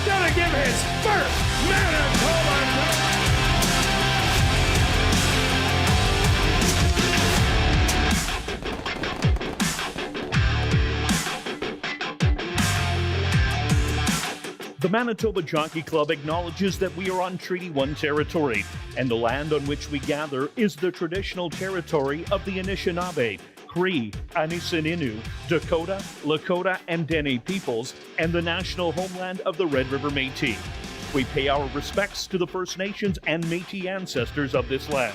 gonna give his first Manitoba. The Manitoba Jockey Club acknowledges that we are on Treaty 1 territory, and the land on which we gather is the traditional territory of the Anishinaabe, Cree, Anisininew, Dakota, Lakota, and Dene peoples, and the national homeland of the Red River Métis. We pay our respects to the First Nations and Métis ancestors of this land.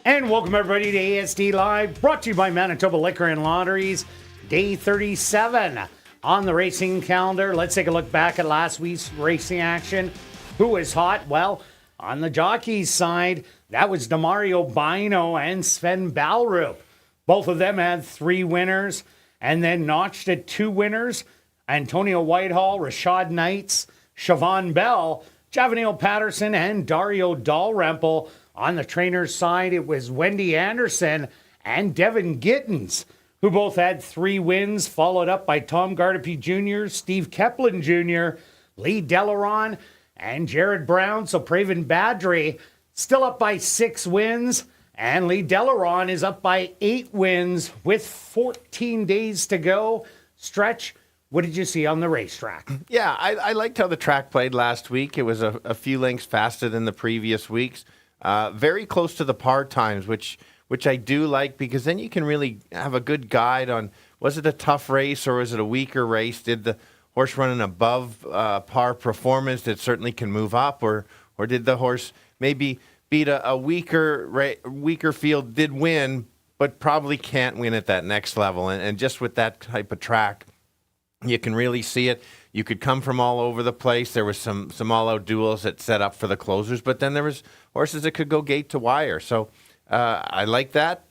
And welcome everybody to ASD Live, brought to you by Manitoba Liquor and Lotteries. Day 37 on the racing calendar. Let's take a look back at last week's racing action. Who was hot? Well, on the jockeys side, that was Demario Bino and Sven Balrup. Both of them had 3 winners, and then notched at 2 winners. Antonio Whitehall, Rashad Knights, Siobhan Bell, Javanil Patterson, and Dario Dalrymple. On the trainer's side, it was Wendy Anderson and Devin Gittins, who both had 3 wins, followed up by Tom Gardapi Jr., Steve Keplin Jr., Lee Delaron, and Jared Brown. So Praven Badri still up by 6 wins, and Lee Delaron is up by 8 wins with 14 days to go. Stretch, what did you see on the racetrack? Yeah, I liked how the track played last week. It was a few lengths faster than the previous weeks. Very close to the par times, which I do like, because then you can really have a good guide on, was it a tough race or was it a weaker race? Did the horse run an above par performance that certainly can move up, or did the horse maybe beat a weaker field, did win, but probably can't win at that next level? And just with that type of track, you can really see it. You could come from all over the place. There was some all-out duels that set up for the closers, but then there was horses that could go gate to wire. So I like that.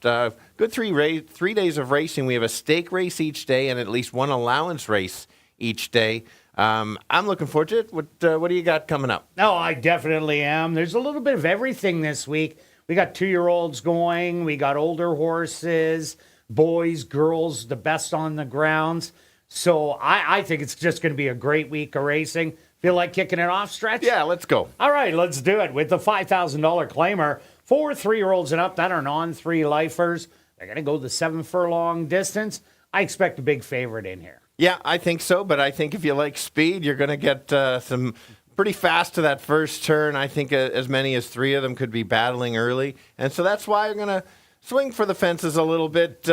Good 3 days of racing. We have a stake race each day and at least 1 allowance race each day. I'm looking forward to it. What do you got coming up? No, I definitely am. There's a little bit of everything this week. We got 2-year-olds going. We got older horses, boys, girls, the best on the grounds. So I think it's just going to be a great week of racing. Feel like kicking it off, Stretch? Yeah, let's go. All right, let's do it with the $5,000 claimer for 3-year-olds and up that are non-3 lifers. They're going to go the 7 furlong distance. I expect a big favorite in here. Yeah, I think so, but I think if you like speed, you're going to get some pretty fast to that first turn. I think as many as 3 of them could be battling early, and so that's why I'm going to swing for the fences a little bit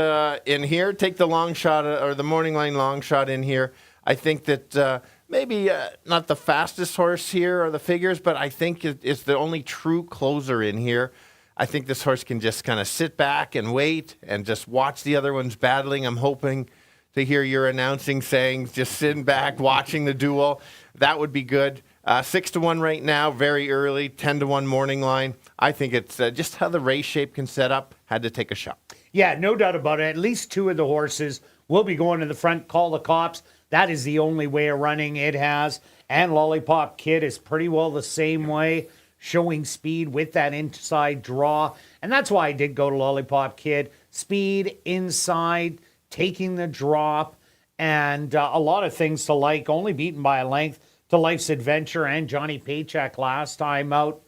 in here. Take the long shot, or the morning line long shot in here. I think that maybe not the fastest horse here or the figures, but I think it's the only true closer in here. I think this horse can just kind of sit back and wait and just watch the other ones battling. I'm hoping to hear your announcing saying just sitting back, watching the duel. That would be good. 6-1 right now, very early, 10-1 morning line. I think it's just how the race shape can set up. Had to take a shot. Yeah, no doubt about it. At least 2 of the horses will be going to the front, call the cops. That is the only way of running it has. And Lollipop Kid is pretty well the same way, showing speed with that inside draw. And that's why I did go to Lollipop Kid. Speed, inside, taking the drop, and a lot of things to like. Only beaten by a length to Life's Adventure and Johnny Paycheck last time out.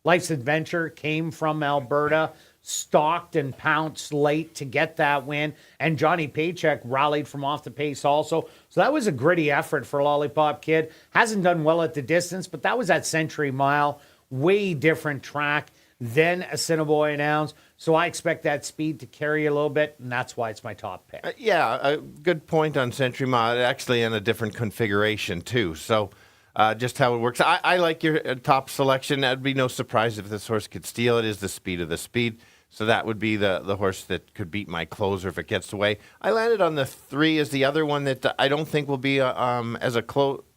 Life's Adventure came from Alberta, stalked and pounced late to get that win, and Johnny Paycheck rallied from off the pace also. So that was a gritty effort for Lollipop Kid. Hasn't done well at the distance, but that was at Century Mile. Way different track than Assiniboia Downs. So I expect that speed to carry a little bit, and that's why it's my top pick. Yeah, a good point on Century Mile. Actually in a different configuration too. So just how it works. I like your top selection. That'd be no surprise if this horse could steal. It is the speed of the speed. So that would be the horse that could beat my closer if it gets away. I landed on the 3 as the other one that I don't think will be as a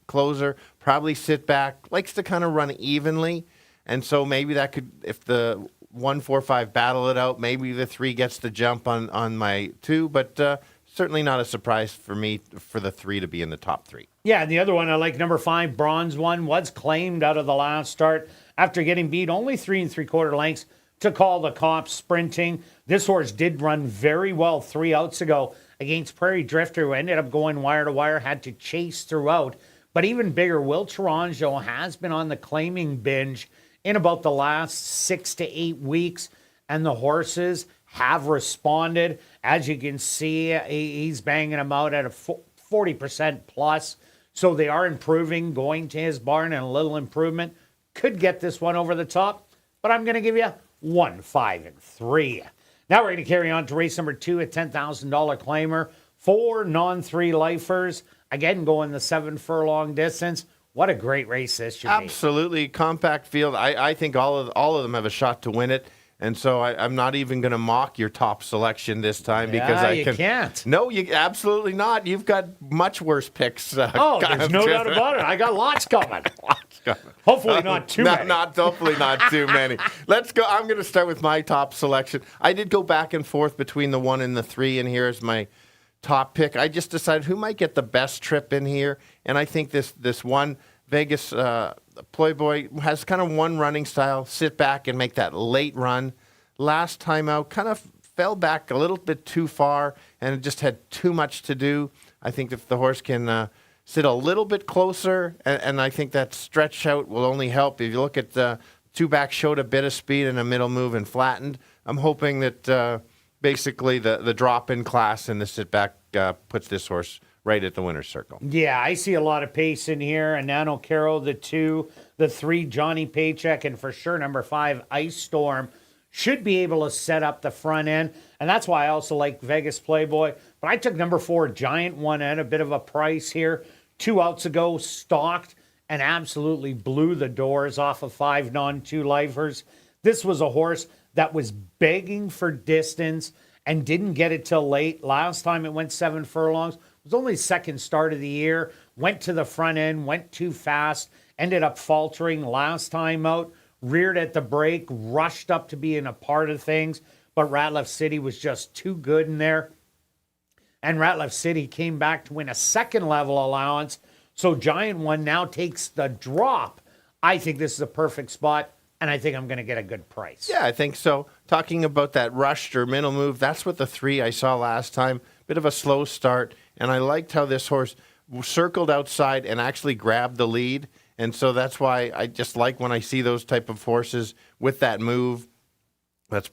closer. Probably sit back. Likes to kind of run evenly. And so maybe that could, if the 1, 4, 5 battle it out, maybe the 3 gets the jump on my 2. But certainly not a surprise for me for the 3 to be in the top 3. Yeah, and the other one I like, number 5, Bronze One, was claimed out of the last start after getting beat only 3 3/4 lengths to call the cops sprinting. This horse did run very well 3 outs ago against Prairie Drifter, who ended up going wire to wire, had to chase throughout. But even bigger, Will Tourangeau has been on the claiming binge in about the last 6 to 8 weeks, and the horses have responded. As you can see, he's banging them out at a 40% plus. So they are improving, going to his barn, and a little improvement could get this one over the top. But I'm going to give you 1, 5, and 3. Now we're going to carry on to race number 2, a $10,000 claimer. 4 non-3 lifers. Again, going the 7 furlong distance. What a great race this should be. Absolutely. Compact field. I think all of them have a shot to win it. And so I'm not even going to mock your top selection this time because you can't. No, you absolutely not. You've got much worse picks. There's no doubt about it. I got lots coming. Hopefully not too many. Hopefully not too many. Let's go. I'm going to start with my top selection. I did go back and forth between the 1 and the 3, and here's my top pick. I just decided who might get the best trip in here, and I think this one Vegas Playboy has kind of one running style, sit back and make that late run. Last time out, kind of fell back a little bit too far and just had too much to do. I think if the horse can sit a little bit closer, and I think that stretch out will only help. If you look at the 2 back, showed a bit of speed and a middle move and flattened. I'm hoping that basically the drop in class and the sit back puts this horse right at the winner's circle. Yeah, I see a lot of pace in here. And Nano Caro, the 2, the 3, Johnny Paycheck, and for sure number 5, Ice Storm should be able to set up the front end. And that's why I also like Vegas Playboy. But I took number 4, Giant One, at a bit of a price here. 2 outs ago, stalked and absolutely blew the doors off of 5 non-2 lifers. This was a horse that was begging for distance and didn't get it till late. Last time it went 7 furlongs. It was only second start of the year. Went to the front end, went too fast, ended up faltering last time out, reared at the break, rushed up to being a part of things, but Ratliff City was just too good in there. And Ratliff City came back to win a second level allowance. So Giant One now takes the drop. I think this is a perfect spot, and I think I'm going to get a good price. Yeah, I think so. Talking about that rushed or middle move, that's what the 3 I saw last time. Bit of a slow start, and I liked how this horse circled outside and actually grabbed the lead. And so that's why I just like when I see those type of horses with that move. That's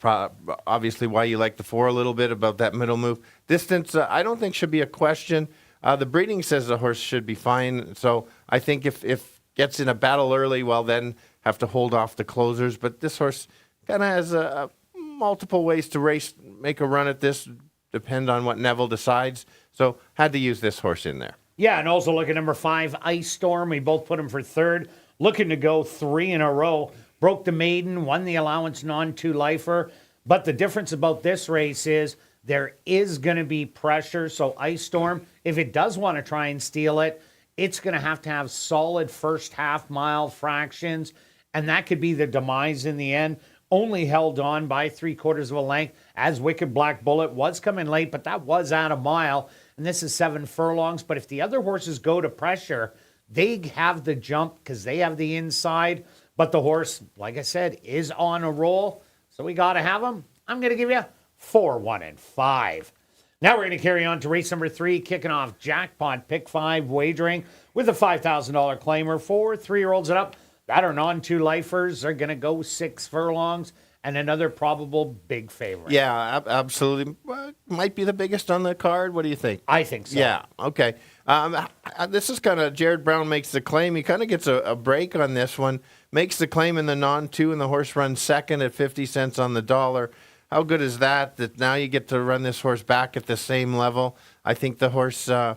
obviously why you like the 4 a little bit, about that middle move. Distance, I don't think should be a question. The breeding says the horse should be fine. So I think if gets in a battle early, well, then have to hold off the closers. But this horse kind of has multiple ways to race, make a run at this, depend on what Neville decides. So had to use this horse in there. Yeah, and also look at number 5, Ice Storm. We both put him for 3rd. Looking to go 3 in a row. Broke the maiden, won the allowance non-2 lifer. But the difference about this race is there is going to be pressure. So Ice Storm, if it does want to try and steal it, it's going to have solid first half mile fractions. And that could be the demise in the end. Only held on by 3/4 of a length, as Wicked Black Bullet was coming late, but that was at a mile. And this is 7 furlongs. But if the other horses go to pressure, they have the jump because they have the inside. But the horse, like I said, is on a roll. So we got to have him. I'm going to give you 4, 1, and 5. Now we're going to carry on to race number 3, kicking off Jackpot Pick 5 wagering with a $5,000 claimer for 3-year-olds and up. That are non-2 lifers are going to go 6 furlongs, and another probable big favorite. Yeah, absolutely. Might be the biggest on the card. What do you think? I think so. Yeah, okay. This is kind of, Jared Brown makes the claim. He kind of gets a break on this one. Makes the claim in the non-2, and the horse runs second at 50 cents on the dollar. How good is that, that now you get to run this horse back at the same level? I think the horse, I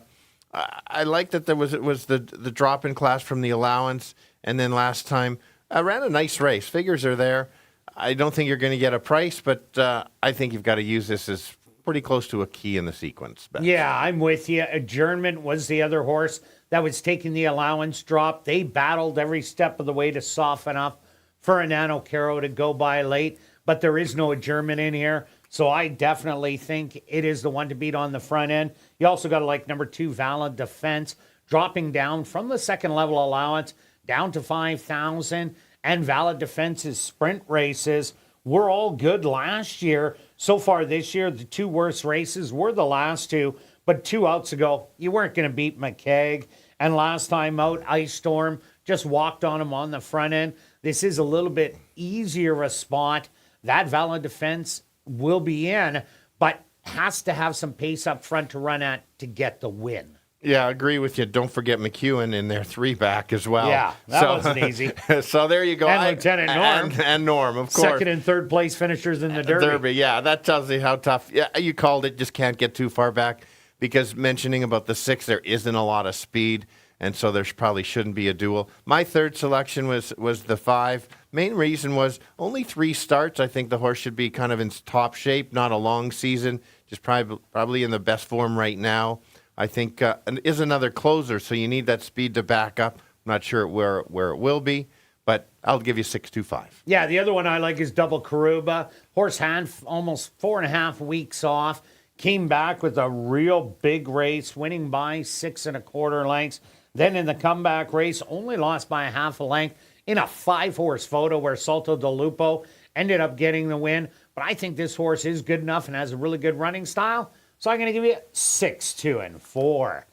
like that there was the drop in class from the allowance. And then last time, I ran a nice race. Figures are there. I don't think you're going to get a price, but I think you've got to use this as pretty close to a key in the sequence. Yeah, I'm with you. Adjournment was the other horse that was taking the allowance drop. They battled every step of the way to soften up for a Nano Caro to go by late, but there is no adjournment in here. So I definitely think it is the one to beat on the front end. You also got to like number 2, Valid Defense, dropping down from the second level allowance down to 5,000, and Valid Defense's sprint races were all good last year. So far this year, the 2 worst races were the last 2, but 2 outs ago, you weren't going to beat McKeag. And last time out, Ice Storm just walked on him on the front end. This is a little bit easier a spot. That Valid Defense will be in, but has to have some pace up front to run at to get the win. Yeah, I agree with you. Don't forget McEwen in their 3-back as well. Yeah, that wasn't easy. So there you go. And Lieutenant Norm. And Norm, of course. Second and third place finishers in the Derby. Yeah, that tells you how tough. Yeah, you called it. Just can't get too far back, because mentioning about the 6, there isn't a lot of speed, and so there probably shouldn't be a duel. My third selection was the 5. Main reason was only 3 starts. I think the horse should be kind of in top shape, not a long season, just probably in the best form right now. I think is another closer, so you need that speed to back up. I'm not sure where it will be, but I'll give you 6.25. Yeah, the other one I like is Double Karuba. Horse had almost 4.5 weeks off. Came back with a real big race, winning by 6 1/4 lengths. Then in the comeback race, only lost by a half a length in a 5-horse photo where Salto de Lupo ended up getting the win. But I think this horse is good enough and has a really good running style. So I'm going to give you 6, 2, and 4.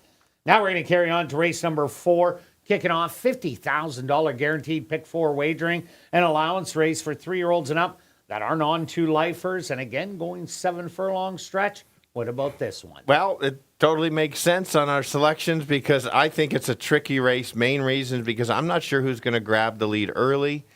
Now we're going to carry on to race number 4, kicking off $50,000 guaranteed pick 4 wagering, an allowance race for 3-year-olds and up that aren't on 2-lifers. And again, going 7 furlong stretch. What about this one? Well, it totally makes sense on our selections, because I think it's a tricky race. Main reason because I'm not sure who's going to grab the lead early.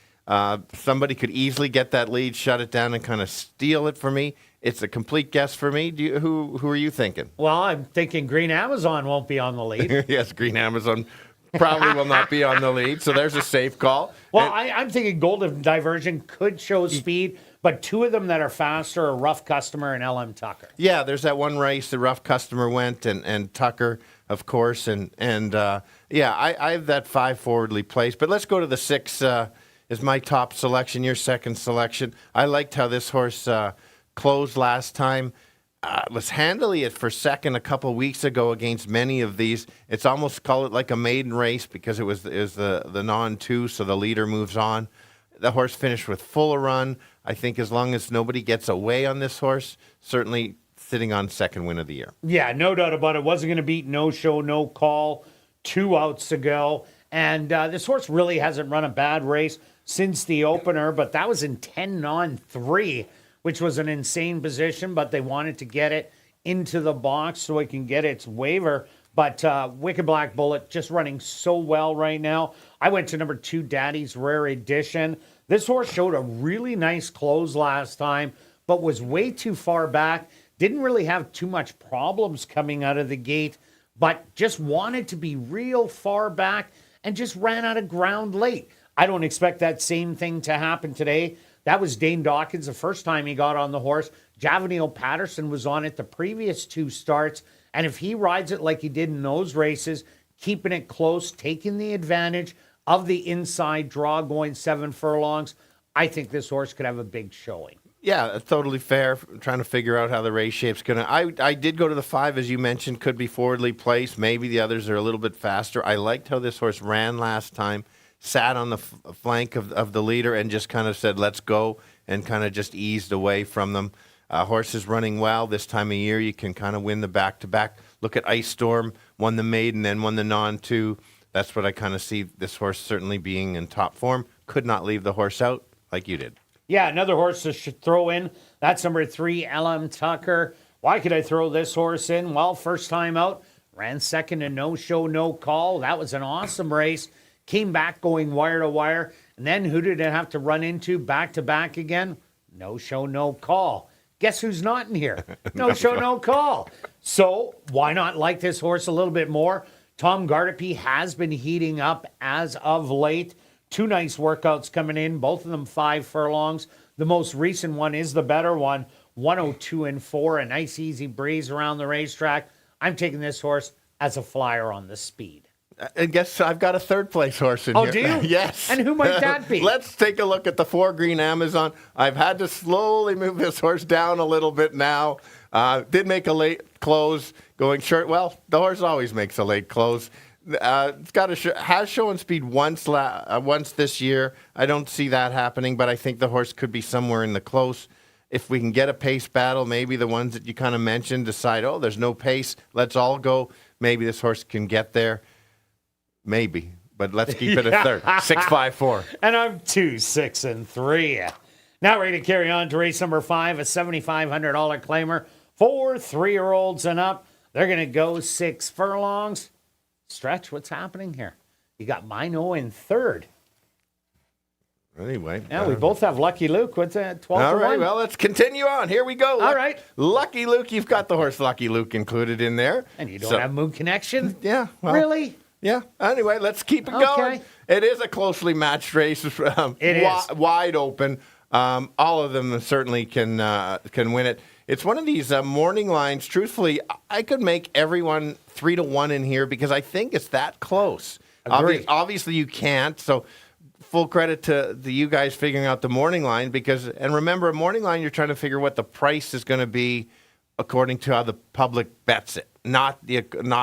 Somebody could easily get that lead, shut it down, and kind of steal it for me. It's a complete guess for me. Who are you thinking? Well, I'm thinking Green Amazon won't be on the lead. Yes, Green Amazon probably will not be on the lead, so there's a safe call. Well, I'm thinking Golden Diversion could show speed, but 2 of them that are faster are Rough Customer and LM Tucker. Yeah, there's that one race the Rough Customer went, and Tucker, of course, and yeah, I have that 5 forwardly placed. But let's go to the 6 is my top selection, your second selection. I liked how this horse closed last time. Was handily it for second a couple weeks ago against many of these. It's almost, call it like a maiden race, because it was the non-2, so the leader moves on. The horse finished with full run. I think as long as nobody gets away on this horse, certainly sitting on second win of the year. Yeah, no doubt about it. Wasn't going to beat No Show, No Call 2 outs ago. And this horse really hasn't run a bad race since the opener, but that was in 10-3, which was an insane position, but they wanted to get it into the box so it can get its waiver. But Wicked Black Bullet just running so well right now. I went to number 2, Daddy's Rare Edition. This horse showed a really nice close last time, but was way too far back. Didn't really have too much problems coming out of the gate, but just wanted to be real far back and just ran out of ground late. I don't expect that same thing to happen today. That was Dane Dawkins the first time he got on the horse. Javanil Patterson was on it the previous 2 starts. And if he rides it like he did in those races, keeping it close, taking the advantage of the inside draw, going 7 furlongs, I think this horse could have a big showing. Yeah, that's totally fair. I'm trying to figure out how the race shape's going to... I did go to the 5, as you mentioned, could be forwardly placed. Maybe the others are a little bit faster. I liked how this horse ran last time, sat on the flank of the leader and just kind of said, let's go, and kind of just eased away from them. Horse is running well. This time of year, you can kind of win the back-to-back. Look at Ice Storm, won the maiden, then won the non-2. That's what I kind of see this horse certainly being in top form. Could not leave the horse out like you did. Yeah, another horse to throw in. That's number 3, LM Tucker. Why could I throw this horse in? Well, first time out, ran second in No Show, No Call. That was an awesome race. Came back going wire to wire. And then who did it have to run into back-to-back again? No Show, No Call. Guess who's not in here? No Show, No Call. So why not like this horse a little bit more? Tom Gardepy has been heating up as of late. 2 nice workouts coming in, both of them 5 furlongs. The most recent one is the better one, 102-4, a nice easy breeze around the racetrack. I'm taking this horse as a flyer on the speed. I guess I've got a third place horse in here. Oh, do you? Yes. And who might that be? Let's take a look at the 4 Green Amazon. I've had to slowly move this horse down a little bit now. Did make a late close going short. Well, the horse always makes a late close. has shown speed once this year. I don't see that happening, but I think the horse could be somewhere in the close. If we can get a pace battle, maybe the ones that you kind of mentioned decide, oh, there's no pace, let's all go. Maybe this horse can get there. Maybe, but let's keep it a third. 6-5-4. And I'm 2, 6, and 3. Now ready to carry on to race number 5, a $7,500 claimer for 3-year-olds and up. They're going to go 6 furlongs. Stretch, what's happening here? You got Mino in third. Anyway. Yeah, we both have Lucky Luke. What's that? 12 All to right, 1? well, let's continue on. Here we go. All right. Lucky Luke, you've got the horse Lucky Luke included in there. And you don't have Moon Connection? Yeah. Well, really? Yeah. Anyway, let's keep it going. It is a closely matched race. It is. Wide open. All of them certainly can win it. It's one of these morning lines. Truthfully, I could make everyone 3 to 1 in here because I think it's that close. Obviously, you can't. So, full credit to you guys figuring out the morning line and remember, a morning line, you're trying to figure what the price is going to be according to how the public bets it, not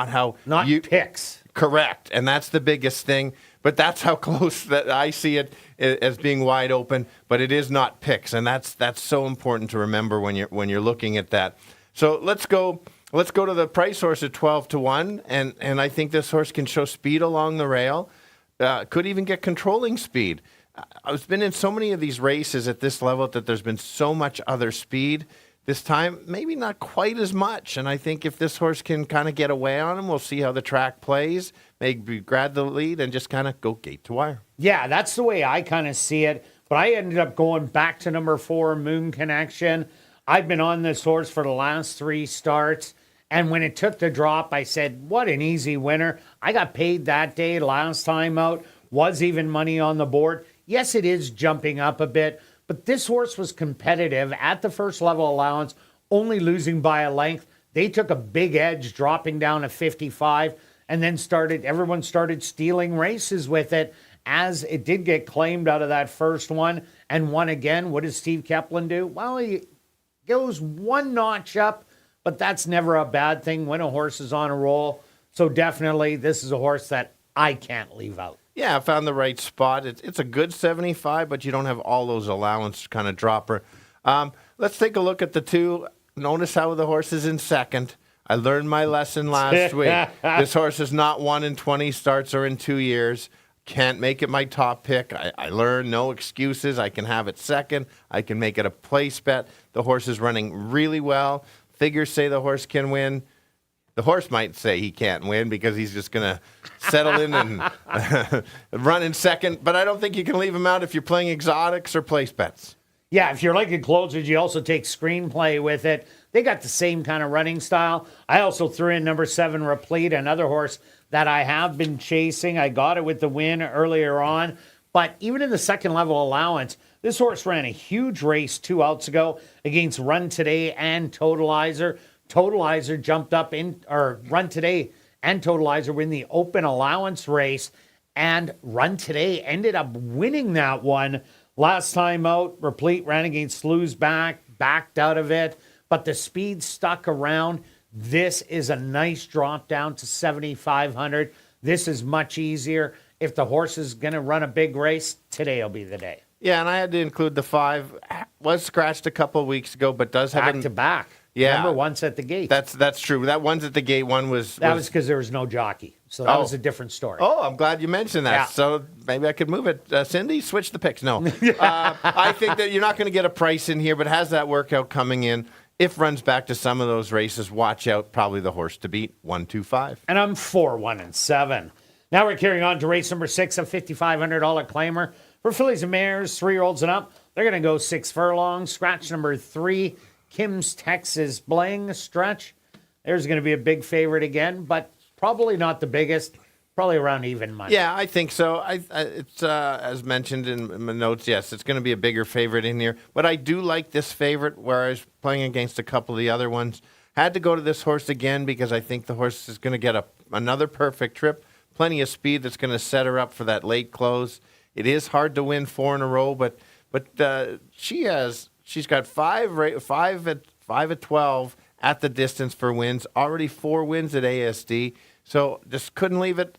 how picks. Correct, and that's the biggest thing. But that's how close that I see it as being wide open. But it is not picks, and that's so important to remember when you're looking at that. So let's go to the price horse at 12 to 1, and I think this horse can show speed along the rail. Could even get controlling speed. I've been in so many of these races at this level that there's been so much other speed. This time, maybe not quite as much. And I think if this horse can kind of get away on him, we'll see how the track plays. Maybe grab the lead and just kind of go gate to wire. Yeah, that's the way I kind of see it. But I ended up going back to number 4, Moon Connection. I've been on this horse for the last 3 starts. And when it took the drop, I said, what an easy winner. I got paid that day last time out. Was even money on the board. Yes, it is jumping up a bit. But this horse was competitive at the first level allowance, only losing by a length. They took a big edge, dropping down to 55. And then everyone started stealing races with it as it did get claimed out of that first one and won again. What does Steve Kepplin do? Well, he goes 1 notch up. But that's never a bad thing when a horse is on a roll. So definitely, this is a horse that I can't leave out. Yeah, I found the right spot. It's a good 75, but you don't have all those allowance kind of dropper. Let's take a look at the 2. Notice how the horse is in second. I learned my lesson last week. This horse is not 1 in 20 starts or in 2 years. Can't make it my top pick. I learned no excuses. I can have it second. I can make it a place bet. The horse is running really well. Figures say the horse can win. The horse might say he can't win because he's just going to settle in and run in second. But I don't think you can leave him out if you're playing exotics or place bets. Yeah, if you're liking closers, you also take screenplay with it. They got the same kind of running style. I also threw in number 7, Replete, another horse that I have been chasing. I got it with the win earlier on. But even in the second level allowance, this horse ran a huge race 2 outs ago against Run Today and Totalizer. Totalizer jumped up Run Today and Totalizer win the open allowance race, and Run Today ended up winning that one last time out. Replete ran against Slew's backed out of it, but the speed stuck around. This is a nice drop down to 7,500. This is much easier. If the horse is going to run a big race, today will be the day. Yeah, and I had to include the 5. Was scratched a couple of weeks ago, but does have back to back. Yeah, remember once at the gate. That's true. That one's at the gate. One was because there was no jockey, so that was a different story. Oh, I'm glad you mentioned that. Yeah. So maybe I could move it. Cindy, switch the picks. No, I think that you're not going to get a price in here, but has that workout coming in. If runs back to some of those races, watch out. Probably the horse to beat. 1, 2, 5. And I'm 4, 1, and 7. Now we're carrying on to race number 6, a $5,500 claimer for fillies and mares, 3-year-olds and up. They're going to go 6 furlongs. Scratch number 3, Kim's Texas Bling. Stretch. There's going to be a big favorite again, but probably not the biggest. Probably around even money. Yeah, I think so. It's as mentioned in my notes. Yes, it's going to be a bigger favorite in here. But I do like this favorite, where I was playing against a couple of the other ones. Had to go to this horse again because I think the horse is going to get another perfect trip. Plenty of speed that's going to set her up for that late close. It is hard to win 4 in a row, but she's got 5 at 12 at the distance for wins. Already 4 wins at ASD. So just couldn't leave it.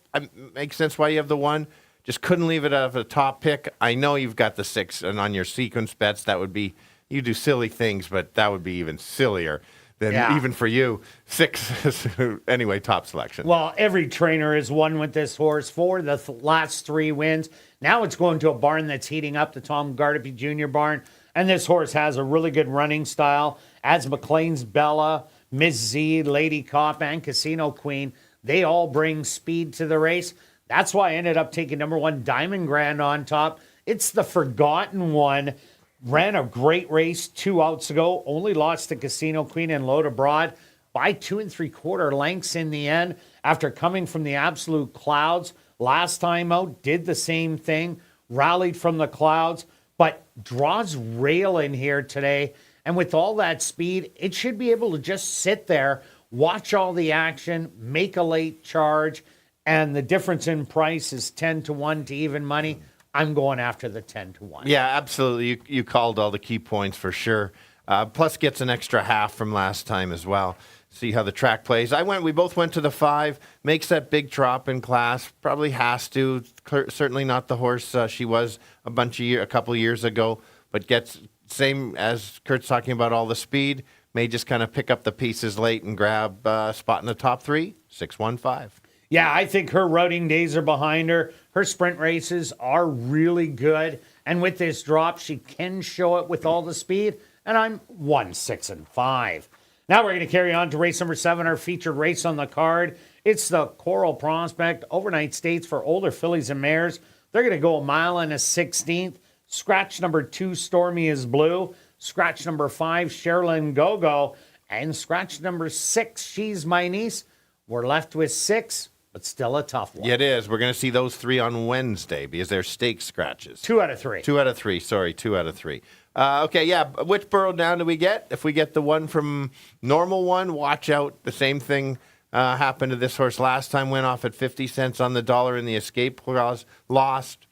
Makes sense why you have the 1. Just couldn't leave it out of a top pick. I know you've got the 6, and on your sequence bets, that would be, you do silly things, but that would be even sillier than even for you. 6, anyway, top selection. Well, every trainer has won with this horse for the last 3 wins. Now it's going to a barn that's heating up, the Tom Gardapi Jr. barn. And this horse has a really good running style. As McLean's Bella, Miss Z, Lady Cop, and Casino Queen, they all bring speed to the race. That's why I ended up taking number 1 Diamond Grand on top. It's the forgotten one. Ran a great race 2 outs ago. Only lost to Casino Queen and Load Abroad by 2 3/4 lengths in the end. After coming from the absolute clouds last time out, did the same thing. Rallied from the clouds, but draws rail in here today. And with all that speed, it should be able to just sit there, watch all the action, make a late charge. And the difference in price is 10-1 to even money. I'm going after the 10-1. Yeah, absolutely. You called all the key points for sure. Plus gets an extra half from last time as well. See how the track plays. We both went to the 5. Makes that big drop in class. Probably has to. Certainly not the horse she was a couple years ago. But gets, same as Kurt's talking about, all the speed. May just kind of pick up the pieces late and grab a spot in the top 3. 6-1-5. Yeah, I think her routing days are behind her. Her sprint races are really good. And with this drop, she can show it with all the speed. And I'm 1-6-5. Now we're going to carry on to race number 7, our featured race on the card. It's the Coral Prospect Overnight Stakes for older fillies and mares. They're going to go 1 mile and a 16th. Scratch number 2, Stormy is Blue. Scratch number 5, Sherilyn Go-Go. And scratch number 6, She's My Niece. We're left with 6. But still a tough one. Yeah, it is. We're going to see those 3 on Wednesday because they're stake scratches. 2 out of 3. 2 out of 3. Sorry, 2 out of 3. Okay, yeah. Which burrow down do we get? If we get the one from normal one, watch out. The same thing happened to this horse last time. Went off at 50 cents on the dollar in the escape clause. Lost.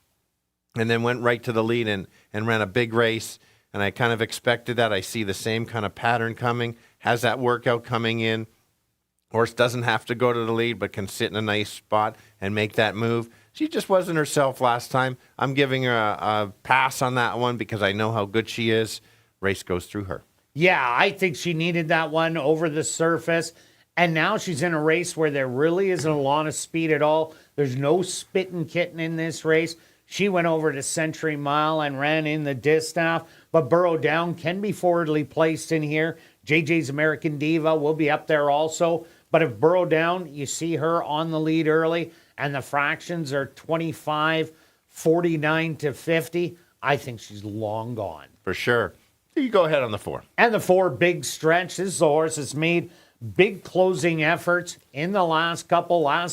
And then went right to the lead and ran a big race. And I kind of expected that. I see the same kind of pattern coming. Has that workout coming in. Horse doesn't have to go to the lead, but can sit in a nice spot and make that move. She just wasn't herself last time. I'm giving her a pass on that one because I know how good she is. Race goes through her. Yeah, I think she needed that one over the surface. And now she's in a race where there really isn't a lot of speed at all. There's no spitting kitten in this race. She went over to Century Mile and ran in the distaff. But Burrow Down can be forwardly placed in here. JJ's American Diva will be up there also. But if Burrow Down, you see her on the lead early, and the fractions are 25, 49 to 50, I think she's long gone. For sure. You go ahead on the 4. And the 4, Big Stretch. This is a horse that's made big closing efforts in the last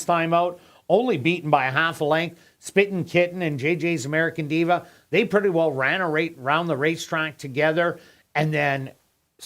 time out, only beaten by half a length. Spittin' Kitten and JJ's American Diva, they pretty well ran around the racetrack together, and then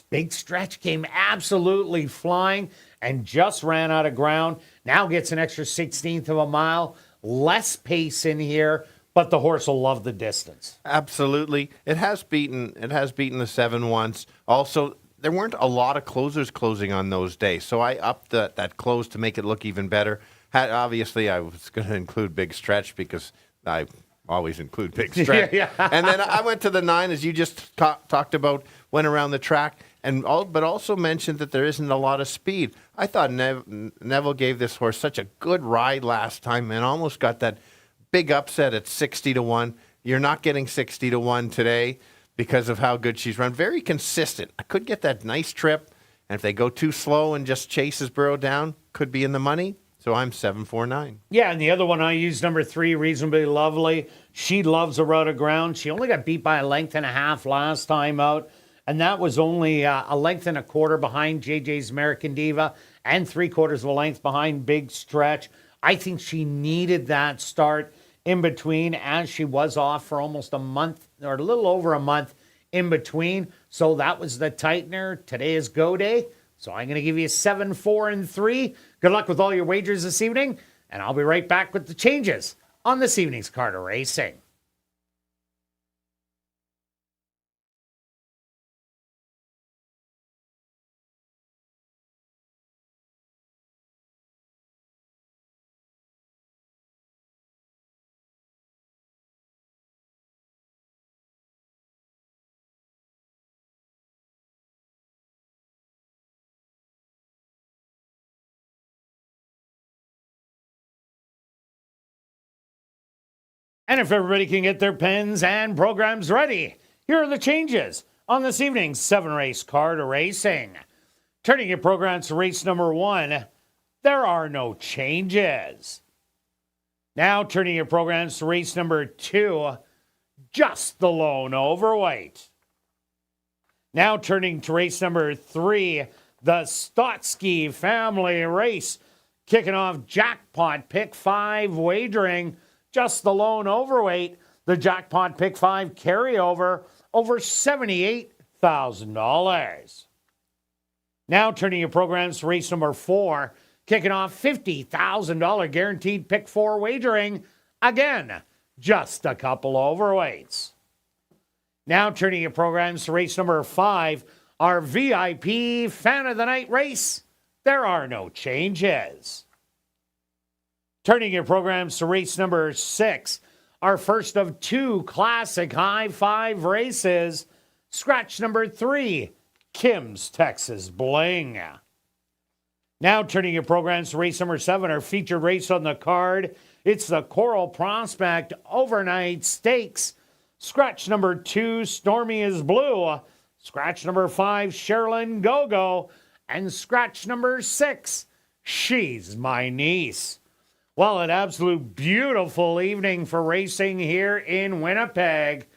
Big Stretch came absolutely flying and just ran out of ground. Now gets an extra 16th of a mile. Less pace in here, but the horse will love the distance. Absolutely. It has beaten the 7 once. Also, there weren't a lot of closers closing on those days, so I upped that close to make it look even better. Obviously, I was going to include Big Stretch because I always include Big Stretch. Yeah. And then I went to the 9, as you just talked about, went around the track, but also mentioned that there isn't a lot of speed. I thought Neville gave this horse such a good ride last time and almost got that big upset at 60-1. You're not getting 60-1 today because of how good she's run. Very consistent. I could get that nice trip, and if they go too slow and just chases Burrow Down, could be in the money. So I'm 7-4-9. Yeah, and the other one I used, number 3, Reasonably Lovely. She loves a road of ground. She only got beat by a length and a half last time out, and that was only a length and a quarter behind JJ's American Diva and 3/4 of a length behind Big Stretch. I think she needed that start in between, as she was off for almost a month or a little over a month in between. So that was the tightener. Today is go day. So I'm going to give you 7, 4, and 3. Good luck with all your wagers this evening, and I'll be right back with the changes on this evening's card of racing. And if everybody can get their pens and programs ready, here are the changes on this evening's 7-race card of racing. Turning your programs to race number 1, there are no changes. Now turning your programs to race number 2, just the lone overweight. Now turning to race number 3, the Stotsky family race. Kicking off jackpot pick 5 wagering, just the lone overweight. The jackpot pick 5 carryover over $78,000. Now turning your programs to race number 4, kicking off $50,000 guaranteed pick 4 wagering. Again, just a couple overweights. Now turning your programs to race number 5, our VIP Fan of the Night race. There are no changes. Turning your programs to race number 6, our first of 2 classic high 5 races. Scratch number 3, Kim's Texas Bling. Now turning your programs to race number 7, our featured race on the card. It's the Coral Prospect Overnight Stakes. Scratch number 2, Stormy is Blue. Scratch number 5, Sherilyn Go-Go. And scratch number 6, She's My Niece. Well, an absolute beautiful evening for racing here in Winnipeg.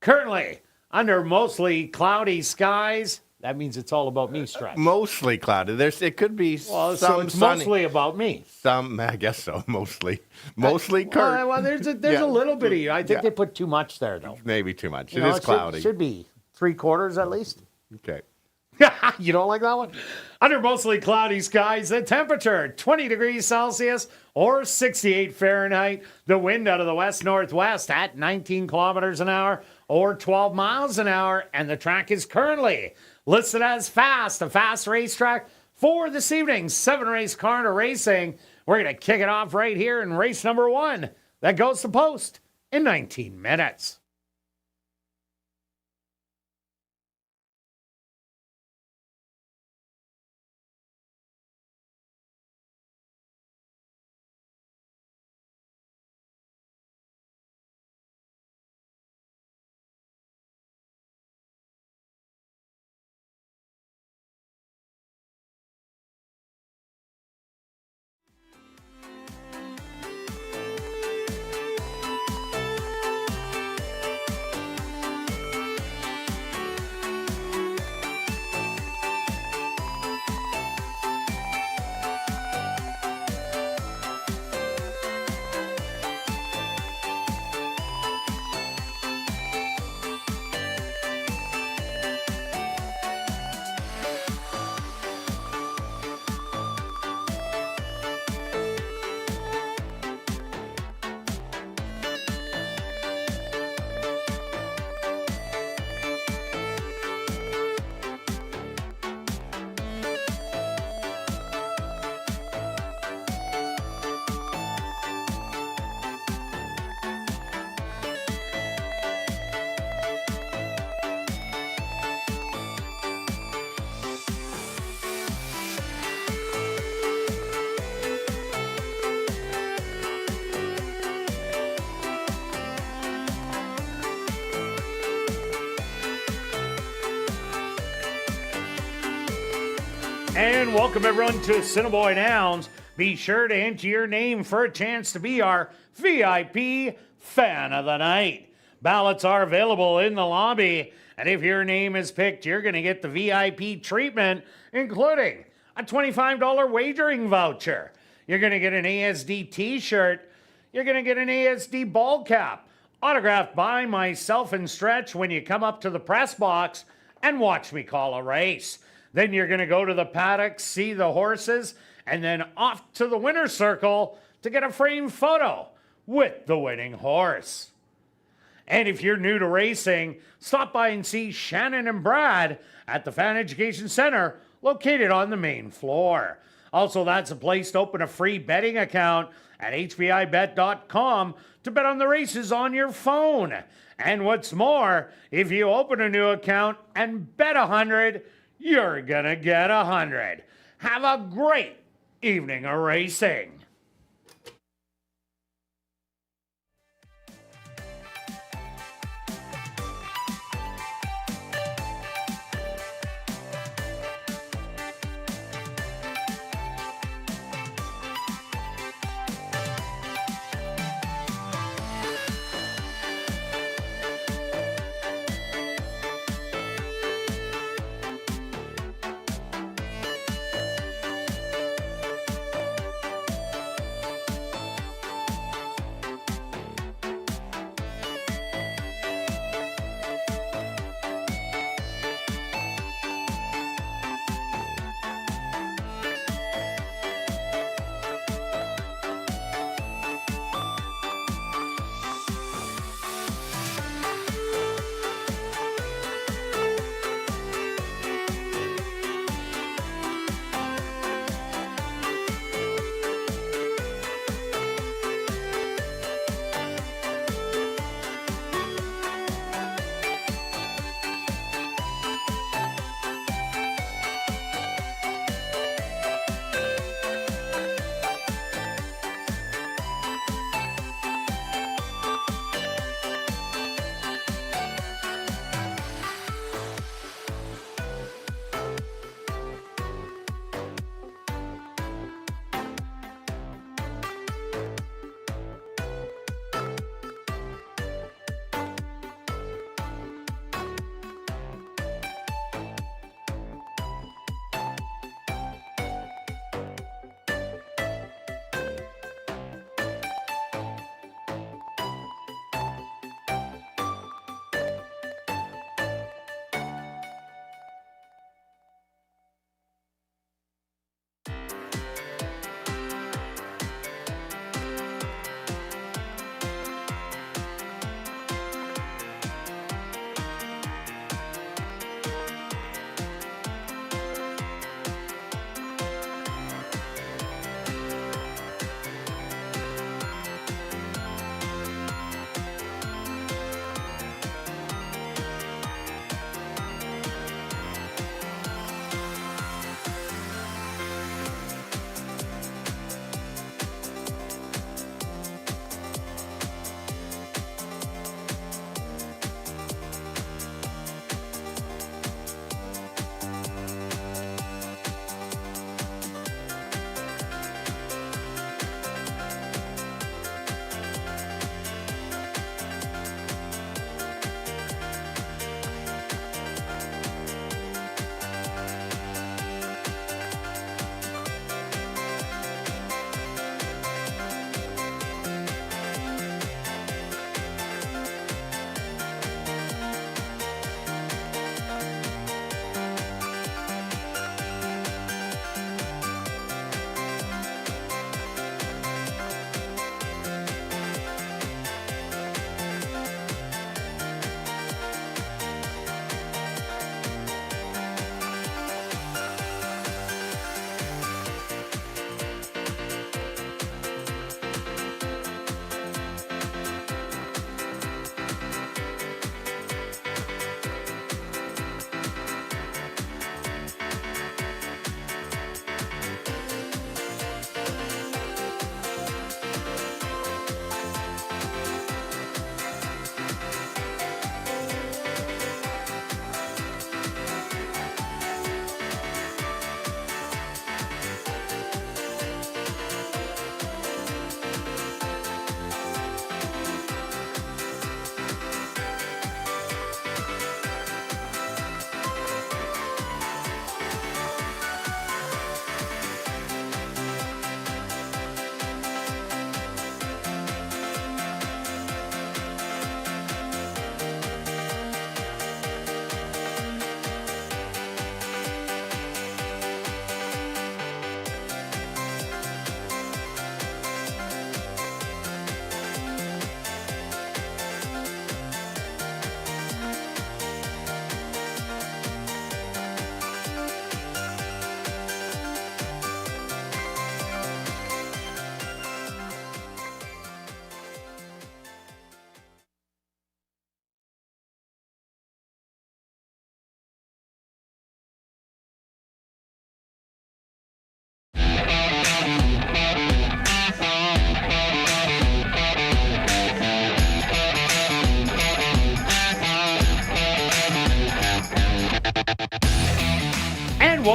Currently under mostly cloudy skies. That means it's all about me, Stretch. Mostly clouded. It could be Well, some so it's sunny. mostly about me. I guess so. Mostly Kirt. Well, there's a little bit of you. I think Yeah. they put too much there, though. Maybe too much. You It know, is cloudy. Should be 3/4 at least. Okay. You don't like that one? Under mostly cloudy skies, the temperature 20 degrees Celsius or 68 Fahrenheit. The wind out of the west-northwest at 19 kilometers an hour or 12 miles an hour. And the track is currently listed as fast, a fast racetrack for this evening's 7-race card of racing. We're going to kick it off right here in race number 1 that goes to post in 19 minutes. And welcome everyone to Assiniboia Downs. Be sure to enter your name for a chance to be our VIP Fan of the Night. Ballots are available in the lobby, and if your name is picked, you're going to get the VIP treatment, including a $25 wagering voucher. You're going to get an ASD t-shirt. You're going to get an ASD ball cap, autographed by myself and Stretch when you come up to the press box and watch me call a race. Then you're going to go to the paddock, see the horses, and then off to the winner's circle to get a framed photo with the winning horse. And if you're new to racing, stop by and see Shannon and Brad at the Fan Education Center located on the main floor. Also, that's a place to open a free betting account at hbibet.com to bet on the races on your phone. And what's more, if you open a new account and bet 100, you're gonna get 100. Have a great evening of racing.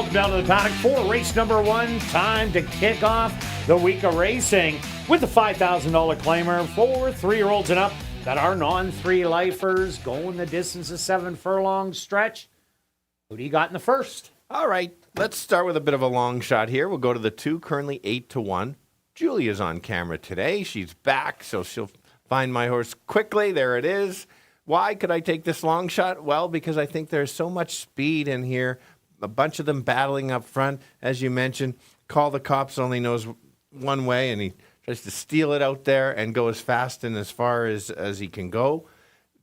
welcome down to the paddock for race number 1. Time to kick off the week of racing with the $5,000 claimer for 3-year-olds and up that are non-3 lifers going the distance of 7 furlongs stretch. Who do you got in the first? All right, let's start with a bit of a long shot here. We'll go to the 2, currently 8-1. Julia's on camera today. She's back, so she'll find my horse quickly. There it is. Why could I take this long shot? Well, because I think there's so much speed in here. A bunch of them battling up front. As you mentioned, Call the Cops only knows one way, and he tries to steal it out there and go as fast and as far as he can go.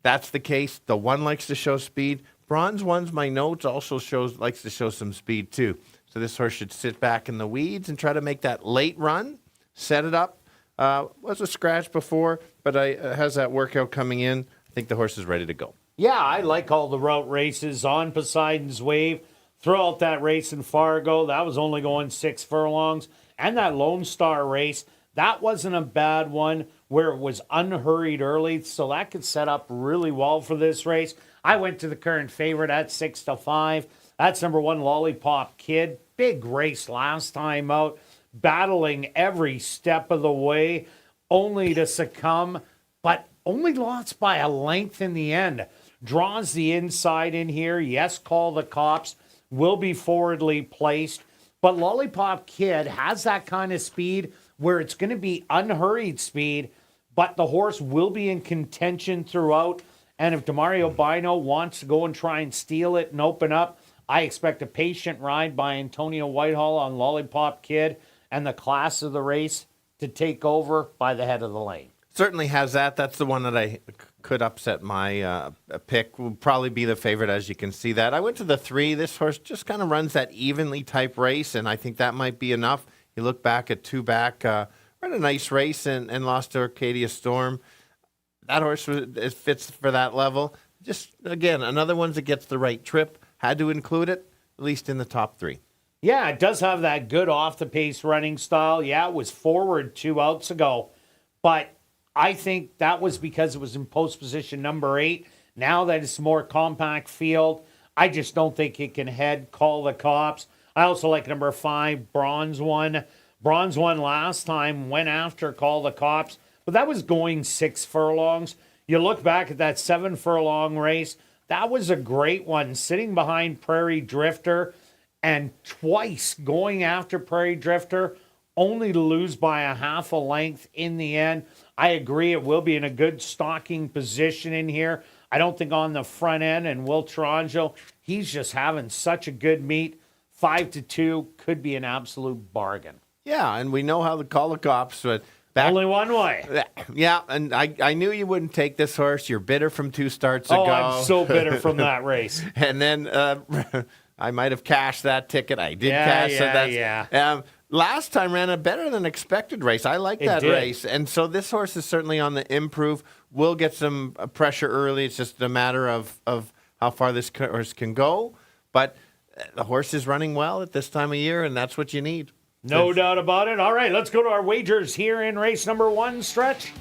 That's the case. The 1 likes to show speed. Bronze One's my notes also likes to show some speed too. So this horse should sit back in the weeds and try to make that late run, set it up. Was a scratch before, but has that workout coming in. I think the horse is ready to go. Yeah, I like all the route races on Poseidon's Wave. Throw out that race in Fargo. That was only going 6 furlongs. And that Lone Star race, that wasn't a bad one where it was unhurried early. So that could set up really well for this race. I went to the current favorite at 6-5. That's number 1, Lollipop Kid. Big race last time out. Battling every step of the way, only to succumb, but only lost by a length in the end. Draws the inside in here. Yes, Call the Cops will be forwardly placed, but Lollipop Kid has that kind of speed where it's going to be unhurried speed, but the horse will be in contention throughout. And if Demario Bino wants to go and try and steal it and open up, I expect a patient ride by Antonio Whitehall on Lollipop Kid and the class of the race to take over by the head of the lane. Certainly has that. That's the one that I could upset my pick. Will probably be the favorite, as you can see that. I went to the 3. This horse just kind of runs that evenly type race, and I think that might be enough. You look back at 2 back, ran a nice race and lost to Arcadia Storm. That horse it fits for that level. Just, again, another one that gets the right trip. Had to include it, at least in the top 3. Yeah, it does have that good off-the-pace running style. Yeah, it was forward 2 outs ago, but I think that was because it was in post position number 8. Now that it's more compact field, I just don't think it can head Call the Cops. I also like number 5, Bronze One. Bronze One last time went after Call the Cops, but that was going 6 furlongs. You look back at that 7 furlong race, that was a great one, sitting behind Prairie Drifter and twice going after Prairie Drifter, only to lose by a half a length in the end. I agree it will be in a good stalking position in here. I don't think on the front end, and Will Tarangio, he's just having such a good meet. 5-2 could be an absolute bargain. Yeah, and we know how to Call the Cops, but only one way. Yeah, and I knew you wouldn't take this horse. You're bitter from 2 starts ago. Oh, I'm so bitter from that race. And then I might have cashed that ticket. I did cash. Yeah. Last time ran a better than expected race. I like that race. And so this horse is certainly on the improve. Will get some pressure early. It's just a matter of how far this horse can go. But the horse is running well at this time of year, and that's what you need. No doubt about it. All right, let's go to our wagers here in race number 1, Stretch.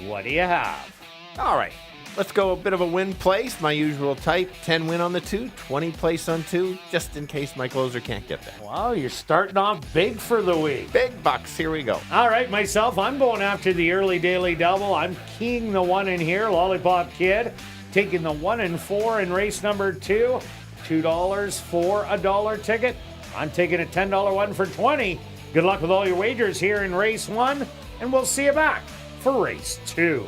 What do you have? All right. Let's go a bit of a win place. My usual type, 10 win on the 2, 20 place on 2, just in case my closer can't get there. Wow, you're starting off big for the week. Big bucks. Here we go. All right, myself, I'm going after the early daily double. I'm keying the 1 in here, Lollipop Kid. Taking the 1 and 4 in race number 2. $2 for a $1 ticket. I'm taking a $10 one for 20. Good luck with all your wagers here in race 1, and we'll see you back for race 2.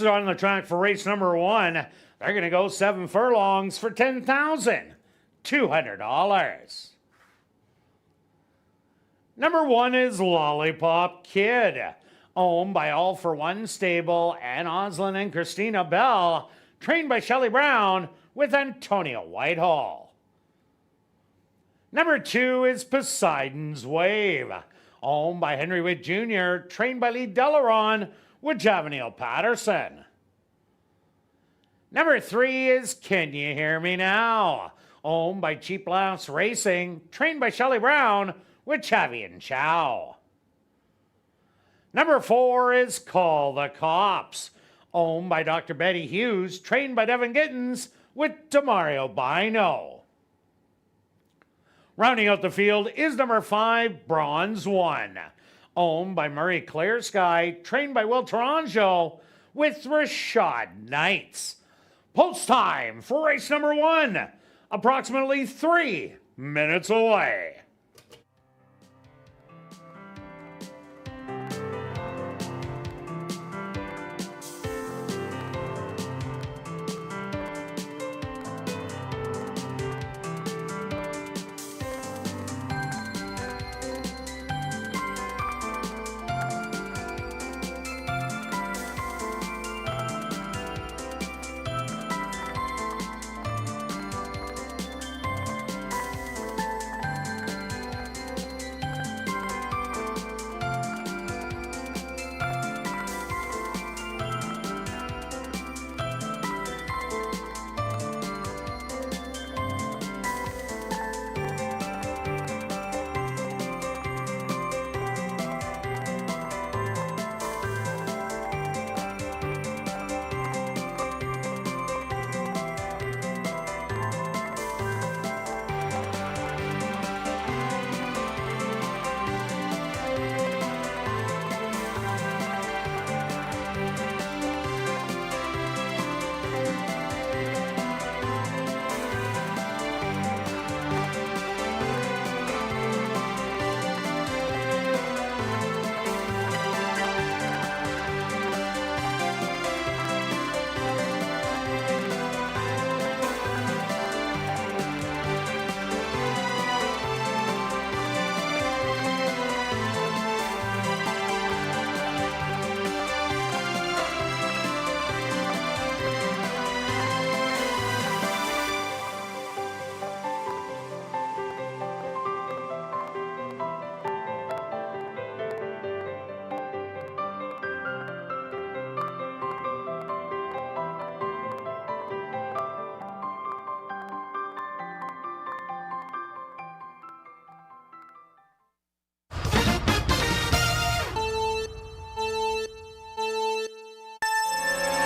horses on the track for race number 1. They're going to go 7 furlongs for $10,200. Number 1 is Lollipop Kid, owned by All for One Stable and Oslin and Christina Bell, trained by Shelley Brown with Antonio Whitehall. Number 2 is Poseidon's Wave, owned by Henry Witt Jr., trained by Lee Delaron with Javanil Patterson. Number 3 is Can You Hear Me Now, owned by Cheap Laughs Racing, trained by Shelley Brown with Chavi and Chow. Number 4 is Call the Cops, owned by Dr. Betty Hughes, trained by Devin Gittins with Demario Bino. Rounding out the field is number 5, Bronze One, owned by Murray Clear Sky, trained by Will Taranjo with Rashad Knights. Post time for race number 1, approximately 3 minutes away.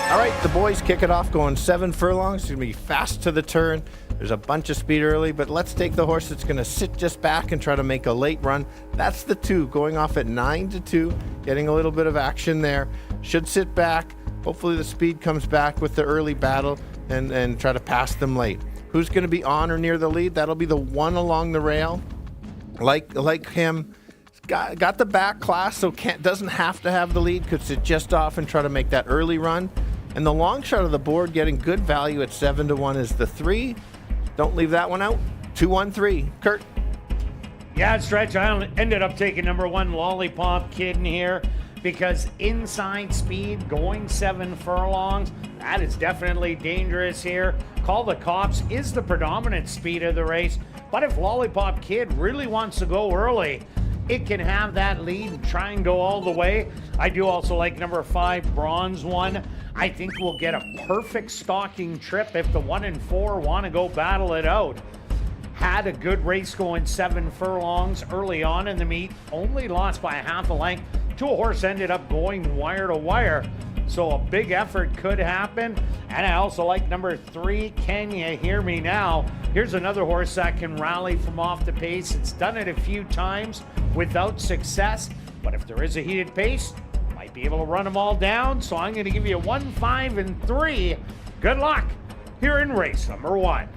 All right, the boys kick it off going 7 furlongs. It's going to be fast to the turn. There's a bunch of speed early, but let's take the horse that's going to sit just back and try to make a late run. That's the 2, going off at 9-2, getting a little bit of action there. Should sit back. Hopefully the speed comes back with the early battle and try to pass them late. Who's going to be on or near the lead? That'll be the 1 along the rail. Like him. Got the back class, so doesn't have to have the lead. Could sit just off and try to make that early run. And the long shot of the board, getting good value at 7-1, is the 3. Don't leave that one out. 2-1-3. Kirt. Yeah, Stretch. I ended up taking number 1, Lollipop Kid, in here because inside speed, going 7 furlongs, that is definitely dangerous here. Call the Cops is the predominant speed of the race, but if Lollipop Kid really wants to go early, it can have that lead and try and go all the way. I do also like number 5, Bronze One. I think we'll get a perfect stalking trip if the 1 and 4 want to go battle it out. Had a good race going 7 furlongs early on in the meet, only lost by a half a length to a horse ended up going wire to wire. So a big effort could happen. And I also like number 3, Can You Hear Me Now? Here's another horse that can rally from off the pace. It's done it a few times without success, but if there is a heated pace, might be able to run them all down. So I'm going to give you 1, 5, and 3. Good luck here in race number 1.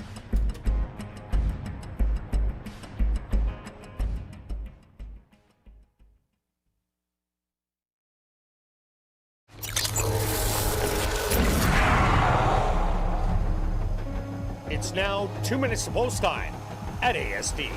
It's now 2 minutes to post time at ASD.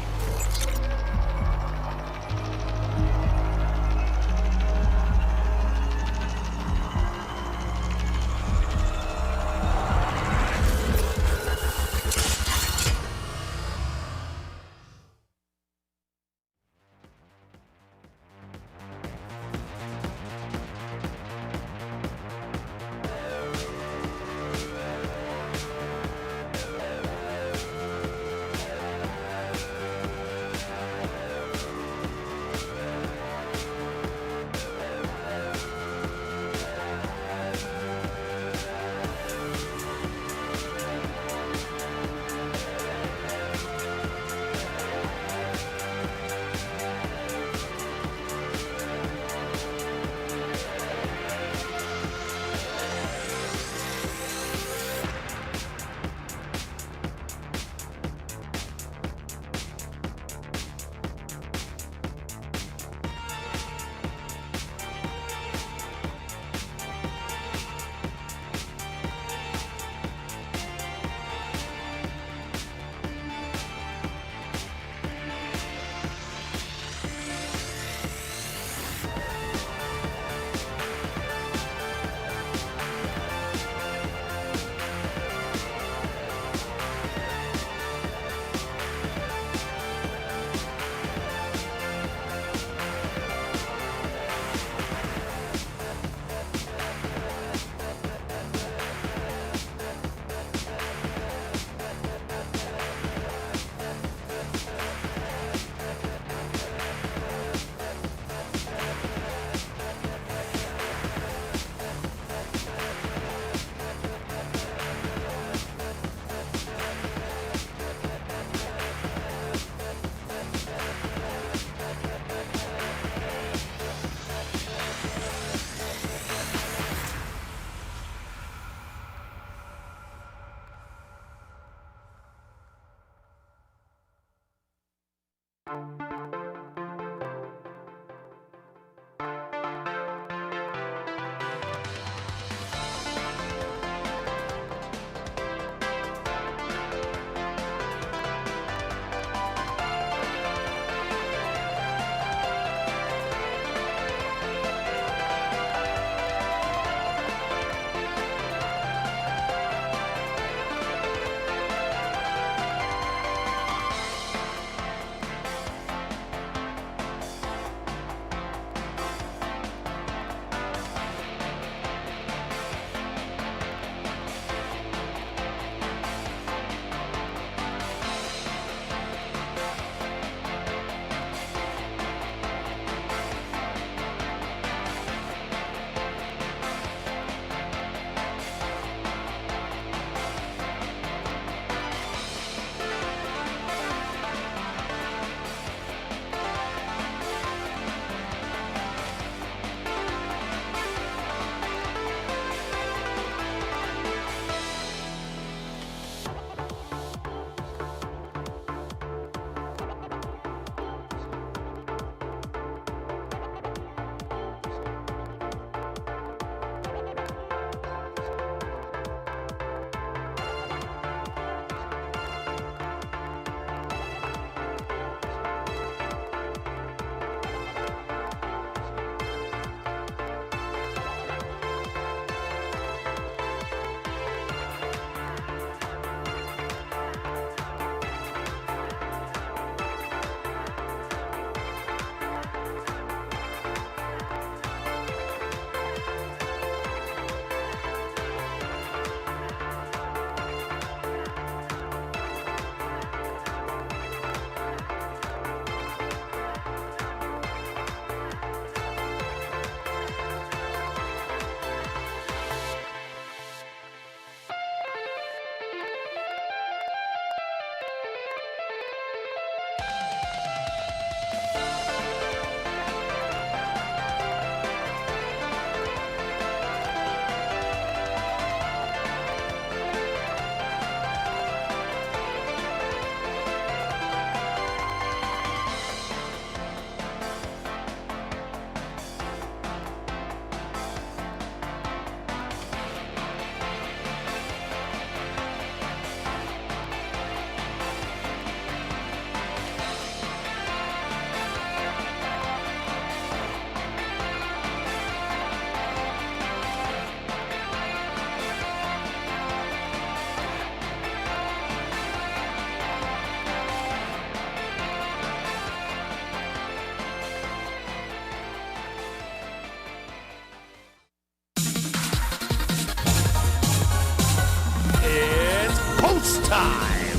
time.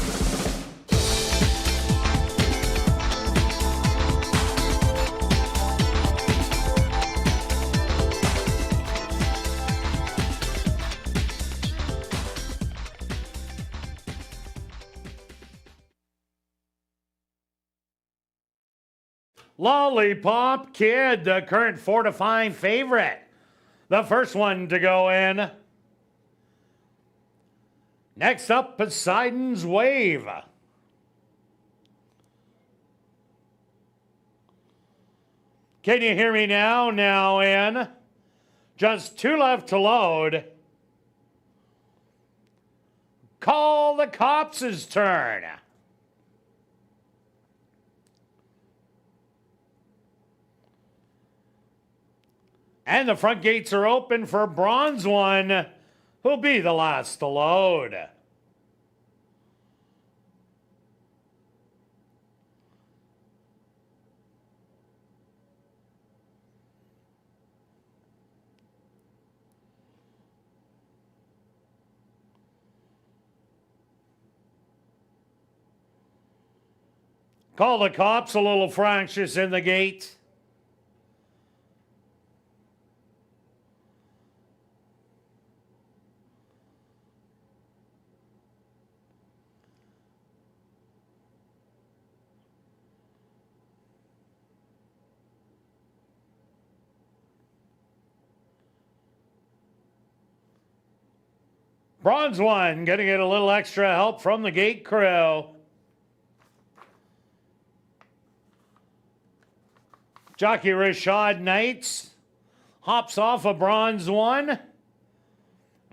Lollipop Kid, the current 4-5 favorite. The first one to go in. Next up, Poseidon's Wave. Can you hear me now? Now in. Just 2 left to load. Call the Cops' turn. And the front gates are open for Bronze One, who'll be the last to load. Call the Cops a little fractious in the gate. Bronze One going to get a little extra help from the gate crew. Jockey Rashad Knights hops off of Bronze One.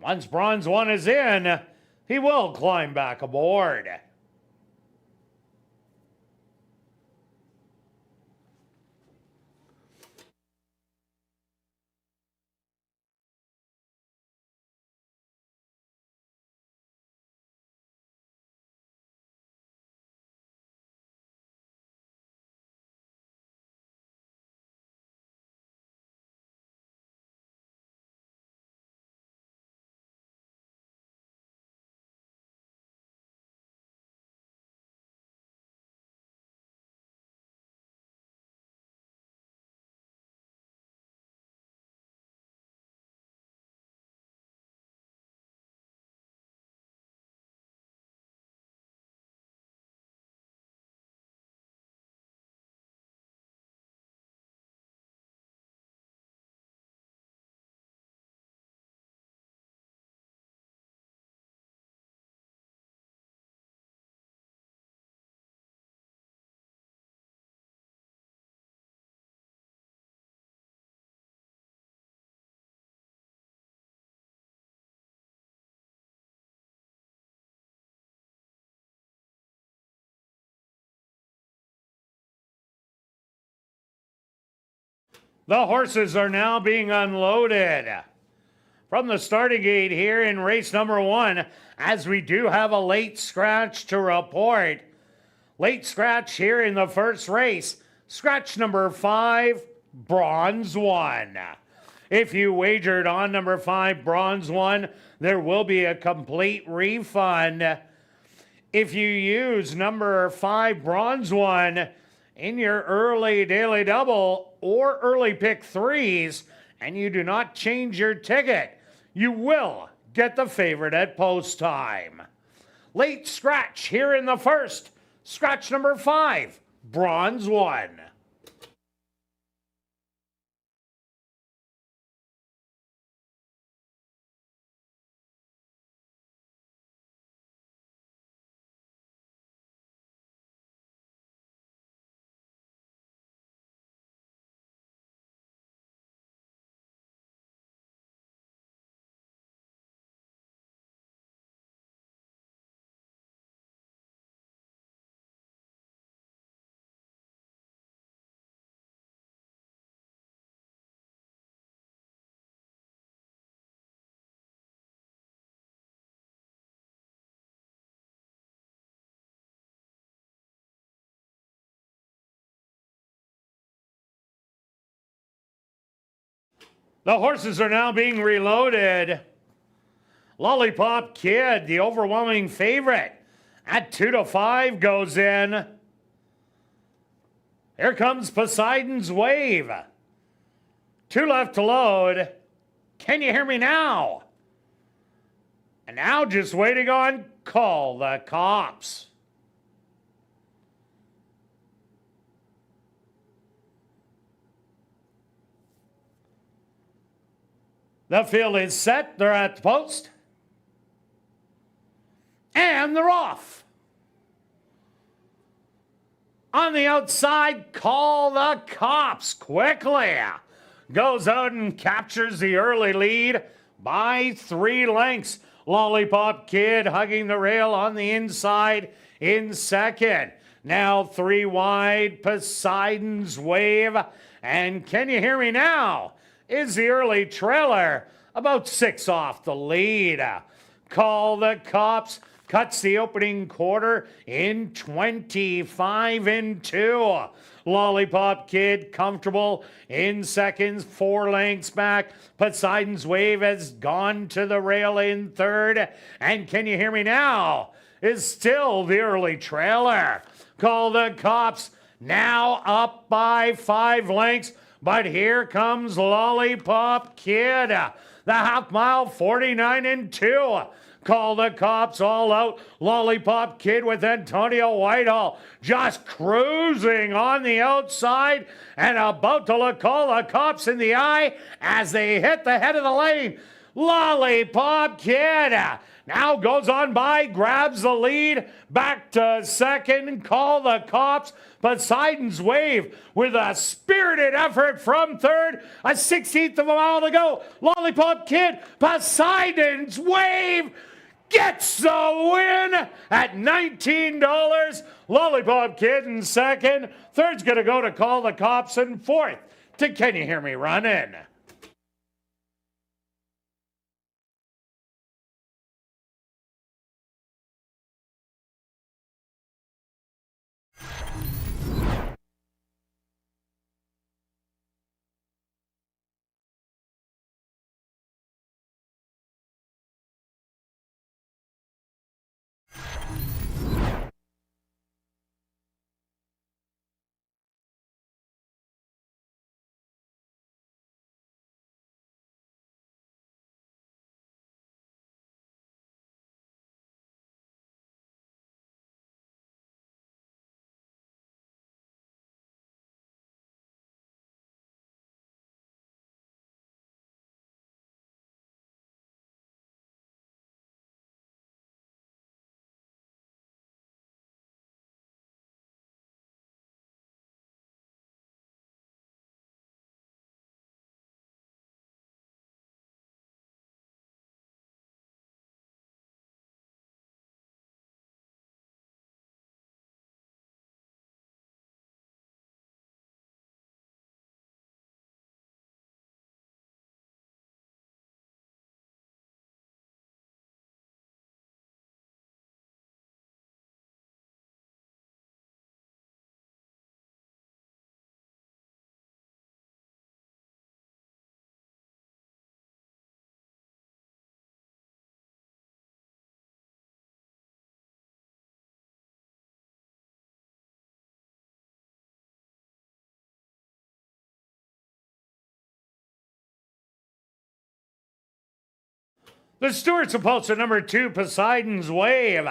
Once Bronze One is in, he will climb back aboard. The horses are now being unloaded from the starting gate here in race number 1, as we do have a late scratch to report. Late scratch here in the first race. Scratch number 5, Bronze One. If you wagered on number 5, Bronze One, there will be a complete refund. If you use number 5, Bronze One, in your early daily double or early pick 3s, and you do not change your ticket, you will get the favorite at post time. Late scratch here in the first. Scratch number 5, Bronze One. The horses are now being reloaded. Lollipop Kid, the overwhelming favorite. At 2 to 5 goes in. Here comes Poseidon's Wave. 2 left to load. Can you hear me now? And now just waiting on Call the Cops. The field is set. They're at the post. And they're off. On the outside, Call the Cops quickly. Goes out and captures the early lead by 3 lengths. Lollipop Kid hugging the rail on the inside in second. Now 3 wide, Poseidon's Wave. And Can You Hear Me Now is the early trailer, about 6 off the lead. Call the Cops cuts the opening quarter in 25 and 2. Lollipop Kid comfortable in seconds, 4 lengths back. Poseidon's Wave has gone to the rail in third. And Can You Hear Me Now is still the early trailer. Call the Cops now up by 5 lengths. But here comes Lollipop Kid. The half mile, 49 and 2. Call the Cops all out. Lollipop Kid with Antonio Whitehall just cruising on the outside and about to look Call the Cops in the eye as they hit the head of the lane. Lollipop Kid now goes on by, grabs the lead, back to second. Call the Cops. Poseidon's Wave with a spirited effort from third. A 16th of a mile to go. Lollipop Kid, Poseidon's Wave gets the win at $19. Lollipop Kid in second. Third's going to go to Call the Cops, and fourth to Can You Hear Me Running. The Stewart's opposed to number 2, Poseidon's Wave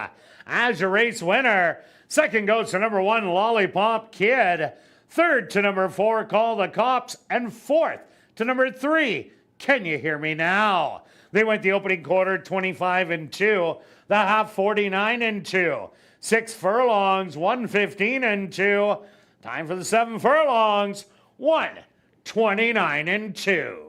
as your race winner. Second goes to number 1, Lollipop Kid. Third to number 4, Call the Cops. And fourth to number 3, Can You Hear Me Now? They went the opening quarter 25 and 2, the half 49 and 2. 6 furlongs, 115 and 2. Time for the 7 furlongs, 129 and 2.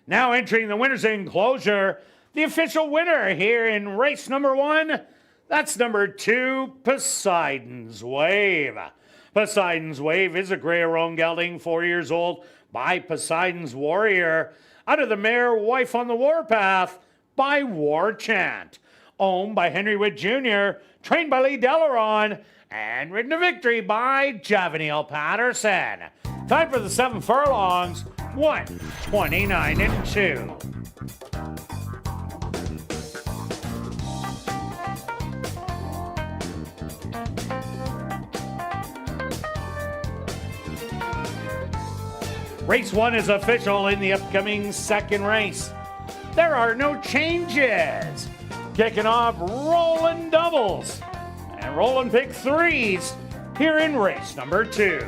Now entering the winner's enclosure, the official winner here in race number 1, That's number 2, Poseidon's Wave. Poseidon's Wave is a gray roan gelding, 4 years old, by Poseidon's Warrior, out of the mare Wife on the Warpath by War Chant. Owned by Henry Witt Jr., trained by Lee Delaron, and ridden to victory by Javanil Patterson. Time for the 7 furlongs, 1:29 and 2. Race 1 is official in the upcoming second race. There are no changes. Kicking off rolling doubles and rolling pick 3s here in race number 2.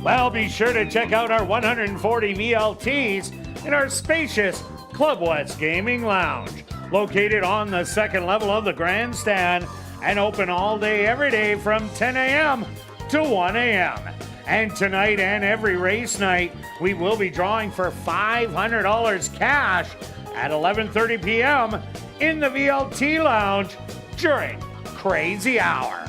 Well, be sure to check out our 140 VLTs in our spacious Club West Gaming Lounge, located on the second level of the grandstand and open all day, every day from 10 a.m. to 1 a.m. And tonight and every race night, we will be drawing for $500 cash at 11:30 p.m. in the VLT Lounge during Crazy Hour.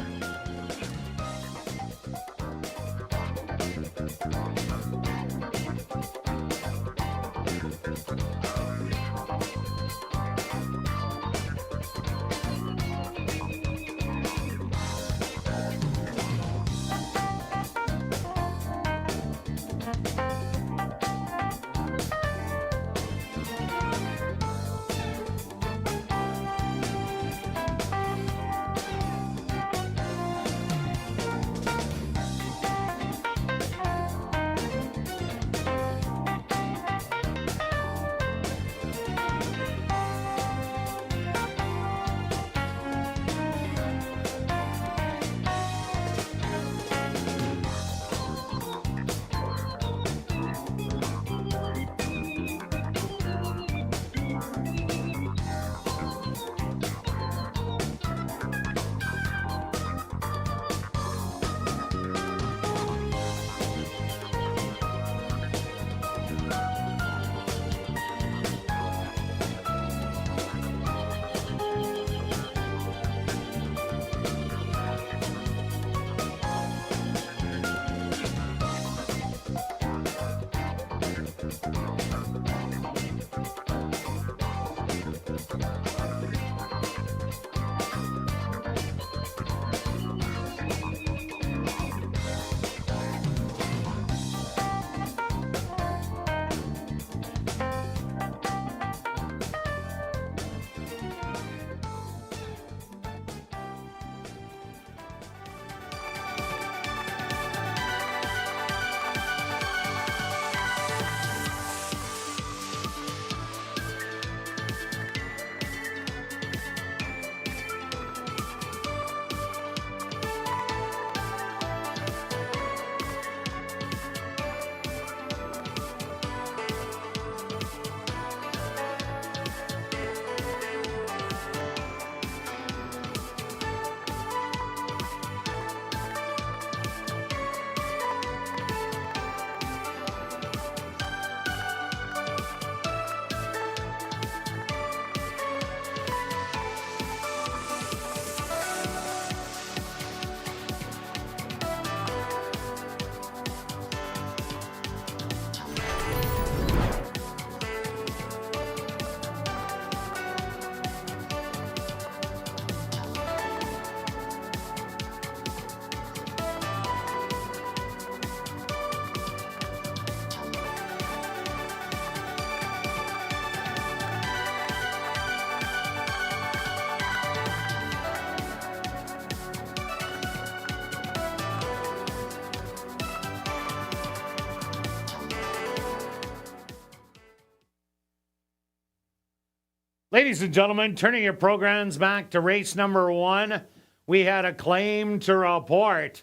Ladies and gentlemen, turning your programs back to race number 1, we had a claim to report.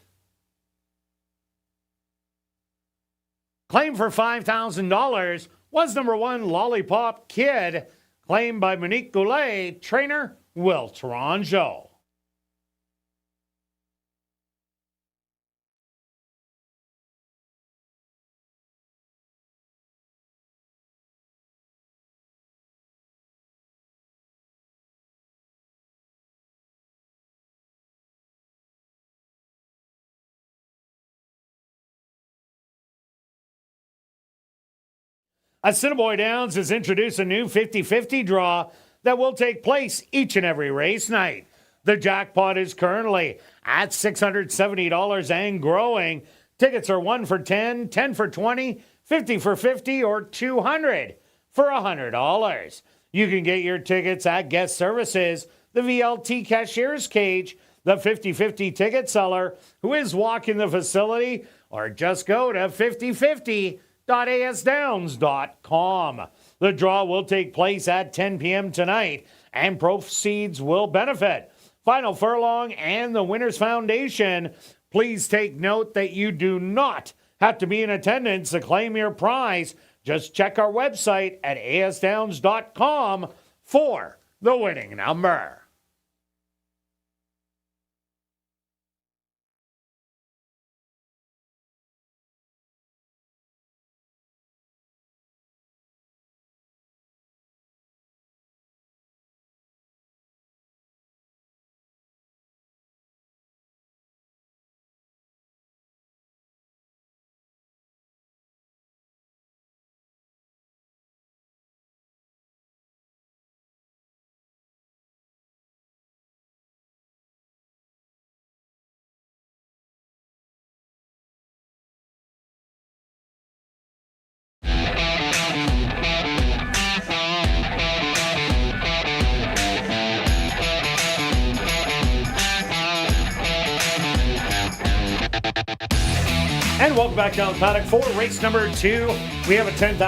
Claim for $5,000 was number 1, Lollipop Kid, claimed by Monique Goulet, trainer Will Toronjo. Assiniboia Downs has introduced a new 50-50 draw that will take place each and every race night. The jackpot is currently at $670 and growing. Tickets are 1 for 10, 10 for 20, 50 for 50, or 200 for $100. You can get your tickets at guest services, the VLT cashier's cage, the 50-50 ticket seller who is walking the facility, or just go to 5050.asdowns.com. The draw will take place at 10 p.m. tonight, and proceeds will benefit Final Furlong and the Winners Foundation. Please take note that you do not have to be in attendance to claim your prize. Just check our website at asdowns.com for the winning number. And welcome back down the paddock for race number 2. We have a $10,000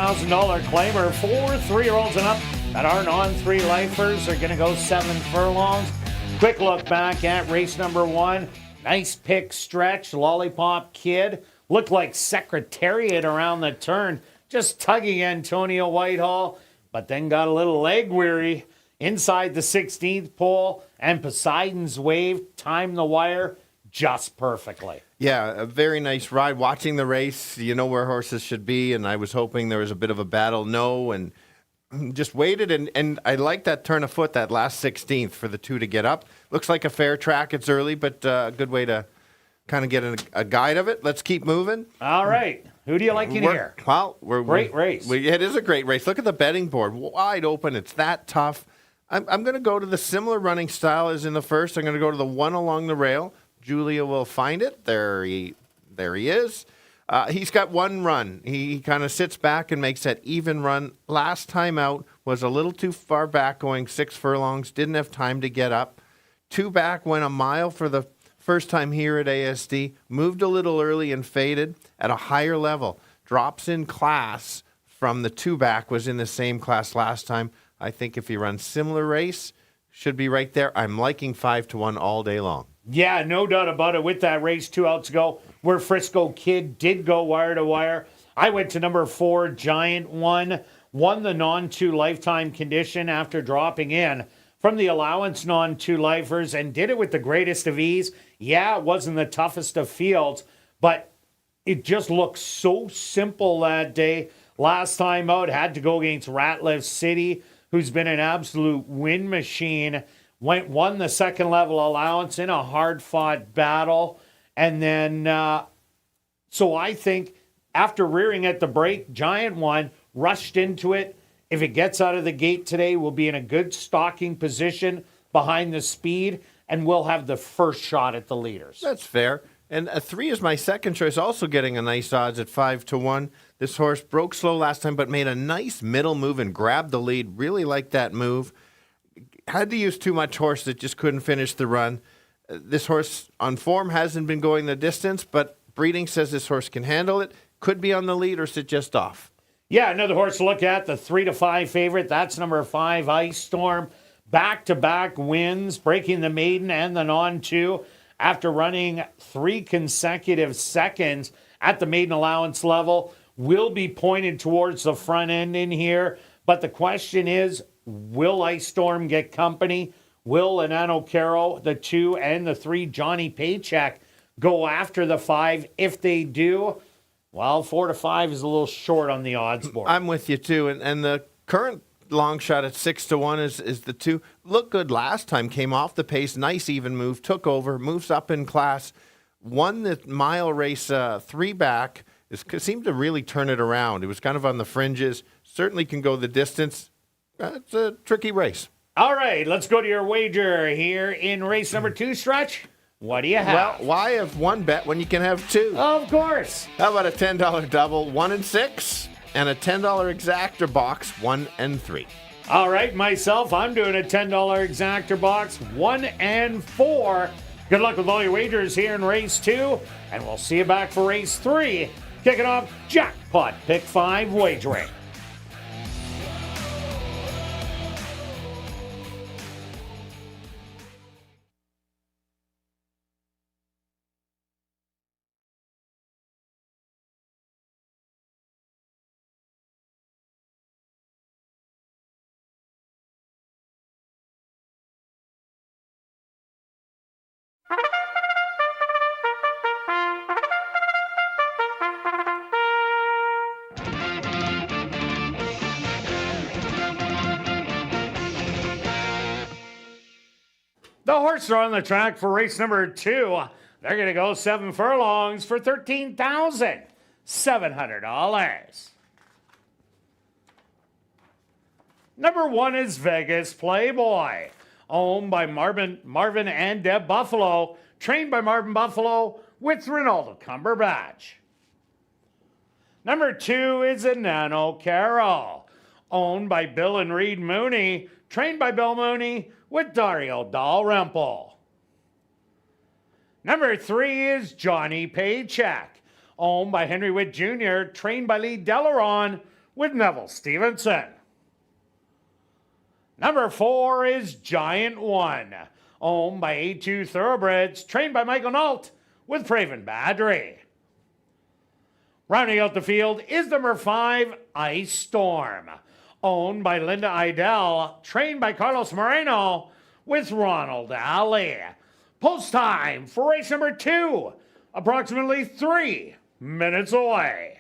claimer for 3-year-olds and up that aren't on 3 lifers. Are going to go 7 furlongs. Quick look back at race number 1. Nice pick stretch. Lollipop Kid. Looked like Secretariat around the turn. Just tugging Antonio Whitehall. But then got a little leg weary inside the 16th pole. And Poseidon's Wave timed the wire just perfectly. Yeah, a very nice ride. Watching the race, you know where horses should be, and I was hoping there was a bit of a battle. No, and just waited, and I like that turn of foot, that last 16th for the 2 to get up. Looks like a fair track. It's early, but a good way to kind of get a guide of it. Let's keep moving. All right. Who do you like in here? Well, great race. It is a great race. Look at the betting board. Wide open. It's that tough. I'm going to go to the similar running style as in the first. I'm going to go to the one along the rail. Julia will find it. There he is. He's got one run. He kind of sits back and makes that even run. Last time out was a little too far back, going 6 furlongs. Didn't have time to get up. 2 back, went a mile for the first time here at ASD. Moved a little early and faded at a higher level. Drops in class from the 2 back, was in the same class last time. I think if he runs similar race, should be right there. I'm liking 5-1 all day long. Yeah, no doubt about it. With that race 2 outs ago, where Frisco Kid did go wire to wire, I went to number 4, Giant One, won the non-2 lifetime condition after dropping in from the allowance non-2 lifers and did it with the greatest of ease. Yeah, it wasn't the toughest of fields, but it just looked so simple that day. Last time out, had to go against Ratliff City, who's been an absolute win machine. Won the second level allowance in a hard-fought battle. And then, so I think after rearing at the break, Giant One rushed into it. If it gets out of the gate today, we'll be in a good stalking position behind the speed, and we'll have the first shot at the leaders. That's fair. And a 3 is my second choice, also getting a nice odds at 5-1. This horse broke slow last time, but made a nice middle move and grabbed the lead. Really liked that move. Had to use too much horse that just couldn't finish the run. This horse on form hasn't been going the distance, but breeding says this horse can handle it. Could be on the lead or sit just off. Yeah, another horse to look at, the 3-5 favorite. That's number 5, Ice Storm. Back-to-back wins, breaking the maiden and the non-2 after running 3 consecutive seconds at the maiden allowance level. Will be pointed towards the front end in here, but the question is, will Ice Storm get company? Will Enano Caro, the 2, and the 3, Johnny Paycheck, go after the 5? If they do, well, 4-5 is a little short on the odds board. I'm with you, too. And the current long shot at 6-1 is the 2. Looked good last time, came off the pace, nice even move, took over, moves up in class, won the mile race 3 back, seemed to really turn it around. It was kind of on the fringes, certainly can go the distance. It's a tricky race. All right, let's go to your wager here in race number 2, Stretch. What do you have? Well, why have one bet when you can have two? Of course. How about a $10 double, 1 and 6, and a $10 exactor box, 1 and 3? All right, myself, I'm doing a $10 exactor box, 1 and 4. Good luck with all your wagers here in race 2, and we'll see you back for race 3. Kicking off Jackpot Pick 5 wagering. The horses are on the track for race number 2. They're going to go 7 furlongs for $13,700. Number 1 is Vegas Playboy, owned by Marvin and Deb Buffalo, trained by Marvin Buffalo with Ronaldo Cumberbatch. Number 2 is Nano Carroll, owned by Bill and Reed Mooney, trained by Bill Mooney with Dario Dalrymple. Number 3 is Johnny Paycheck, owned by Henry Witt Jr., trained by Lee Delaron with Neville Stevenson. Number 4 is Giant One, owned by A2 Thoroughbreds, trained by Michael Nault with Praven Badri. Rounding out the field is number 5, Ice Storm, owned by Linda Idell, trained by Carlos Moreno with Ronald Ali. Post time for race number 2, approximately 3 minutes away.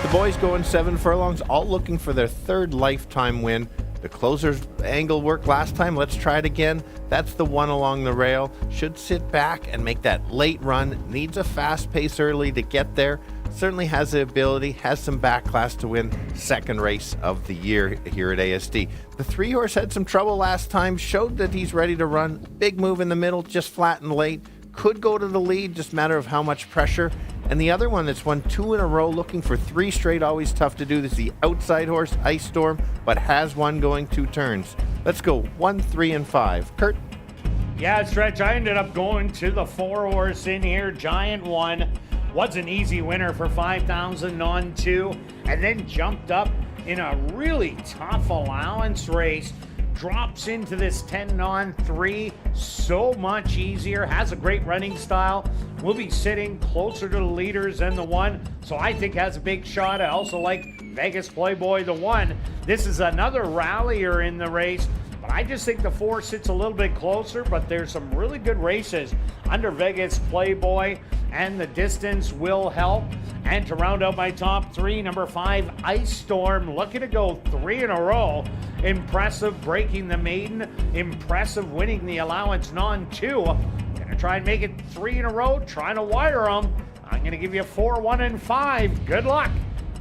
The boys going 7 furlongs, all looking for their third lifetime win. The closer's angle worked last time. Let's try it again. That's the one along the rail. Should sit back and make that late run. Needs a fast pace early to get there. Certainly has the ability, has some back class to win second race of the year here at ASD. The 3-horse had some trouble last time, showed that he's ready to run. Big move in the middle, just flat and late. Could go to the lead, just a matter of how much pressure. And the other one that's won 2 in a row, looking for 3 straight, always tough to do. This is the outside horse, Ice Storm, but has one going 2 turns. Let's go 1, 3, and 5. Kirt? Yeah, Stretch, I ended up going to the 4-horse in here. Giant One was an easy winner for 5,000 on 2, and then jumped up in a really tough allowance race. Drops into this 10 on 3, so much easier, has a great running style, will be sitting closer to the leaders than the 1, so I think has a big shot. I also like Vegas Playboy, the 1. This is another rallier in the race, but I just think the 4 sits a little bit closer, but there's some really good races under Vegas Playboy, and the distance will help. And to round out my top 3, number 5, Ice Storm, looking to go 3 in a row. Impressive breaking the maiden, impressive winning the allowance non 2. Gonna try and make it 3 in a row, trying to wire them. I'm gonna give you 4, 1, and 5. Good luck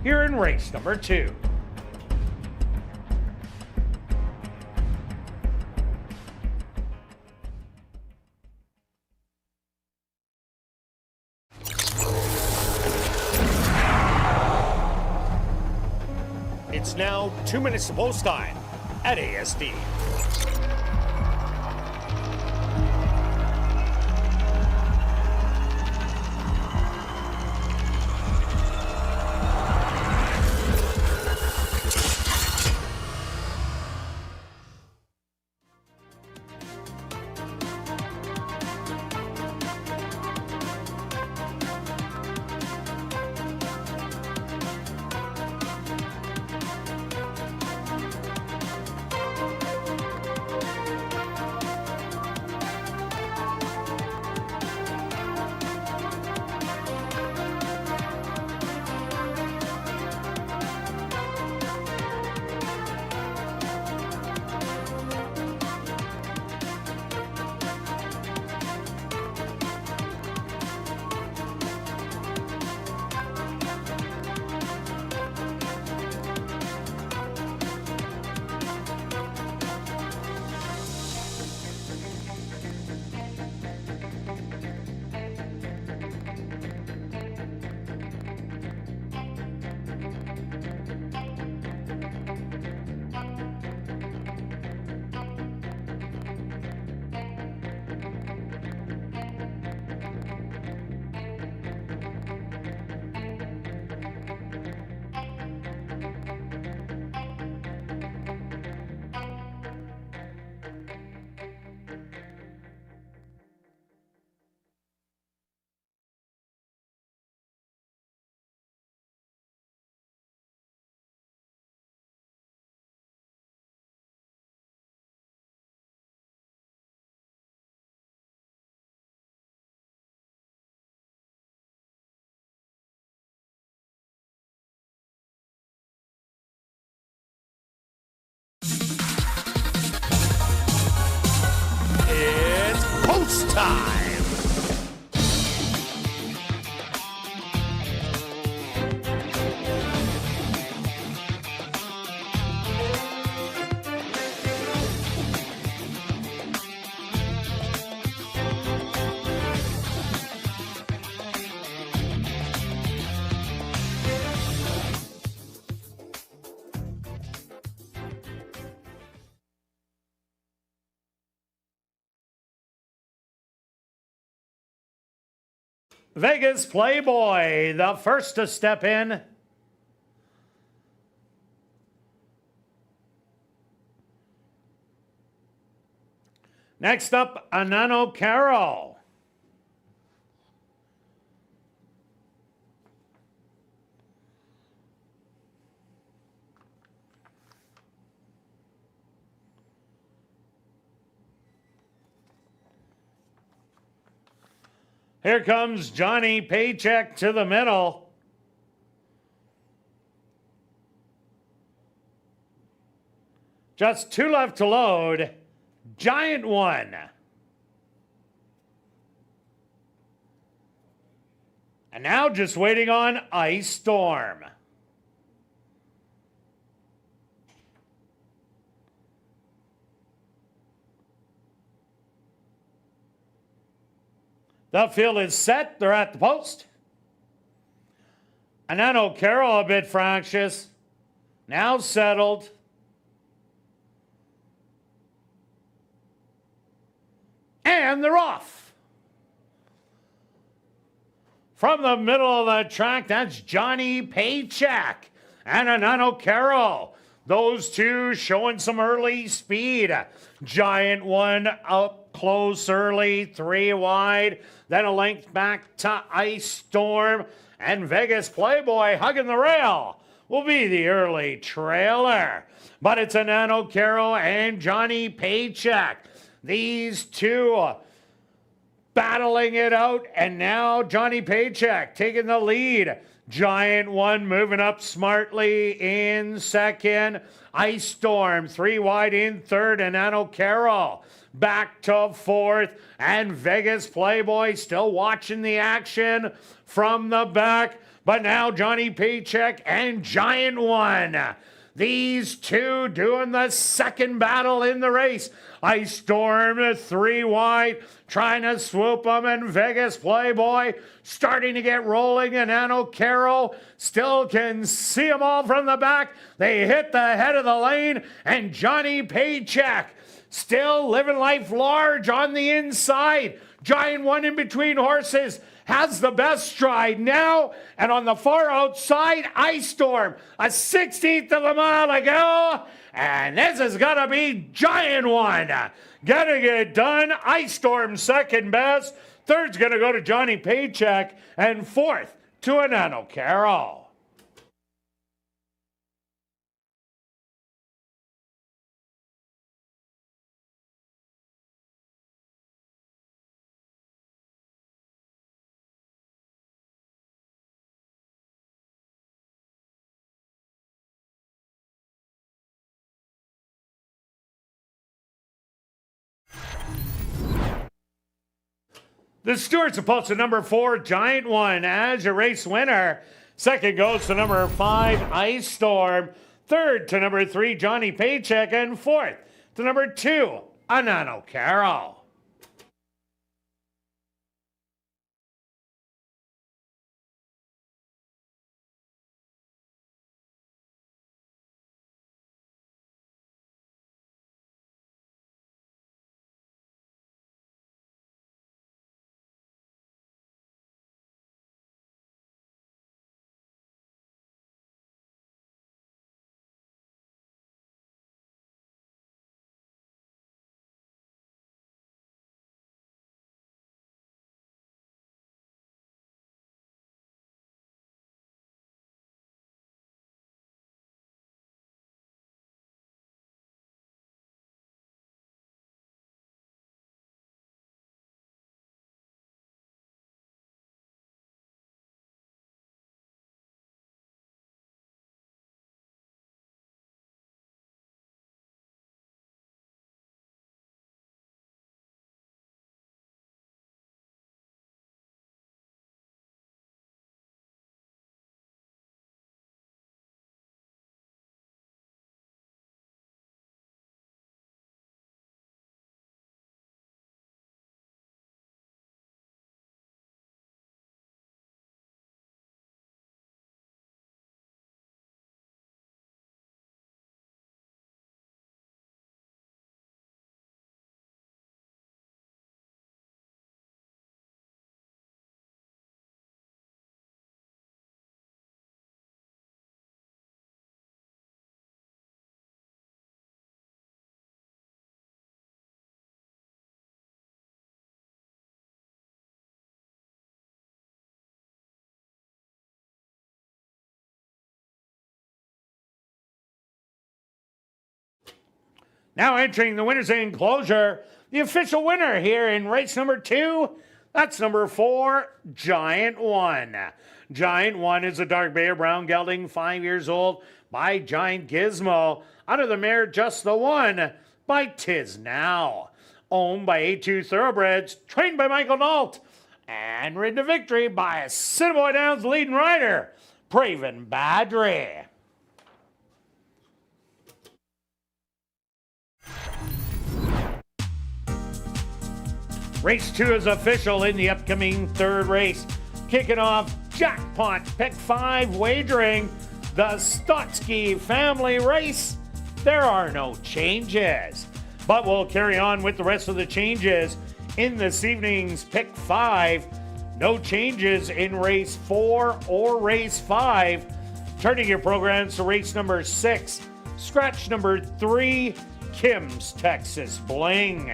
here in race number 2. It's now 2 minutes to post time at ASD. It's post time. Vegas Playboy, the first to step in. Next up, Anano Carroll. Here comes Johnny Paycheck to the middle. Just 2 left to load. Giant One. And now just waiting on Ice Storm. The field is set. They're at the post. Anano Carroll a bit fractious. Now settled. And they're off. From the middle of the track, that's Johnny Paycheck and Anano Carroll. Those two showing some early speed. Giant One up close early, 3 wide. Then a length back to Ice Storm. And Vegas Playboy hugging the rail will be the early trailer. But it's Anano Carroll and Johnny Paycheck. These two battling it out, and now Johnny Paycheck taking the lead. Giant One moving up smartly in second. Ice Storm 3 wide in third, and Anano Carroll back to fourth. And Vegas Playboy still watching the action from the back. But now Johnny Paycheck and Giant One. These two doing the second battle in the race. Ice Storm 3 wide, trying to swoop them, and Vegas Playboy starting to get rolling, and Anano Carroll still can see them all from the back. They hit the head of the lane, and Johnny Paycheck still living life large on the inside. Giant One in between horses has the best stride now, and on the far outside, Ice Storm, a 16th of a mile to go, and this is gonna be Giant One getting it done. Ice Storm second best, third's gonna go to Johnny Paycheck, and fourth to Anano Carroll. The Stewards are posted number 4, Giant One, as your race winner. Second goes to number 5, Ice Storm. Third to number 3, Johnny Paycheck. And fourth to number 2, Anano Carroll. Now entering the winner's enclosure, the official winner here in race number 2, That's number 4, Giant One. Giant One is a dark bay or brown gelding, 5 years old, by Giant Gizmo. Under the mare, Just the One, by Tiz Now. Owned by ASD Thoroughbreds, trained by Michael Nault, and ridden to victory by Assiniboia Downs leading rider, Praven Badri. Race 2 is official in the upcoming third race. Kicking off jackpot pick 5 wagering, the Stotsky family race. There are no changes, but we'll carry on with the rest of the changes in this evening's pick 5. No changes in race 4 or race 5. Turning your programs to race number 6, scratch number 3, Kim's Texas Bling.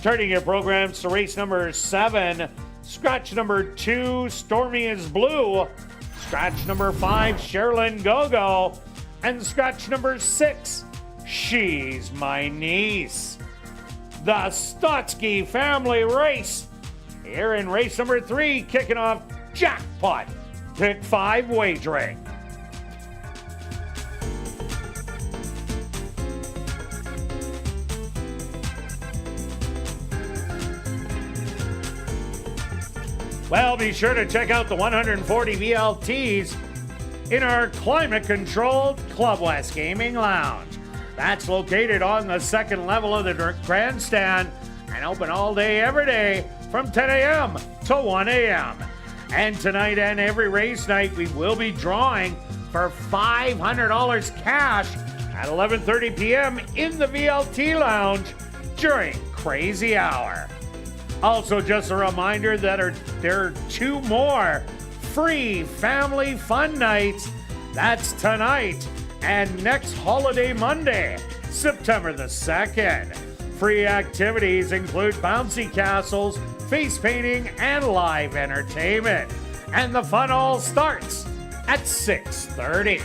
Turning your programs to race number 7, scratch number 2, Stormy is Blue, scratch number 5, Sherilyn Go-Go, and scratch number 6, She's My Niece. The Stotsky family race. Here in race number 3, kicking off jackpot pick 5 wagering. Well, be sure to check out the 140 VLTs in our climate-controlled Club West Gaming Lounge. That's located on the second level of the grandstand and open all day, every day from 10 a.m. to 1 a.m. And tonight and every race night, we will be drawing for $500 cash at 11:30 p.m. in the VLT Lounge during Crazy Hour. Also, just a reminder that there are 2 more free family fun nights. That's tonight and next holiday Monday, September the 2nd. Free activities include bouncy castles, face painting, and live entertainment. And the fun all starts at 6:30.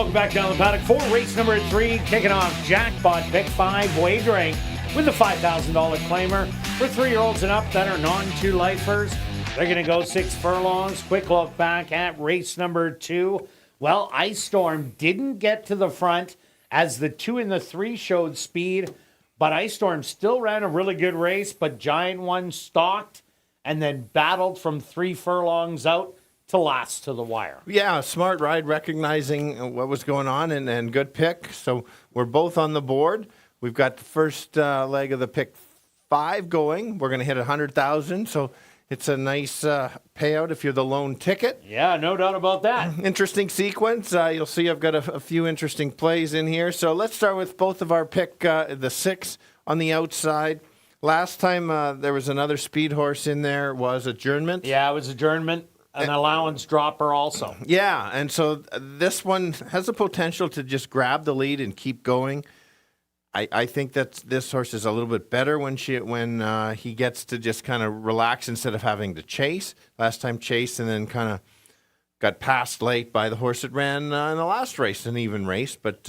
welcome back down the paddock for race number 3, kicking off Jackpot Pick 5 wagering with the $5,000 claimer for 3-year-olds and up that are non-2 lifers. They're going to go 6 furlongs. Quick look back at race number 2. Well, Ice Storm didn't get to the front as the 2 and the 3 showed speed, but Ice Storm still ran a really good race, but Giant One stalked and then battled from 3 furlongs out to last to the wire. Yeah, smart ride, recognizing what was going on, and good pick. So we're both on the board. We've got the first leg of the pick 5 going. We're going to hit 100,000, so it's a nice payout if you're the lone ticket. Yeah, no doubt about that. Interesting sequence. You'll see I've got a few interesting plays in here. So let's start with both of our pick, the 6 on the outside. Last time there was another speed horse in there, was Adjournment. Yeah, it was Adjournment. An allowance dropper also. Yeah, and so this one has the potential to just grab the lead and keep going. I think that this horse is a little bit better when he gets to just kind of relax instead of having to chase. Last time chased and then kind of got passed late by the horse that ran in the last race, an even race. But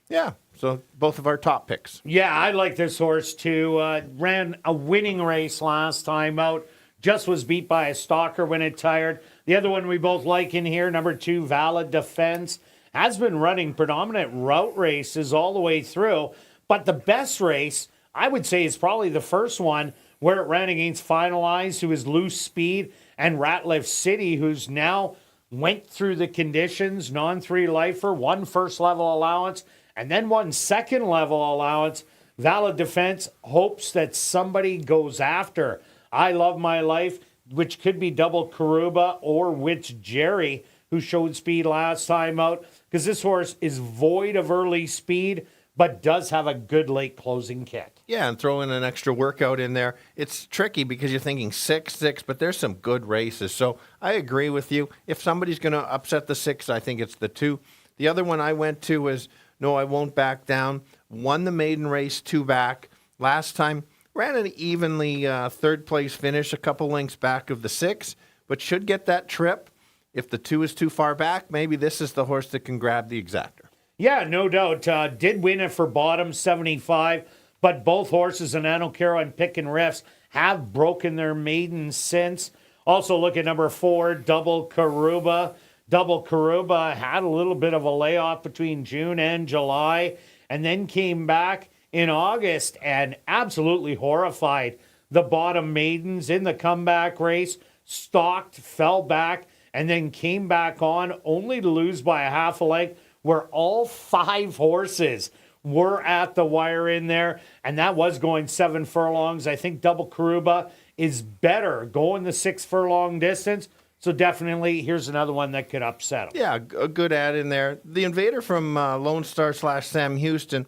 yeah, so both of our top picks. Yeah, I like this horse too. Ran a winning race last time out. Just was beat by a stalker when it tired. The other one we both like in here, number 2, Valid Defense, has been running predominant route races all the way through. But the best race, I would say, is probably the first one where it ran against Finalized, who is loose speed, and Ratliff City, who's now went through the conditions, non-3 lifer, 1 first level allowance, and then 1 second level allowance. Valid Defense hopes that somebody goes after I Love My Life, which could be Double Karuba or Witch Jerry, who showed speed last time out, because this horse is void of early speed, but does have a good late closing kick. Yeah, and throw in an extra workout in there. It's tricky because you're thinking 6, but there's some good races. So I agree with you. If somebody's going to upset the 6, I think it's the 2. The other one I went to was No, I Won't Back Down. Won the maiden race 2 back. Last time, ran an evenly 3rd place finish, a couple lengths back of the 6, but should get that trip. If the 2 is too far back, maybe this is the horse that can grab the exactor. Yeah, no doubt. Did win it for bottom 75, but both horses, and I don't care on pick and riffs, have broken their maidens since. Also look at number 4, Double Karuba. Double Karuba had a little bit of a layoff between June and July, and then came back in August and absolutely horrified the bottom maidens in the comeback race, stalked, fell back, and then came back on only to lose by a half a leg, where all 5 horses were at the wire in there, and that was going 7 furlongs. I think Double Karuba is better going the 6 furlong distance, so definitely here's another one that could upset him. Yeah, a good ad in there. The Invader from Lone Star / Sam Houston,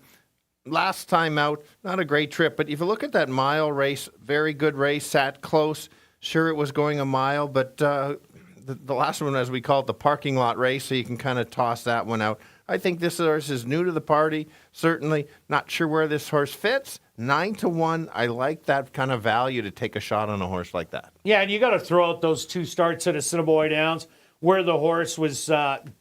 last time out, not a great trip, but if you look at that mile race, very good race, sat close. Sure, it was going a mile, but the last one, as we call it, the parking lot race, so you can kind of toss that one out. I think this horse is new to the party, certainly. Not sure where this horse fits. 9-1, I like that kind of value to take a shot on a horse like that. Yeah, and you got to throw out those 2 starts at Assiniboia Downs, where the horse was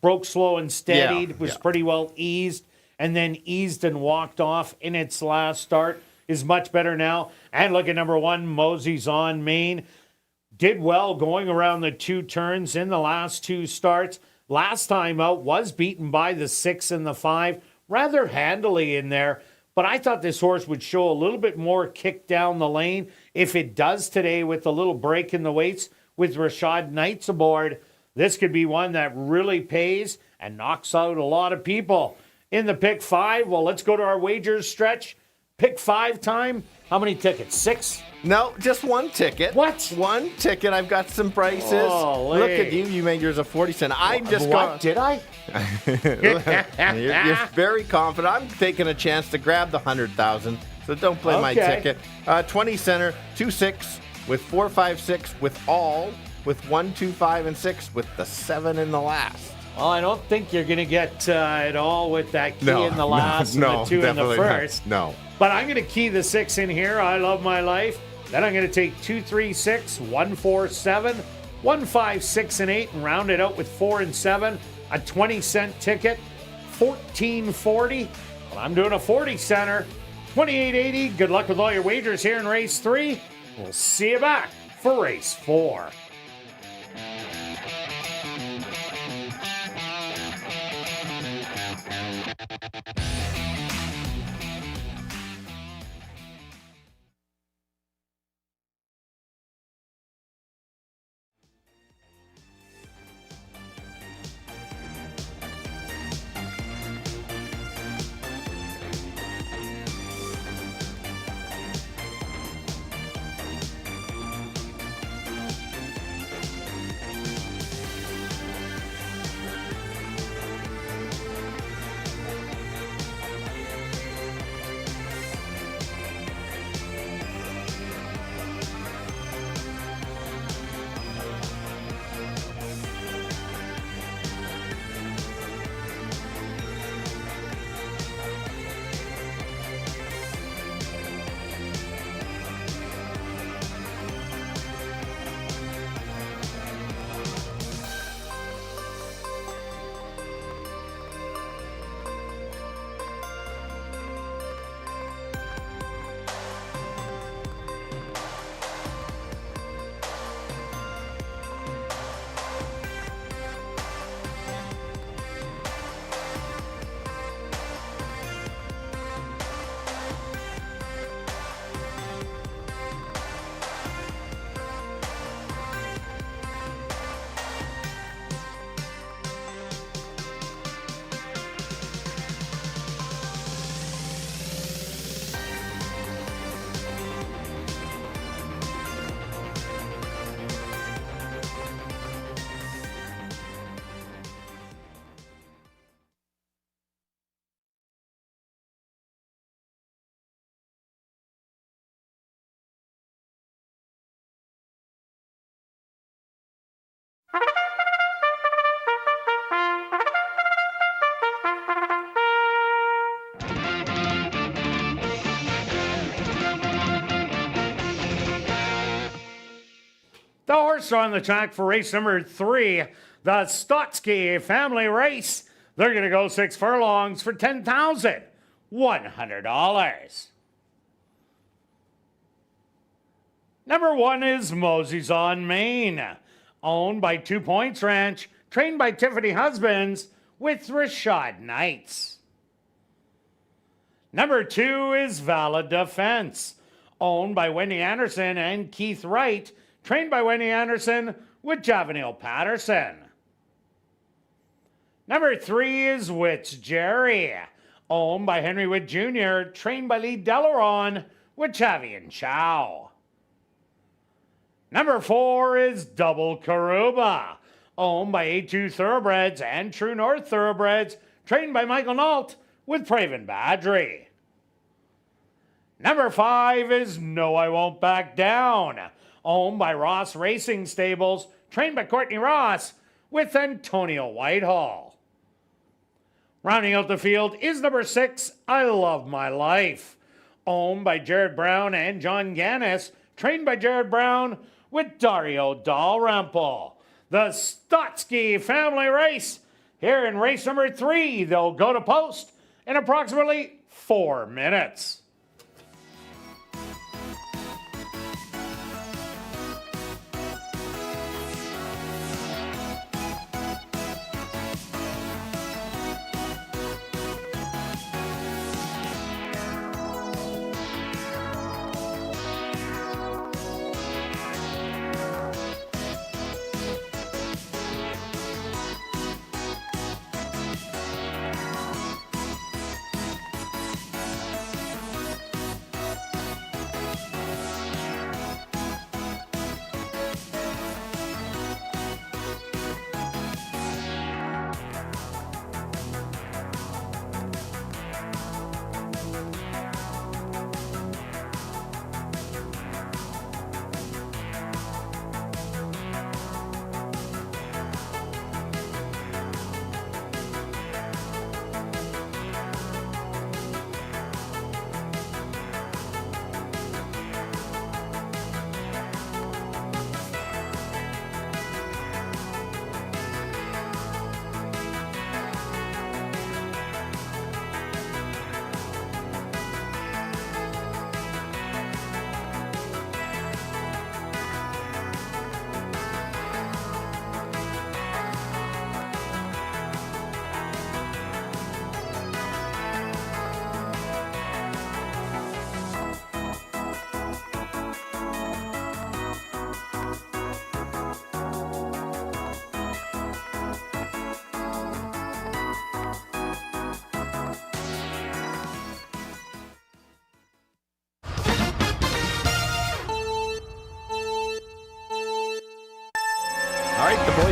broke slow and steadied, was pretty well eased, and then eased and walked off in its last start, is much better now. And look at number 1, Mosey's on Main. Did well going around the 2 turns in the last 2 starts. Last time out was beaten by the 6 and the 5, rather handily in there. But I thought this horse would show a little bit more kick down the lane. If it does today with a little break in the weights with Rashad Knights aboard, this could be one that really pays and knocks out a lot of people. In the pick 5, well, let's go to our wagers stretch. Pick 5 time. How many tickets? 6? No, just 1 ticket. What? 1 ticket. I've got some prices. Holy. Look at you. You made yours a 40 cent. I just What? Did I? You're very confident. I'm taking a chance to grab the 100,000. So don't play my Okay. ticket. 20 center, 2-6 with 4-5-6 with all with 1, 2, 5, and 6 with the 7 in the last. Well, I don't think you're going to get it all with that key in the last and the 2 in the definitely first. not. No. But I'm going to key the 6 in here. I Love My Life. Then I'm going to take 2, 3, 6, 1, 4, 7, 1, 5, 6, and 8, and round it out with 4 and 7. A 20-cent ticket. 1440. Well, I'm doing a 40 center. 2880. Good luck with all your wagers here in race 3. We'll see you back for race 4. The horse on the track for race number 3, the Stotsky family race. They're going to go 6 furlongs for $10,100. Number 1 is Mosey's on Main, owned by 2 Points Ranch, trained by Tiffany Husbands with Rashad Knights. Number 2 is Valid Defense, owned by Wendy Anderson and Keith Wright, trained by Wendy Anderson with Javanil Patterson. Number 3 is Wits Jerry, owned by Henry Witt Jr., trained by Lee Delaron with Chavian Chow. Number 4 is Double Karuba, owned by A2 Thoroughbreds and True North Thoroughbreds, trained by Michael Nault with Praven Badri. Number 5 is No I Won't Back Down, owned by Ross Racing Stables, trained by Courtney Ross with Antonio Whitehall. Rounding out the field is number 6, I Love My Life, owned by Jared Brown and John Gannis, trained by Jared Brown with Dario Dalrymple. The Stotsky family race. Here in race number 3, they'll go to post in approximately 4 minutes.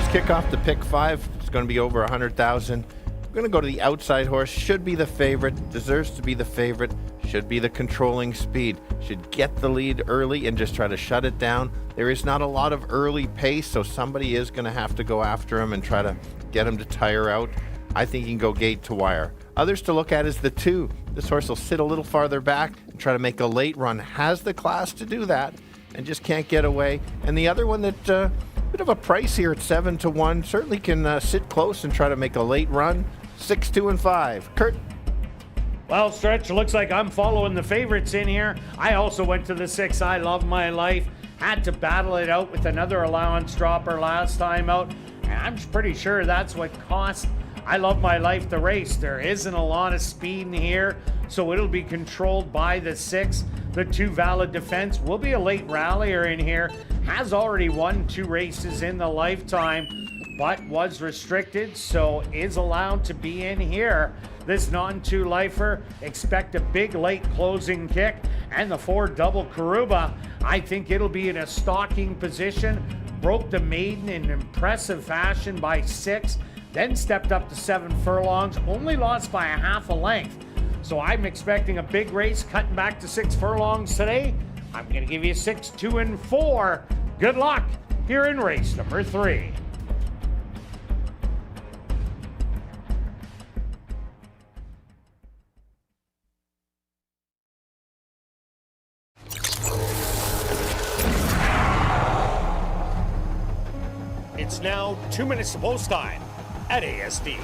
Let's kick off the pick 5. It's going to be over 100,000. We're going to go to the outside horse. Should be the favorite. Deserves to be the favorite. Should be the controlling speed. Should get the lead early and just try to shut it down. There is not a lot of early pace, so somebody is going to have to go after him and try to get him to tire out. I think he can go gate to wire. Others to look at is the 2. This horse will sit a little farther back and try to make a late run. Has the class to do that and just can't get away. And the other one that bit of a price here at 7-1 certainly can sit close and try to make a late run. 6, 2, and 5. Kirt. Well, Stretch, looks like I'm following the favorites in here. I also went to the 6, I Love My Life. Had to battle it out with another allowance dropper last time out. And I'm pretty sure that's what cost I Love My Life the race. There isn't a lot of speed in here, so it'll be controlled by the 6. The 2 Valid Defense will be a late rallier in here. Has already won 2 races in the lifetime, but was restricted, so is allowed to be in here. This non-2 lifer, expect a big late closing kick. And the 4 Double Karuba, I think it'll be in a stalking position. Broke the maiden in impressive fashion by 6, then stepped up to 7 furlongs, only lost by a half a length. So I'm expecting a big race, cutting back to 6 furlongs today. I'm gonna give you 6, 2, and 4. Good luck here in race number 3. It's now 2 minutes to post time at ASD.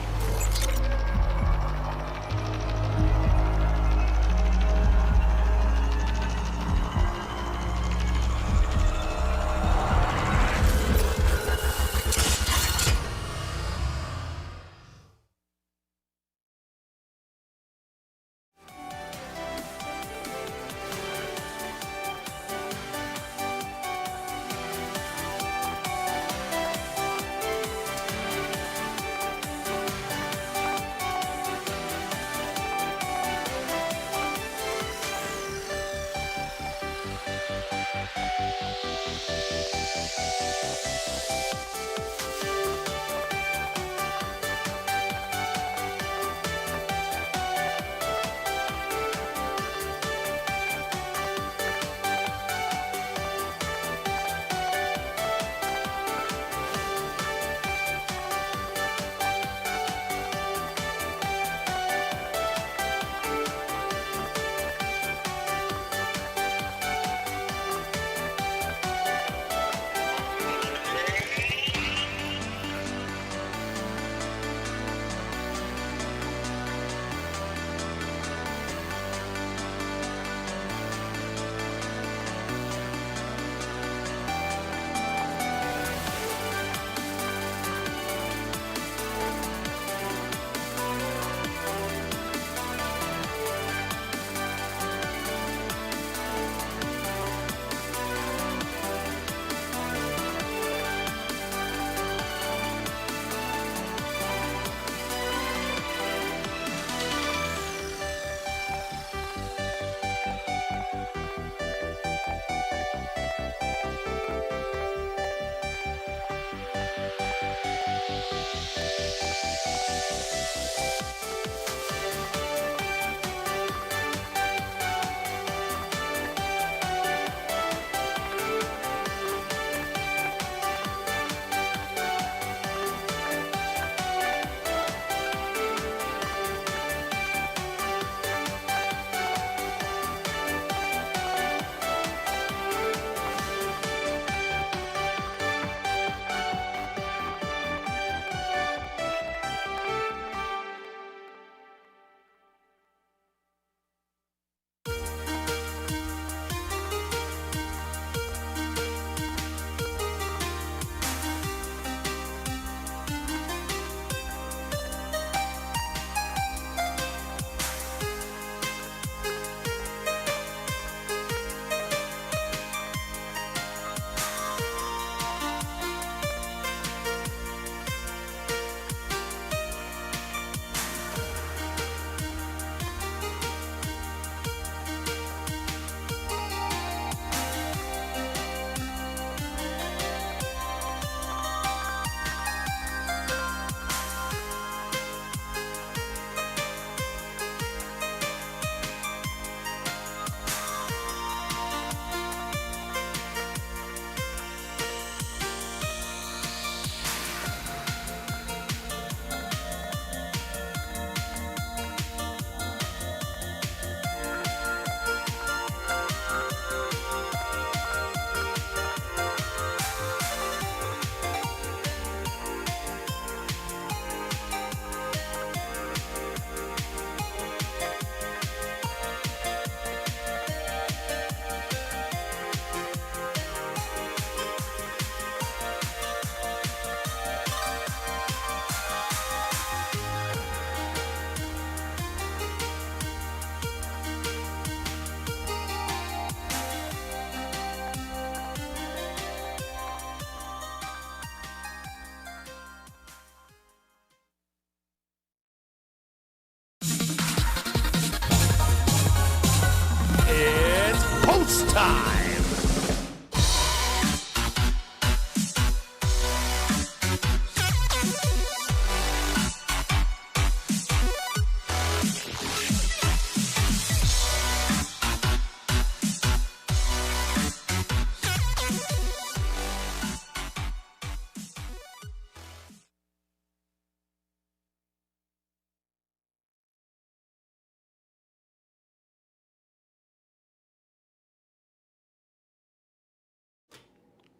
time.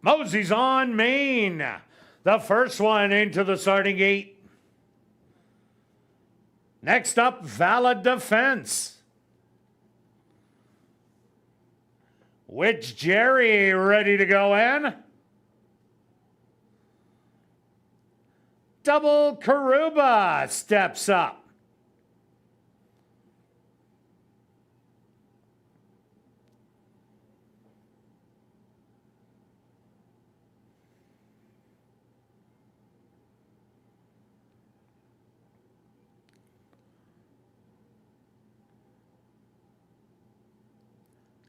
Mosey's on Main. The first one into the starting gate. Next up, Valid Defense. Which Jerry ready to go in? Double Karuba steps up.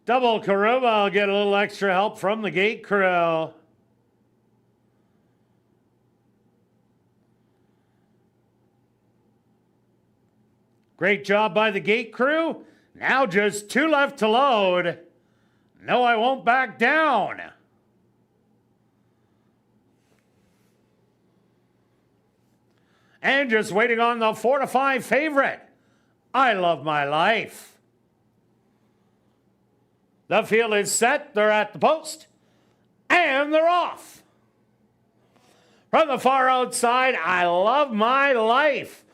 Double Karuba will get a little extra help from the gate crew. Great job by the gate crew. Now just 2 left to load. No, I won't back down. And just waiting on the 4 to 5 favorite. I Love My Life. The field is set. They're at the post. And they're off. From the far outside, I Love My Life.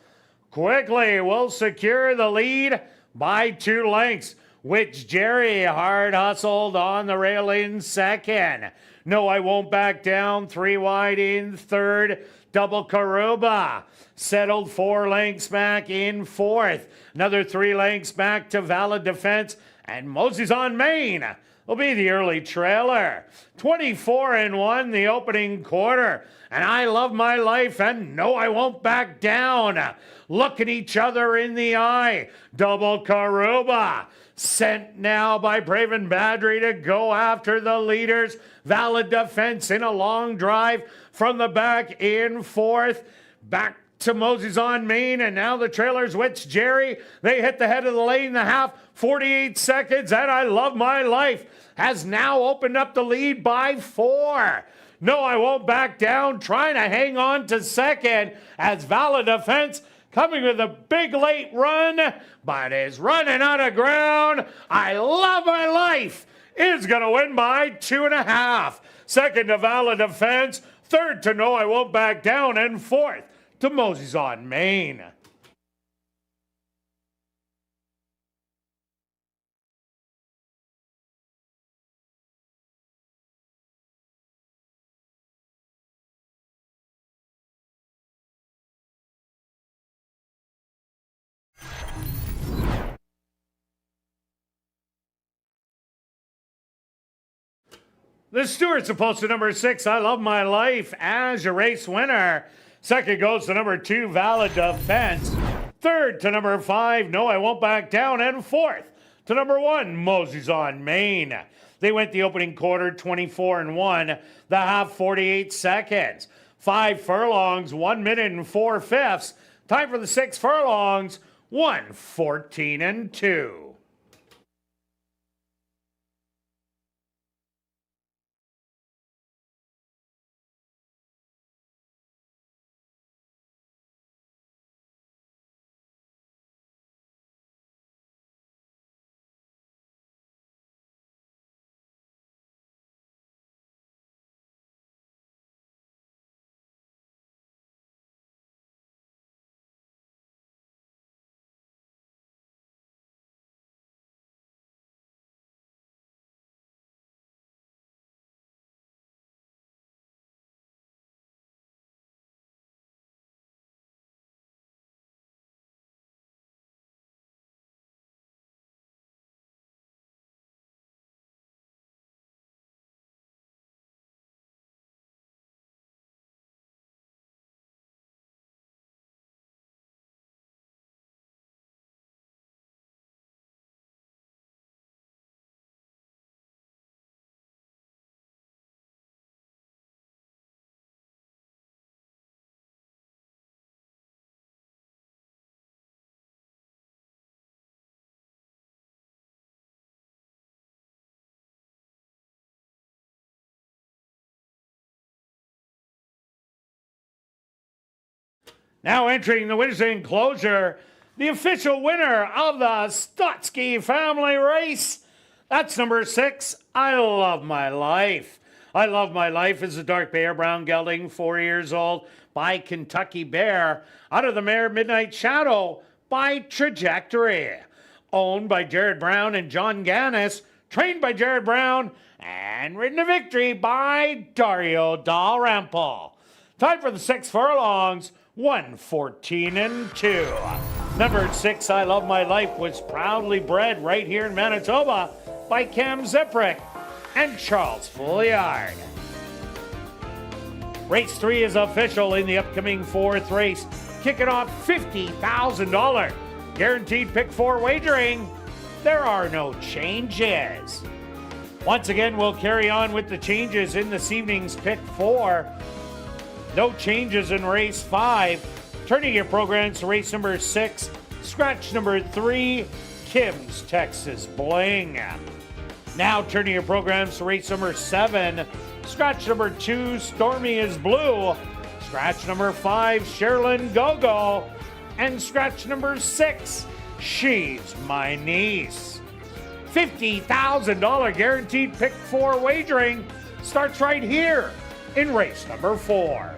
Quickly will secure the lead by 2 lengths, which Jerry hard hustled on the rail in second. No, I Won't Back Down, 3 wide in third. Double Karuba settled 4 lengths back in fourth. Another 3 lengths back to Valid Defense. And Mosey's on Main will be the early trailer. 24-1 the opening quarter. And I Love My Life and No, I Won't Back Down. Look at each other in the eye. Double Karuba sent now by Brave and Badry to go after the leaders. Valid Defense in a long drive from the back in fourth. Back to Mosey's on Main, and now the trailers with Jerry. They hit the head of the lane, the half, 48 seconds, and I Love My Life has now opened up the lead by 4. No, I Won't Back Down, trying to hang on to second as Valid Defense coming with a big late run, but is running out of ground. I Love My Life is going to win by 2.5. Second to Valid Defense, third to No, I Won't Back Down, and fourth to Mosey's on Main. The Stewart's opposed to number 6, I Love My Life, as your race winner. Second goes to number 2, Valid Defense. Third to number 5, No, I Won't Back Down. And fourth to number 1, Mosey's on Main. They went the opening quarter 24-1, the half 48 seconds. 5 furlongs, 1 minute and 4/5. Time for the 6 furlongs, 1:14-2. Now entering the winner's enclosure, the official winner of the Stotsky family race. That's number 6, I Love My Life. I Love My Life is a dark bear brown gelding, 4 years old, by Kentucky Bear, out of the mare Midnight Shadow by Trajectory. Owned by Jared Brown and John Gannis, trained by Jared Brown, and ridden to victory by Dario Dalrymple. Time for the 6 furlongs, 1:14 2. Number 6, I Love My Life, was proudly bred right here in Manitoba by Cam Ziprick and Charles Fouillard. Race 3 is official in the upcoming 4th race. Kicking off $50,000. Guaranteed pick 4 wagering. There are no changes. Once again, we'll carry on with the changes in this evening's pick 4. No changes in race 5. Turning your programs to race number 6. Scratch number 3, Kim's Texas Bling. Now turning your programs to race number 7. Scratch number 2, Stormy is Blue. Scratch number 5, Sherilyn Go-Go. And scratch number 6, She's My Niece. $50,000 guaranteed pick 4 wagering starts right here in race number 4.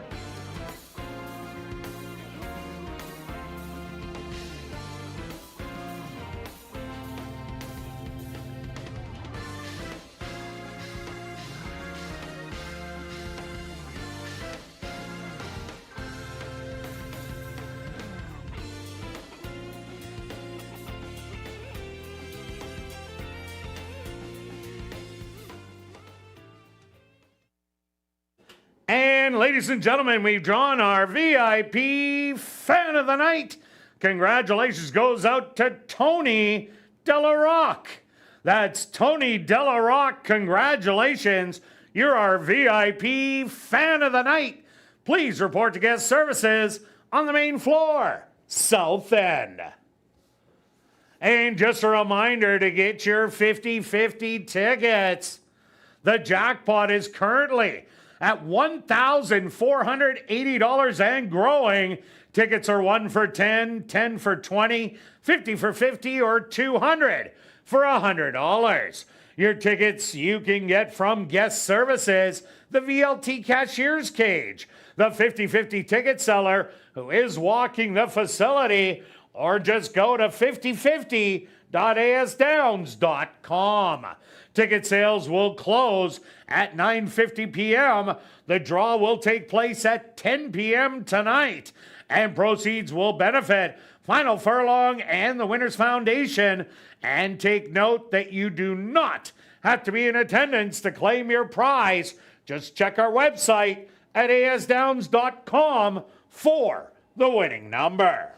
And ladies and gentlemen, we've drawn our VIP Fan of the Night. Congratulations goes out to Tony Delarock. That's Tony Delarock. Congratulations. You're our VIP Fan of the Night. Please report to guest services on the main floor, South End. And just a reminder to get your 50-50 tickets. The jackpot is currently at $1,480 and growing. Tickets are 1 for 10, 10 for 20, 50 for 50, or 200 for $100. Your tickets you can get from guest services, the VLT cashier's cage, the 50-50 ticket seller who is walking the facility, or just go to 5050.asdowns.com. Ticket sales will close at 9:50 p.m. The draw will take place at 10 p.m. tonight, and proceeds will benefit Final Furlong and the Winners Foundation. And take note that you do not have to be in attendance to claim your prize. Just check our website at asdowns.com for the winning number.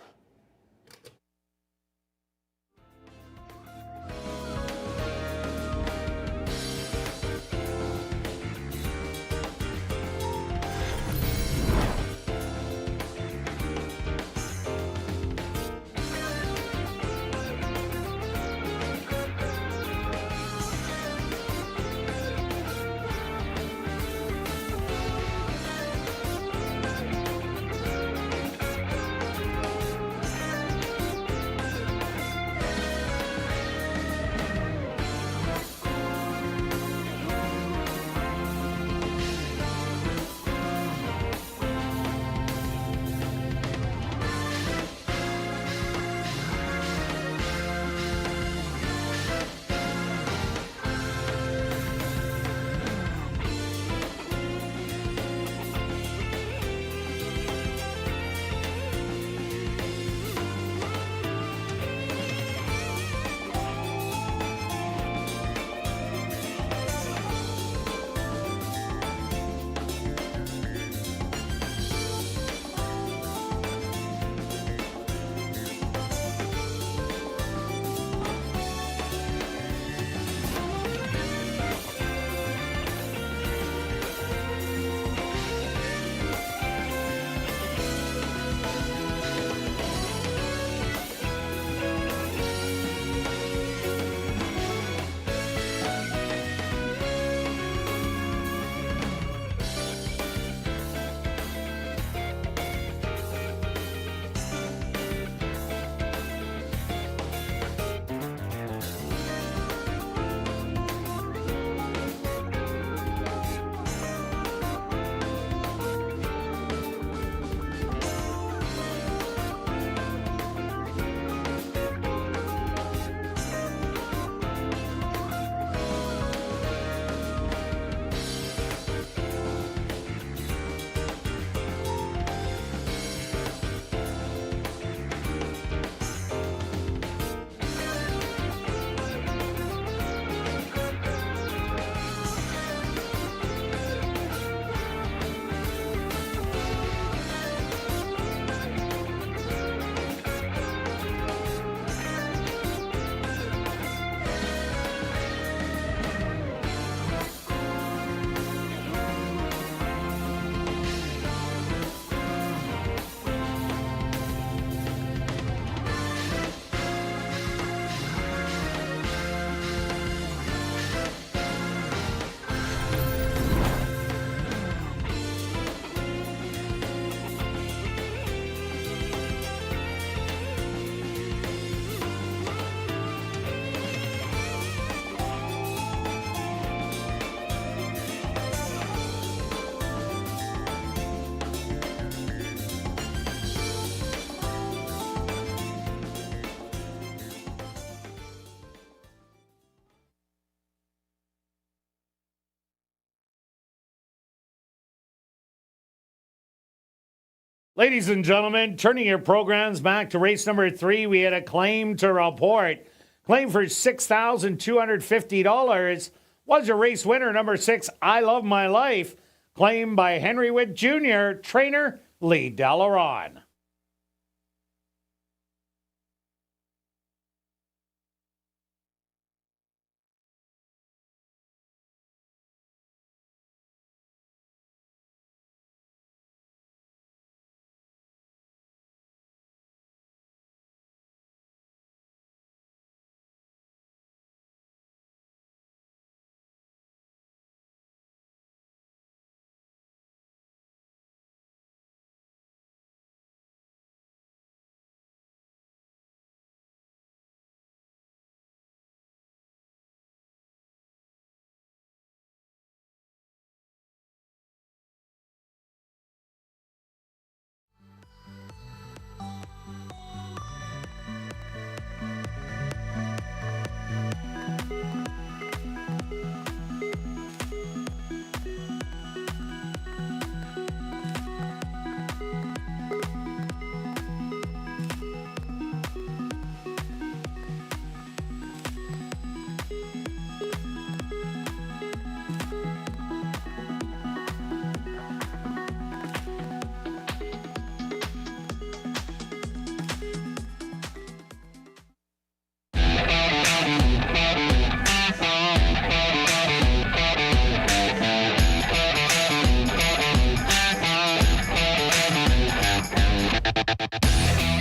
Ladies and gentlemen, turning your programs back to race number 3, we had a claim to report. Claim for $6,250 was your race winner, number 6, I Love My Life. Claimed by Henry Witt Jr., trainer Lee Delaron.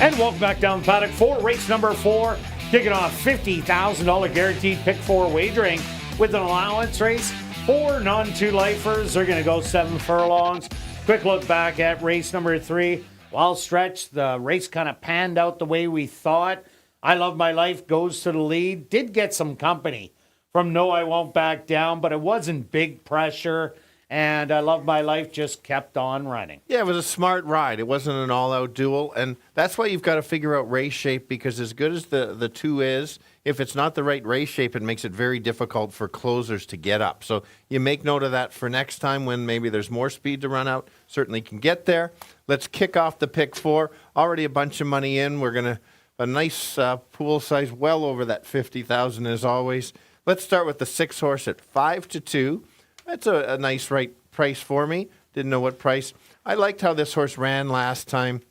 And welcome back down the paddock for race number 4. Kicking off $50,000 guaranteed pick 4 wagering with an allowance race. 4 non-2 lifers. They're going to go 7 furlongs. Quick look back at race number 3. Well stretched. The race kind of panned out the way we thought. I Love My Life goes to the lead. Did get some company from No I Won't Back Down, but it wasn't big pressure. And I Love My Life just kept on running. Yeah, it was a smart ride. It wasn't an all-out duel, and that's why you've got to figure out race shape, because as good as the 2 is, if it's not the right race shape, it makes it very difficult for closers to get up. So you make note of that for next time when maybe there's more speed to run out. Certainly can get there. Let's kick off the pick 4. Already a bunch of money in. We're going to a nice pool size, well over that $50,000 as always. Let's start with the 6 horse at 5-2. That's a nice right price for me. Didn't know what price. I liked how this horse ran last time.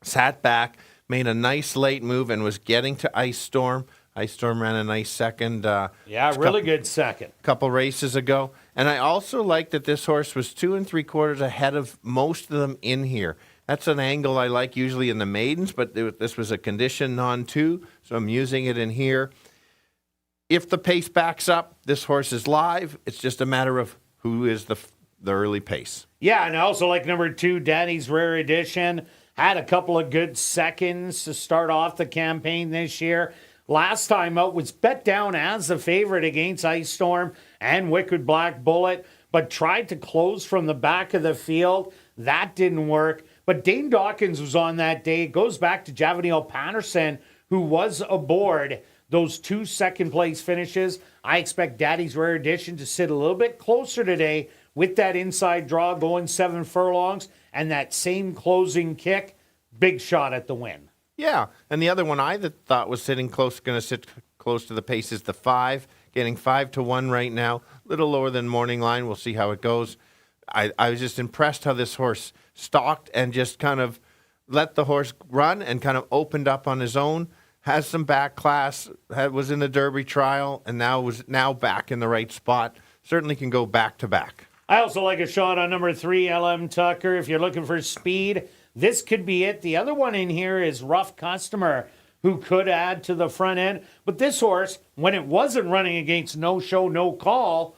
Sat back, made a nice late move, and was getting to Ice Storm. Ice Storm ran a nice second. Really good second. Couple races ago. And I also like that this horse was 2 3/4 ahead of most of them in here. That's an angle I like usually in the maidens, but this was a condition non-2, so I'm using it in here. If the pace backs up, this horse is live. It's just a matter of who is the early pace. Yeah, and I also like number 2, Daddy's Rare Edition. Had a couple of good seconds to start off the campaign this year. Last time out was bet down as the favorite against Ice Storm and Wicked Black Bullet, but tried to close from the back of the field. That didn't work. But Dane Dawkins was on that day. It goes back to Javanil Patterson, who was aboard. Those 2 second-place finishes, I expect Daddy's Rare Edition to sit a little bit closer today with that inside draw going 7 furlongs and that same closing kick. Big shot at the win. Yeah, and the other one I thought was going to sit close to the pace is the 5, getting 5-1 right now. A little lower than morning line. We'll see how it goes. I was just impressed how this horse stalked and just kind of let the horse run and kind of opened up on his own. Has some back class, was in the Derby trial, and now back in the right spot. Certainly can go back to back. I also like a shot on number 3, LM Tucker. If you're looking for speed, this could be it. The other one in here is Rough Customer, who could add to the front end. But this horse, when it wasn't running against No Show, No Call,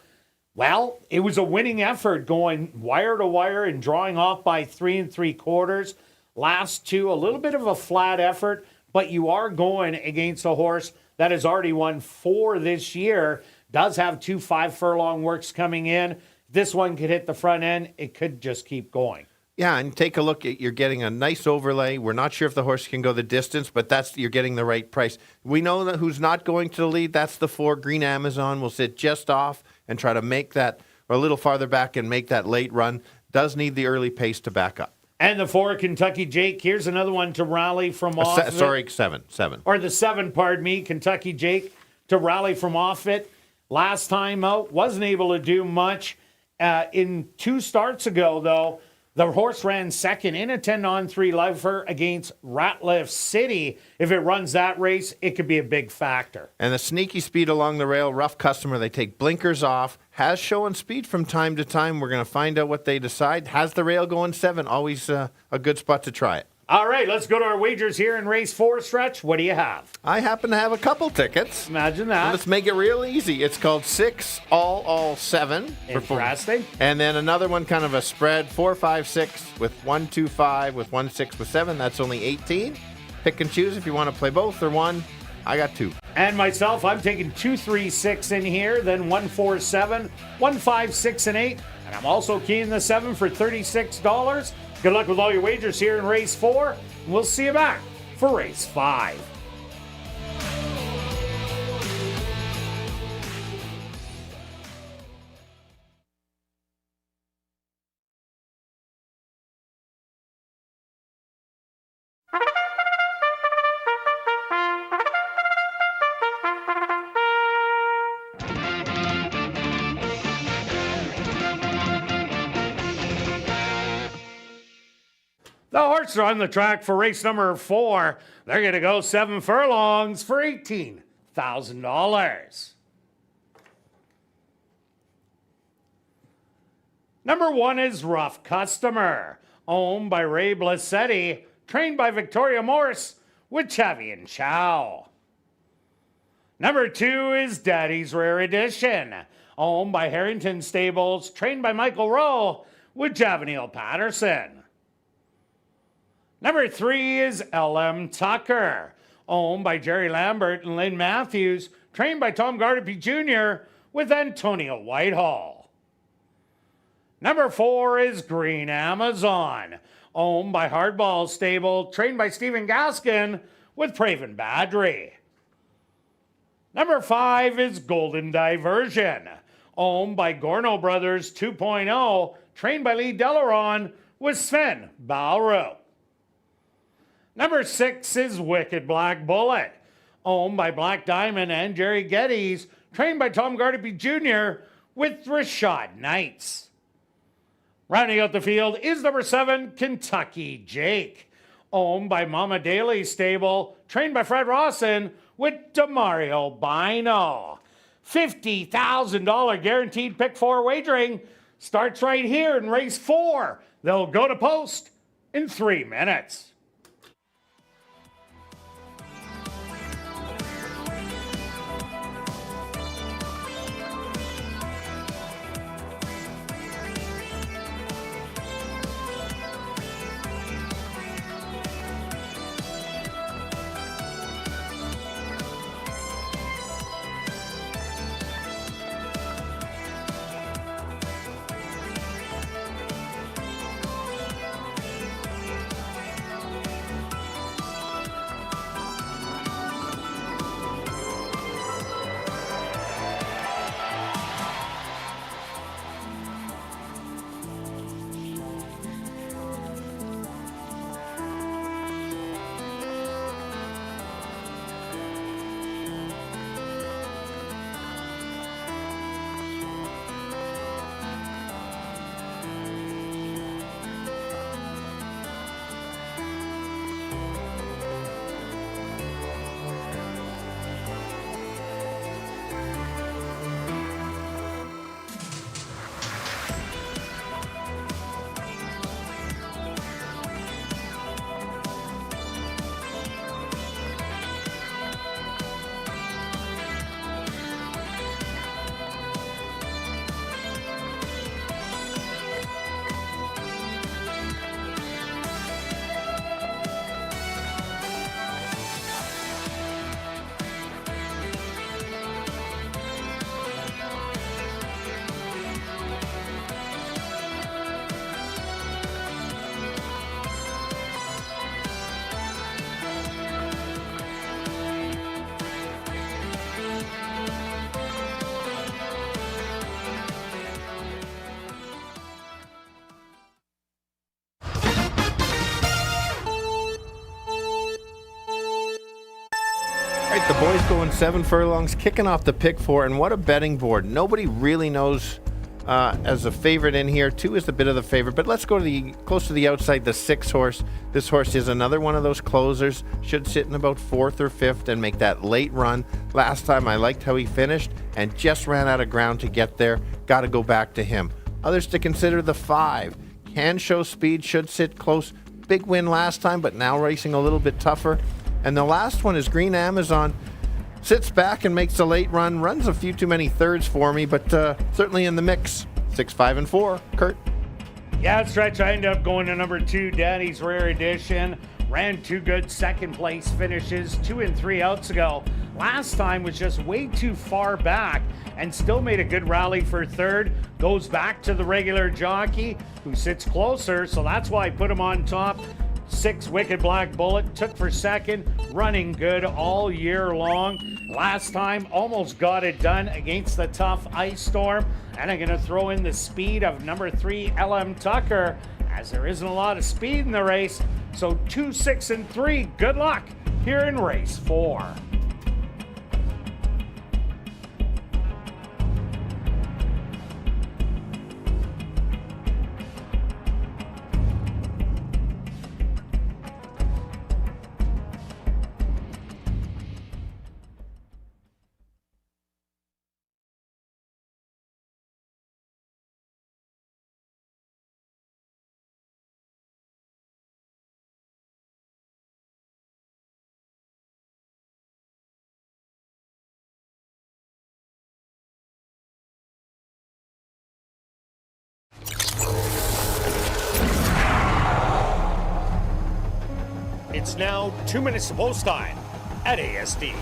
well, it was a winning effort going wire to wire and drawing off by 3 3/4. Last 2, a little bit of a flat effort. But you are going against a horse that has already won 4 this year, does have 2 5-furlong works coming in. This one could hit the front end. It could just keep going. Yeah, and take a look at, you're getting a nice overlay. We're not sure if the horse can go the distance, but you're getting the right price. We know that who's not going to the lead. That's the 4, Green Amazon. Will sit just off and try to make that, or a little farther back and make that late run. Does need the early pace to back up. And the 4, Kentucky Jake. Here's another one to rally from off it. Sorry, 7. Or the 7, pardon me, Kentucky Jake to rally from off it. Last time out, wasn't able to do much. In 2 starts ago, though, the horse ran second in a 10-on-3 lifer against Ratliff City. If it runs that race, it could be a big factor. And the sneaky speed along the rail, rough customer, they take blinkers off, has shown speed from time to time. We're going to find out what they decide. Has the rail going 7, always a good spot to try it. All right, let's go to our wagers here in race 4, Stretch. What do you have? I happen to have a couple tickets. Imagine that. Let's make it real easy. It's called 6 all 7. Interesting. And then another one, kind of a spread, 4, 5, 6 with 1, 2, 5 with 1, 6 with 7. That's only 18. Pick and choose if you want to play both or one. I got 2. And myself, I'm taking 2, 3, 6 in here, then 1, 4, 7, 1, 5, 6, and 8. And I'm also keying the 7 for $36. Good luck with all your wagers here in race 4. And we'll see you back for race 5. The horses are on the track for race number 4. They're going to go 7 furlongs for $18,000. Number 1 is Rough Customer, owned by Ray Blassetti, trained by Victoria Morse with Chavi and Chow. Number 2 is Daddy's Rare Edition, owned by Harrington Stables, trained by Michael Rowe with Javaniel Patterson. Number 3 is L.M. Tucker, owned by Jerry Lambert and Lynn Matthews, trained by Tom Gardapi Jr. with Antonio Whitehall. Number 4 is Green Amazon, owned by Hardball Stable, trained by Stephen Gaskin with Praven Badri. Number 5 is Golden Diversion, owned by Gorno Brothers 2.0, trained by Lee Delaron with Sven Balro. Number 6 is Wicked Black Bullet, owned by Black Diamond and Jerry Geddes, trained by Tom Gardapi Jr. with Rashad Knights. Rounding out the field is number 7, Kentucky Jake, owned by Mama Daly Stable, trained by Fred Rawson with Demario Bino. $50,000 guaranteed pick 4 wagering starts right here in race 4. They'll go to post in 3 minutes. All right, the boys going 7 furlongs, kicking off the pick 4, and what a betting board. Nobody really knows as a favorite in here. 2 is the bit of the favorite, but let's go to the close to the outside, the 6 horse. This horse is another one of those closers. Should sit in about 4th or 5th and make that late run. Last time I liked how he finished and just ran out of ground to get there. Got to go back to him. Others to consider, the 5. Can show speed, should sit close. Big win last time, but now racing a little bit tougher. And the last one is Green Amazon. Sits back and makes a late run. Runs a few too many thirds for me, but certainly in the mix. 6, 5, and 4. Kirt. Yeah, stretch. I ended up going to number 2, Daddy's Rare Edition. Ran 2 good second place finishes 2 and 3 outs ago. Last time was just way too far back and still made a good rally for 3rd. Goes back to the regular jockey who sits closer, so that's why I put him on top. 6, Wicked Black Bullet, took for 2nd, running good all year long. Last time, almost got it done against the tough Ice Storm. And I'm going to throw in the speed of number 3, LM Tucker, as there isn't a lot of speed in the race. So 2, 6, and 3, good luck here in race 4. It's now 2 minutes to post time at ASD.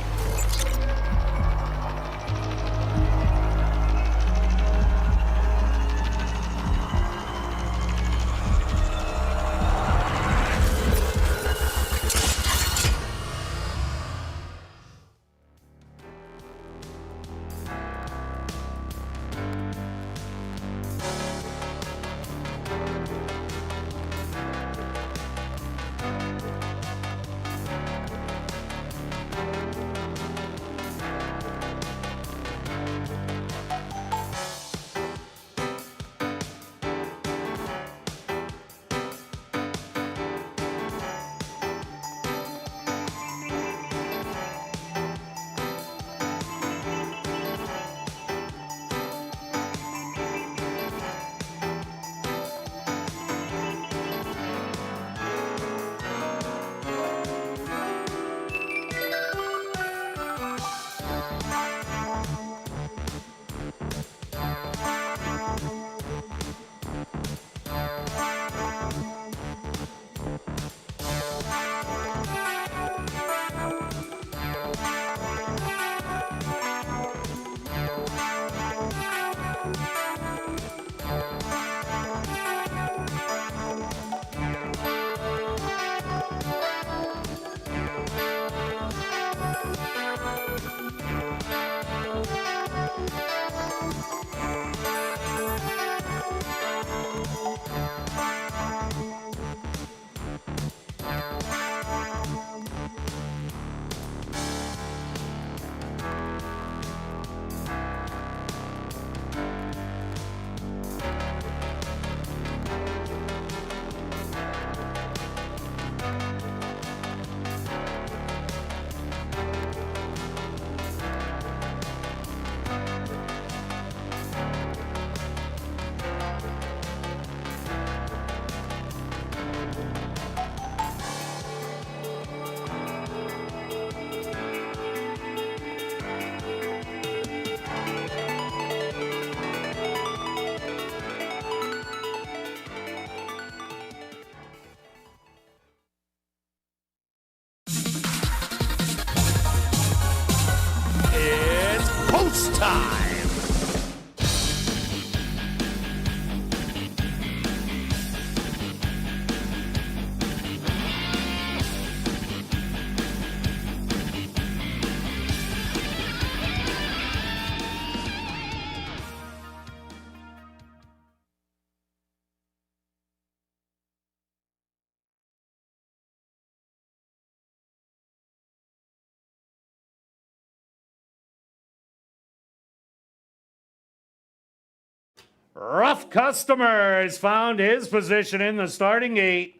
Rough Customer has found his position in the starting gate.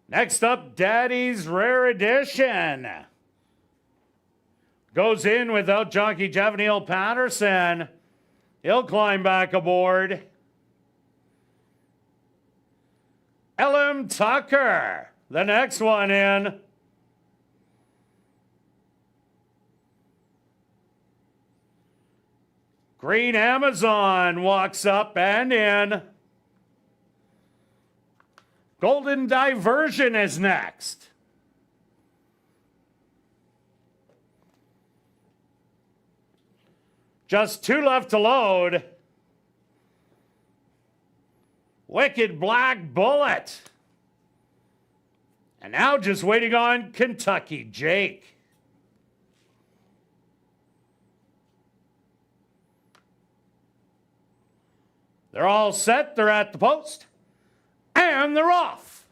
Next up, Daddy's Rare Edition. Goes in without jockey Javaniel Patterson. He'll climb back aboard. LM Tucker, the next one in. Green Amazon walks up and in. Golden Diversion is next. Just 2 left to load. Wicked Black Bullet. And now just waiting on Kentucky Jake. They're all set. They're at the post. And they're off.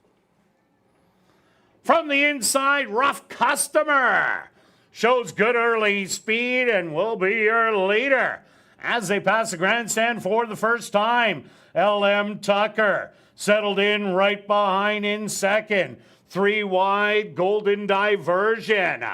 From the inside, Rough Customer shows good early speed and will be your leader as they pass the grandstand for the first time. LM Tucker settled in right behind in second. 3 wide, Golden Diversion.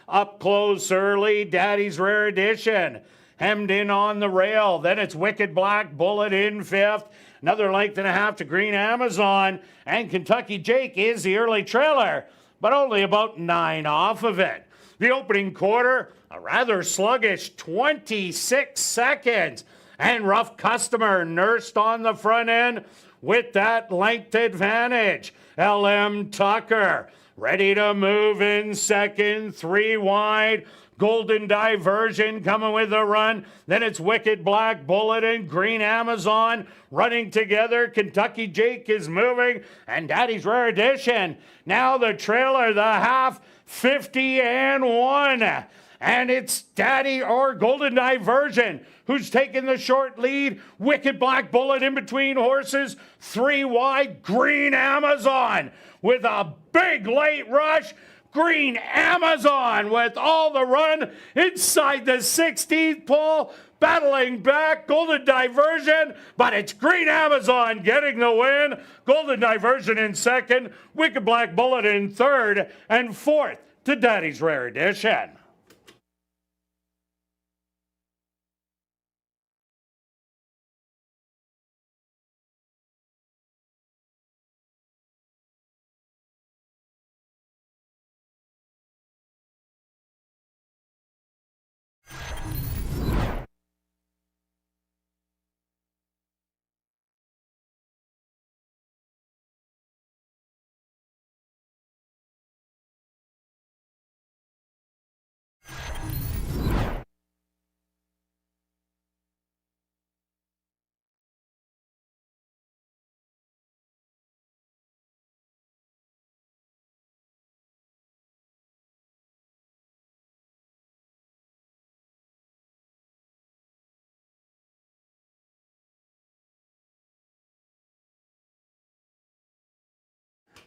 Up close early, Daddy's Rare Edition. Hemmed in on the rail. Then it's Wicked Black Bullet in 5th. Another length and a half to Green Amazon. And Kentucky Jake is the early trailer, but only about 9 off of it. The opening quarter, a rather sluggish 26 seconds. And Rough Customer nursed on the front end with that length advantage. LM Tucker ready to move in second. 3 wide. Golden Diversion coming with a run. Then it's Wicked Black Bullet and Green Amazon running together. Kentucky Jake is moving. And Daddy's Rare Edition. Now the trailer, the half, 50-1. And it's Daddy or Golden Diversion who's taking the short lead. Wicked Black Bullet in between horses. 3 wide, Green Amazon with a big late rush. Green Amazon with all the run inside the 16th pole, battling back Golden Diversion, but it's Green Amazon getting the win. Golden Diversion in second, Wicked Black Bullet in third, and fourth to Daddy's Rare Edition.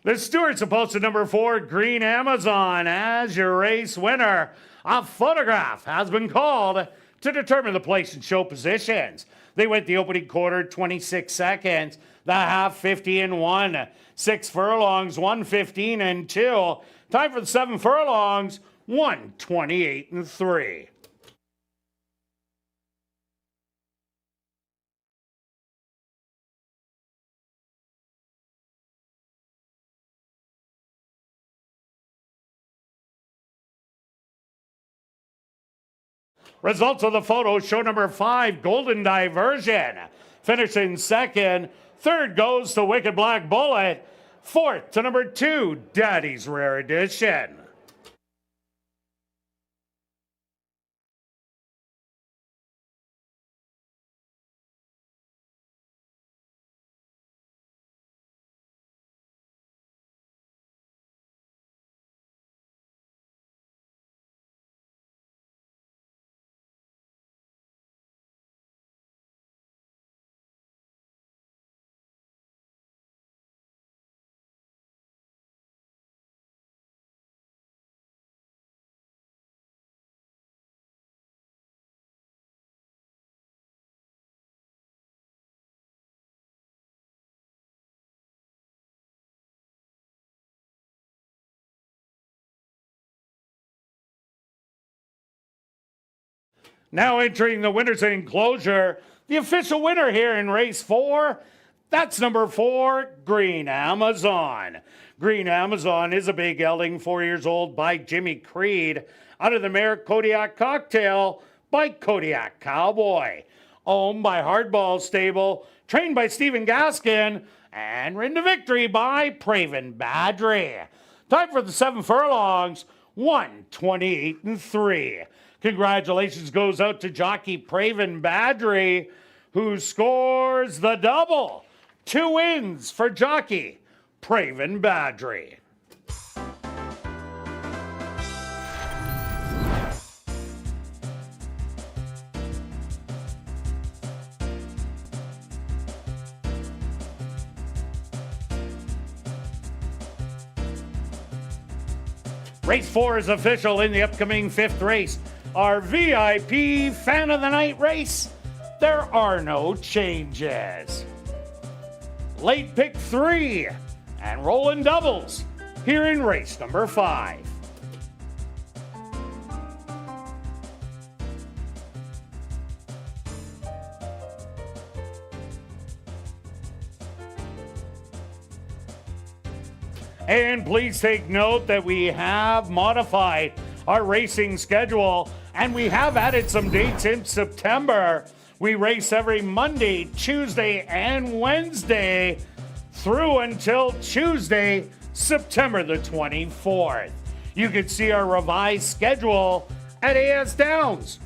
The Stewart's opposed to number 4, Green Amazon, as your race winner. A photograph has been called to determine the place and show positions. They went the opening quarter 26 seconds, the half 50-1, 6 furlongs, 1:15-2. Time for the 7 furlongs, 1:28-3. Results of the photo show number 5, Golden Diversion, finishing second. Third goes to Wicked Black Bullet. Fourth to number 2, Daddy's Rare Edition. Now entering the winner's enclosure, the official winner here in race 4, that's number 4, Green Amazon. Green Amazon is a big gelding, 4 years old, by Jimmy Creed, out of the mare Kodiak Cocktail by Kodiak Cowboy. Owned by Hardball Stable, trained by Stephen Gaskin, and ridden to victory by Praven Badri. Time for the 7 furlongs, 1:28 and 3. Congratulations goes out to jockey Praven Badri, who scores the double. 2 wins for jockey Praven Badri. Race 4 is official in the upcoming 5th race. Our VIP Fan of the Night race. There are no changes. Late pick 3 and rolling doubles here in race number 5. And please take note that we have modified our racing schedule and we have added some dates in September. We race every Monday, Tuesday, and Wednesday through until Tuesday, September the 24th. You can see our revised schedule at asdowns.com.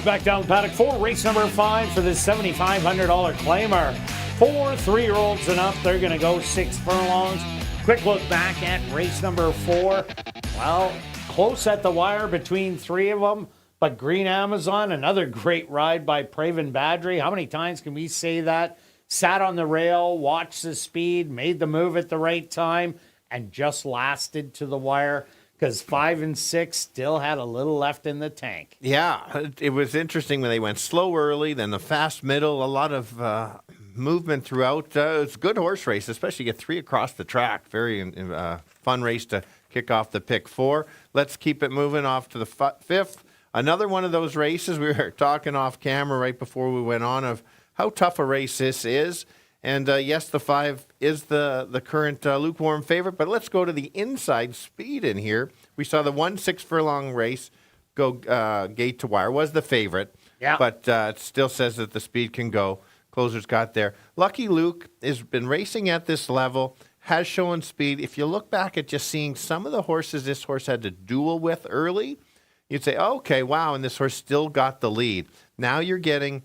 back down the paddock for race number 5 for this $7,500 claimer. 4 3-year-olds and up, they're going to go 6 furlongs. Quick look back at race number 4. Well, close at the wire between 3 of them, but Green Amazon, another great ride by Praven Badri. How many times can we say that? Sat on the rail, watched the speed, made the move at the right time, and just lasted to the wire. Because 5 and 6 still had a little left in the tank. Yeah, it was interesting when they went slow early, then the fast middle, a lot of movement throughout. It's a good horse race, especially get 3 across the track. Very fun race to kick off the pick 4. Let's keep it moving off to the 5th. Another one of those races. We were talking off camera right before we went on of how tough a race this is. And yes, the 5 is the current lukewarm favorite, but let's go to the inside speed in here. We saw the 1 6 furlong race go gate to wire, was the favorite, but it still says that the speed can go. Closers got there. Lucky Luke has been racing at this level, has shown speed. If you look back at just seeing some of the horses this horse had to duel with early, you'd say, oh, okay, wow, and this horse still got the lead. Now you're getting...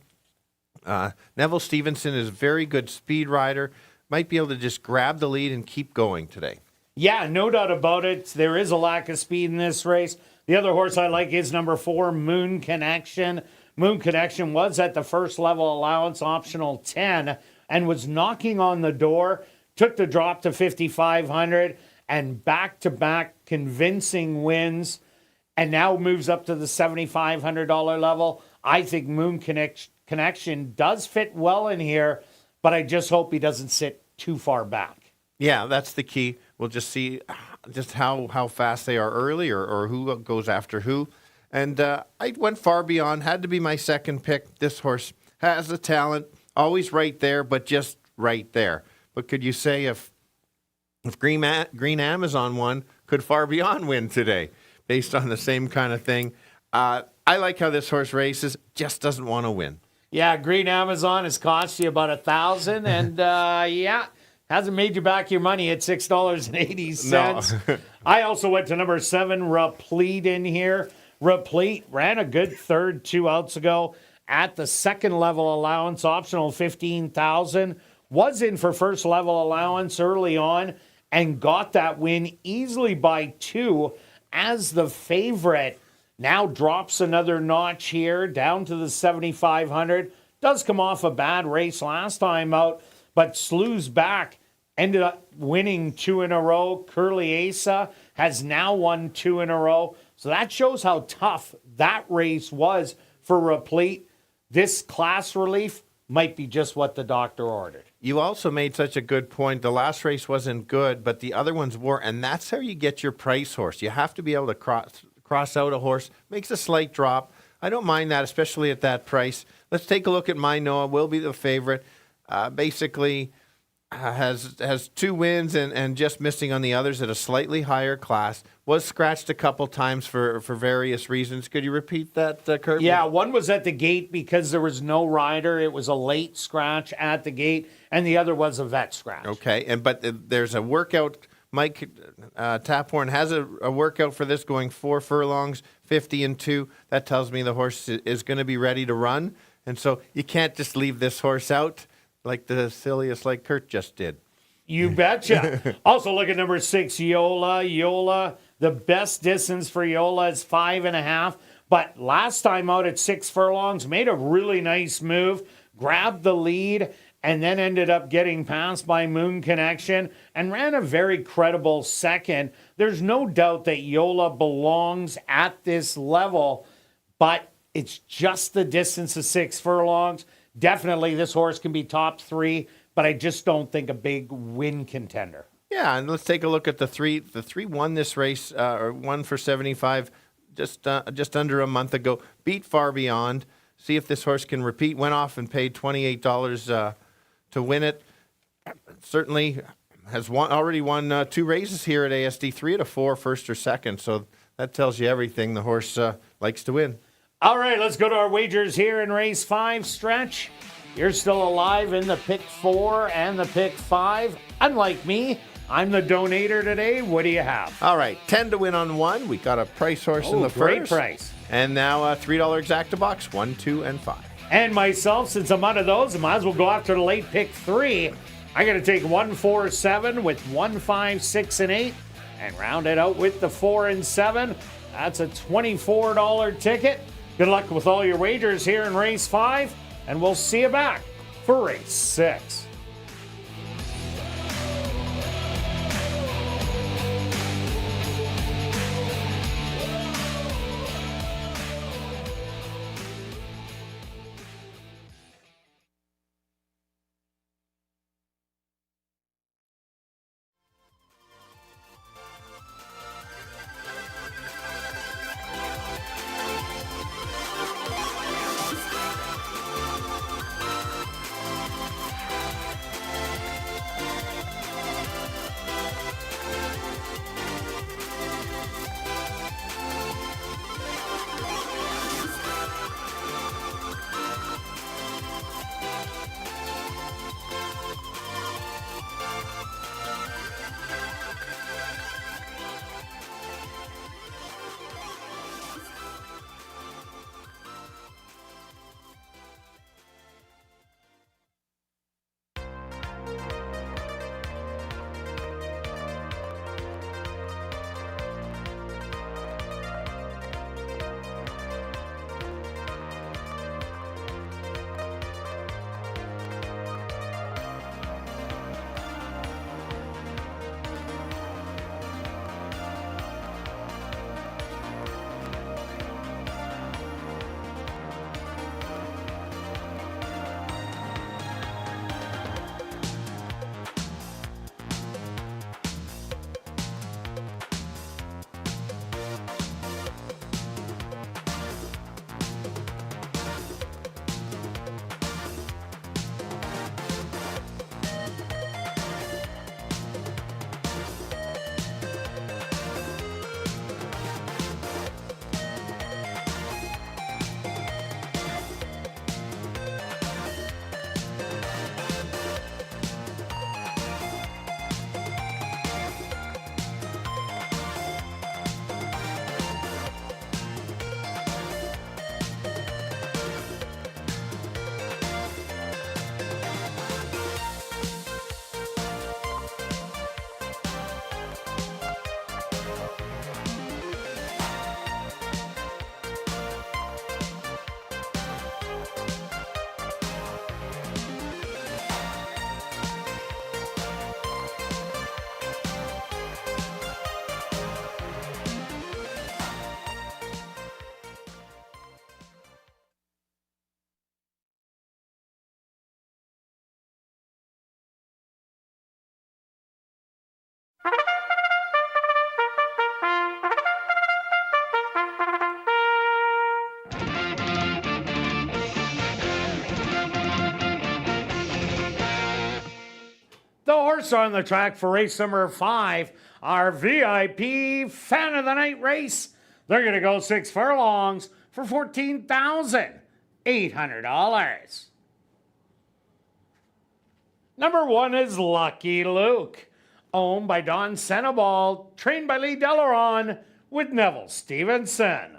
Neville Stevenson is a very good speed rider. Might be able to just grab the lead and keep going today. Yeah, no doubt about it. There is a lack of speed in this race. The other horse I like is number 4, Moon Connection. Moon Connection was at the first level allowance, optional 10, and was knocking on the door. Took the drop to 5,500 and back-to-back convincing wins, and now moves up to the $7,500 level. I think Moon Connection does fit well in here, but I just hope he doesn't sit too far back. Yeah, that's the key. We'll just see just how fast they are early or who goes after who. And I went far beyond, had to be my second pick. This horse has the talent, always right there, but just right there. But could you say if Green Amazon won, could Far Beyond win today? Based on the same kind of thing. I like how this horse races, just doesn't want to win. Yeah, Green Amazon has cost you about $1,000, and hasn't made you back your money at $6.80. No. I also went to number 7, Replete in here. Replete ran a good third 2 outs ago at the second level allowance, optional 15,000. Was in for first level allowance early on and got that win easily by 2 as the favorite. Now drops another notch here down to the 7,500. Does come off a bad race last time out, but slews back. Ended up winning 2 in a row. Curly Asa has now won 2 in a row. So that shows how tough that race was for Replete. This class relief might be just what the doctor ordered. You also made such a good point. The last race wasn't good, but the other ones were, and that's how you get your price horse. You have to be able to cross out a horse. Makes a slight drop. I don't mind that, especially at that price. Let's take a look at My Noah. Will be the favorite. Basically has 2 wins and just missing on the others at a slightly higher class. Was scratched a couple times for various reasons. Could you repeat that, Kirt? Yeah, one was at the gate because there was no rider. It was a late scratch at the gate, and the other was a vet scratch. Okay, but there's a workout. Mike Taphorn has a workout for this, going 4 furlongs, 50 and 2. That tells me the horse is going to be ready to run. And so you can't just leave this horse out like the silliest like Kirt just did. You betcha. Also look at number 6, Yola. Yola, the best distance for Yola is 5.5. But last time out at 6 furlongs, made a really nice move, grabbed the lead, and then ended up getting passed by Moon Connection and ran a very credible second. There's no doubt that Yola belongs at this level, but it's just the distance of 6 furlongs. Definitely this horse can be top 3, but I just don't think a big win contender. Yeah, and let's take a look at the 3. The 3 won this race, or won for 75 just under a month ago. Beat Far Beyond. See if this horse can repeat. Went off and paid $28 to win it. Certainly has already won 2 races here at ASD, 3 out of 4, first or second. So that tells you everything. The horse likes to win. All right, let's go to our wagers here in race 5. Stretch, you're still alive in the pick 4 and the pick 5. Unlike me, I'm the donator today. What do you have? All right, 10 to win on 1. We got a price horse in the first. Great price. And now a $3 exacta box, 1, 2, and 5. And myself, since I'm out of those, I might as well go after the late pick 3. I'm going to take 1, 4, 7 with 1, 5, 6, and 8 and round it out with the 4 and 7. That's a $24 ticket. Good luck with all your wagers here in race 5, and we'll see you back for race 6. The horse on the track for race number 5, our VIP Fan of the Night race. They're going to go 6 furlongs for $14,800. Number 1 is Lucky Luke, owned by Don Sandoval, trained by Lee Delaron with Neville Stevenson.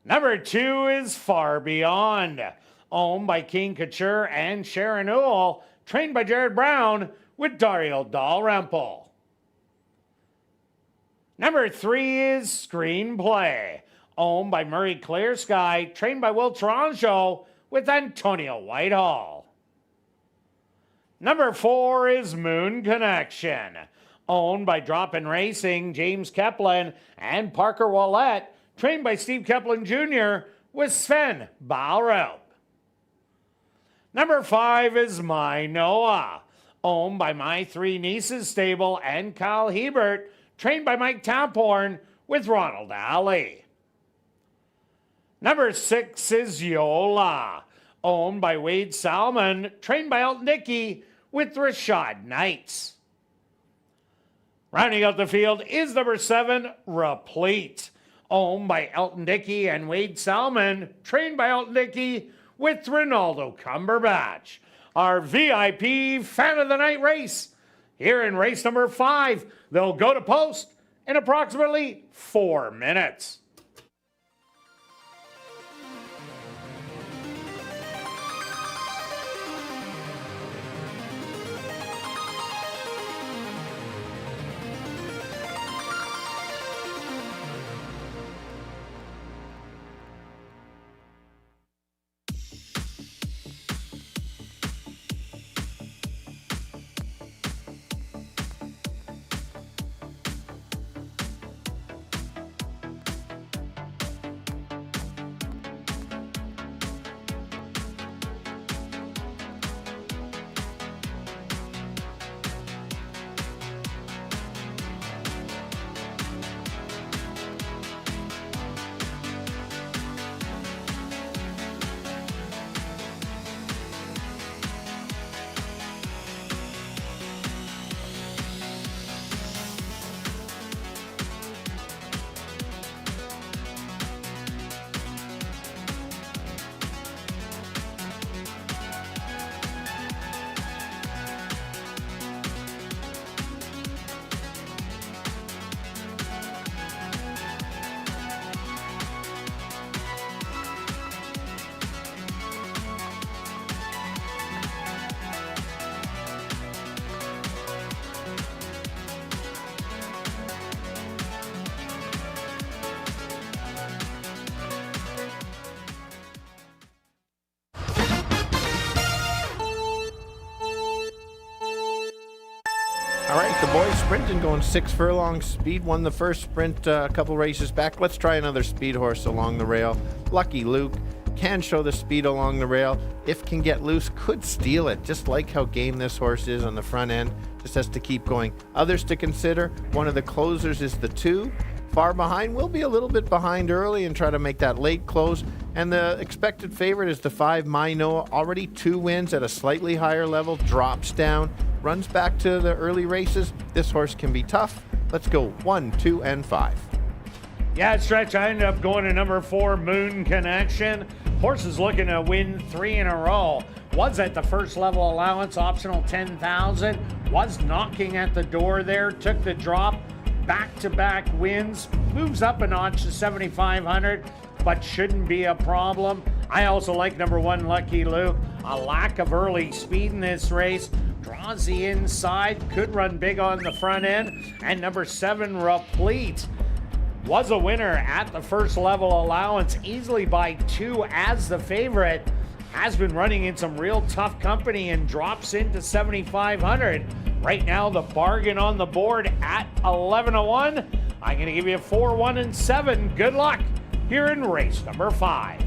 Number 2 is Far Beyond, owned by King Couture and Sharon Newell, trained by Jared Brown with Dario Dalrymple. Number 3 is Screenplay, owned by Murray Clear Sky, trained by Will Toronjo with Antonio Whitehall. Number 4 is Moon Connection, owned by Drop-In Racing, James Keplin and Parker Wallette, trained by Steve Keplin Jr. with Sven Balrup. Number 5 is My Noah, owned by My Three Nieces Stable and Kyle Hebert, trained by Mike Taphorn with Ronald Alley. Number 6 is Yola, owned by Wade Salmon, trained by Elton Dickey with Rashad Knights. Rounding out the field is number 7, Replete, owned by Elton Dickey and Wade Salmon, trained by Elton Dickey with Ronaldo Cumberbatch. Our VIP Fan of the Night race here in race number 5. They'll go to post in approximately 4 minutes. All right, the boys sprinting, going 6 furlongs speed. Won the first sprint a couple races back. Let's try another speed horse along the rail. Lucky Luke can show the speed along the rail. If can get loose, could steal it. Just like how game this horse is on the front end. Just has to keep going. Others to consider. One of the closers is the 2. Far behind, will be a little bit behind early and try to make that late close. And the expected favorite is the 5, My Noah. Already 2 wins at a slightly higher level, drops down, runs back to the early races. This horse can be tough. Let's go 1, 2, and 5. Yeah, stretch. I ended up going to number 4, Moon Connection. Horse is looking to win 3 in a row. Was at the first level allowance, optional 10,000. Was knocking at the door there, took the drop. Back-to-back wins, moves up a notch to 7,500, but shouldn't be a problem. I also like number 1, Lucky Luke. A lack of early speed in this race. Draws the inside, could run big on the front end. And number 7, Replete. Was a winner at the first level allowance, easily by 2 as the favorite. Has been running in some real tough company and drops into 7,500. Right now, the bargain on the board at 11-1. I'm going to give you 4, 1, and 7. Good luck here in race number 5.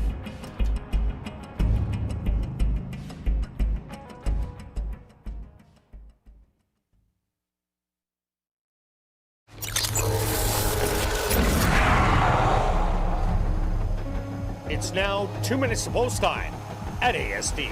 It's now 2 minutes to post time at ASD.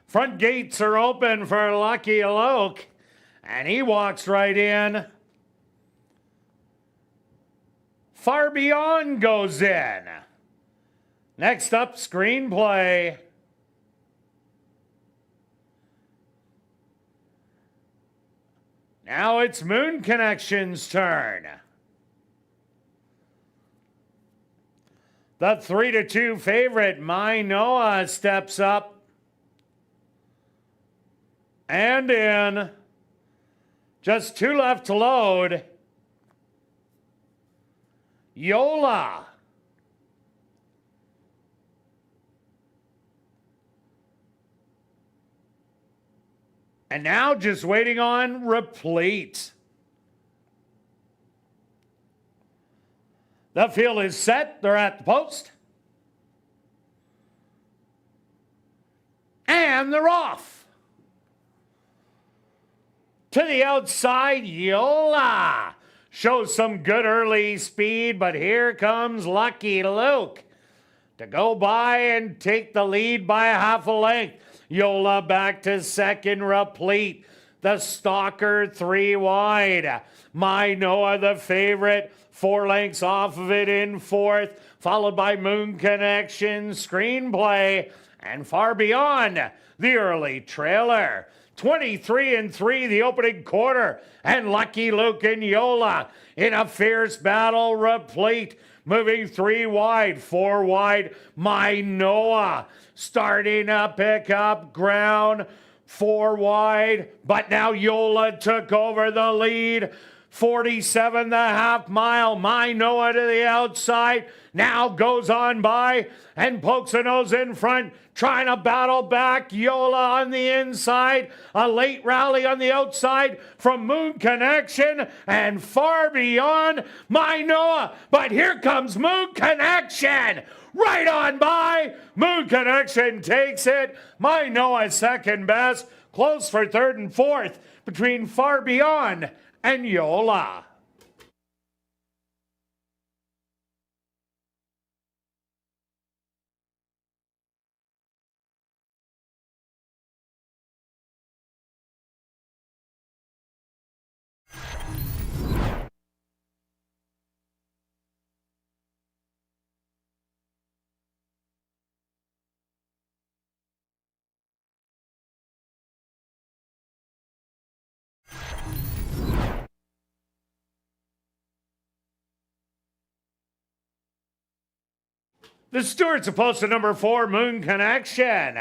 Front gates are open for Lucky Luke, and he walks right in. Far Beyond goes in. Next up, Screenplay. Now it's Moon Connection's turn. The 3-2 favorite, My Noah, steps up. And in. Just 2 left to load. Yola. And now just waiting on Replete. The field is set. They're at the post. And they're off. To the outside, Yola shows some good early speed, but here comes Lucky Luke to go by and take the lead by a half a length. Yola back to second, Replete. The stalker 3 wide. My Noah, the favorite, 4 lengths off of it in fourth, followed by Moon Connection, Screenplay, and Far Beyond, the early trailer. 23-3 the opening quarter, and Lucky Luke and Yola in a fierce battle. Replete moving 3 wide, 4 wide. My Noah starting to pick up ground, 4 wide, but now Yola took over the lead. 47 the half mile. My Noah to the outside. Now goes on by and pokes a nose in front, trying to battle back. Yola on the inside. A late rally on the outside from Moon Connection and Far Beyond. My Noah, but here comes Moon Connection. Right on by. Moon Connection takes it. My Noah second best. Close for third and fourth between Far Beyond and Yola. The Stewards opposed to number 4, Moon Connection.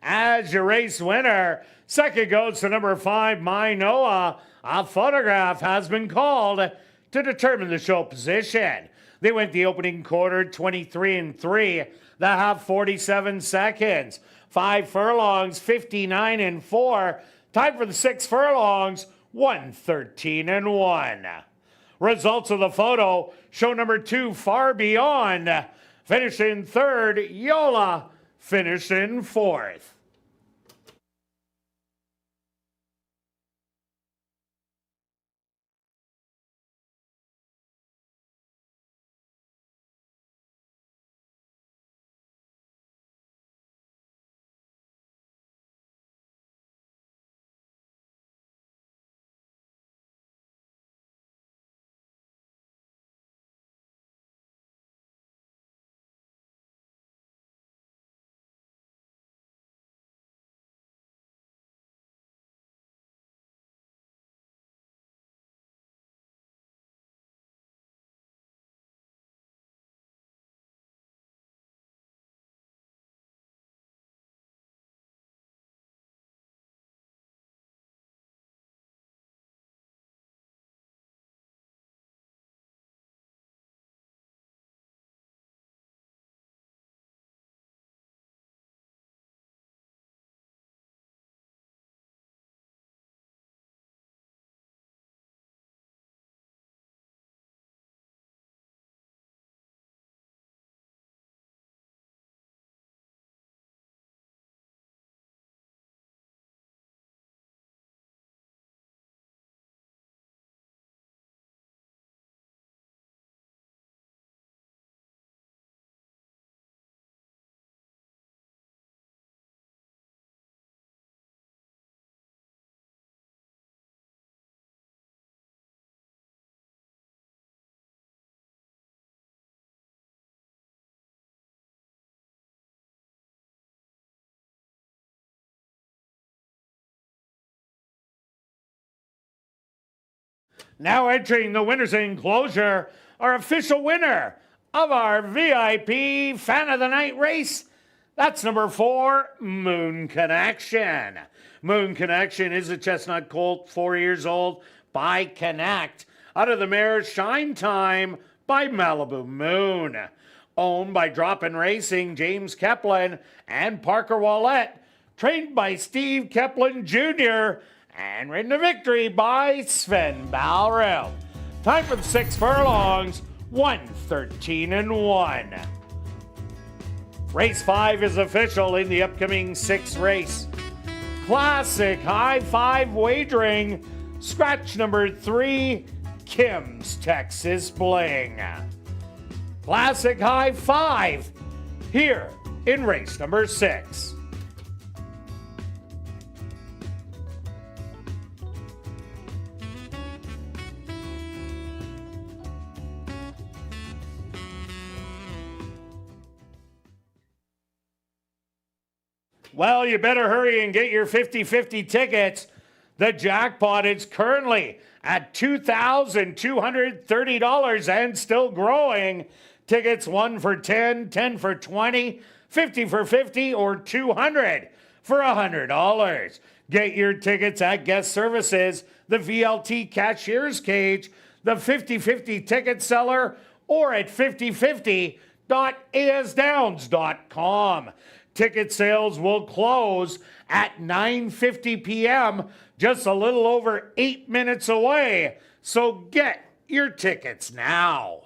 As your race winner, second goes to number 5, My Noah. A photograph has been called to determine the show position. They went the opening quarter 23-3, the half 47 seconds. 5 furlongs, 59-4. Tied for the 6 furlongs, 113-1. Results of the photo show number 2, Far Beyond, finished in third. Yola finished in fourth. Now entering the winner's enclosure, our official winner of our VIP Fan of the Night race. That's number 4, Moon Connection. Moon Connection is a chestnut colt, 4 years old, by Connect, out of the mare Shine Time by Malibu Moon. Owned by Drop-In Racing, James Keplin, and Parker Wallette. Trained by Steve Keplin Jr., and ridden to victory by Sven Balrell. Time for the 6 furlongs, 1:13-1. Race 5 is official in the upcoming 6th race. Classic High 5 wagering, scratch number 3, Kim's Texas Bling. Classic High 5 here in race number 6. Well, you better hurry and get your 50-50 tickets. The jackpot is currently at $2,230 and still growing. Tickets 1 for 10, 10 for 20, 50 for 50, or 200 for $100. Get your tickets at Guest Services, the VLT Cashier's Cage, the 50-50 Ticket Seller, or at 5050.asdowns.com. Ticket sales will close at 9:50 p.m., just a little over 8 minutes away. So get your tickets now.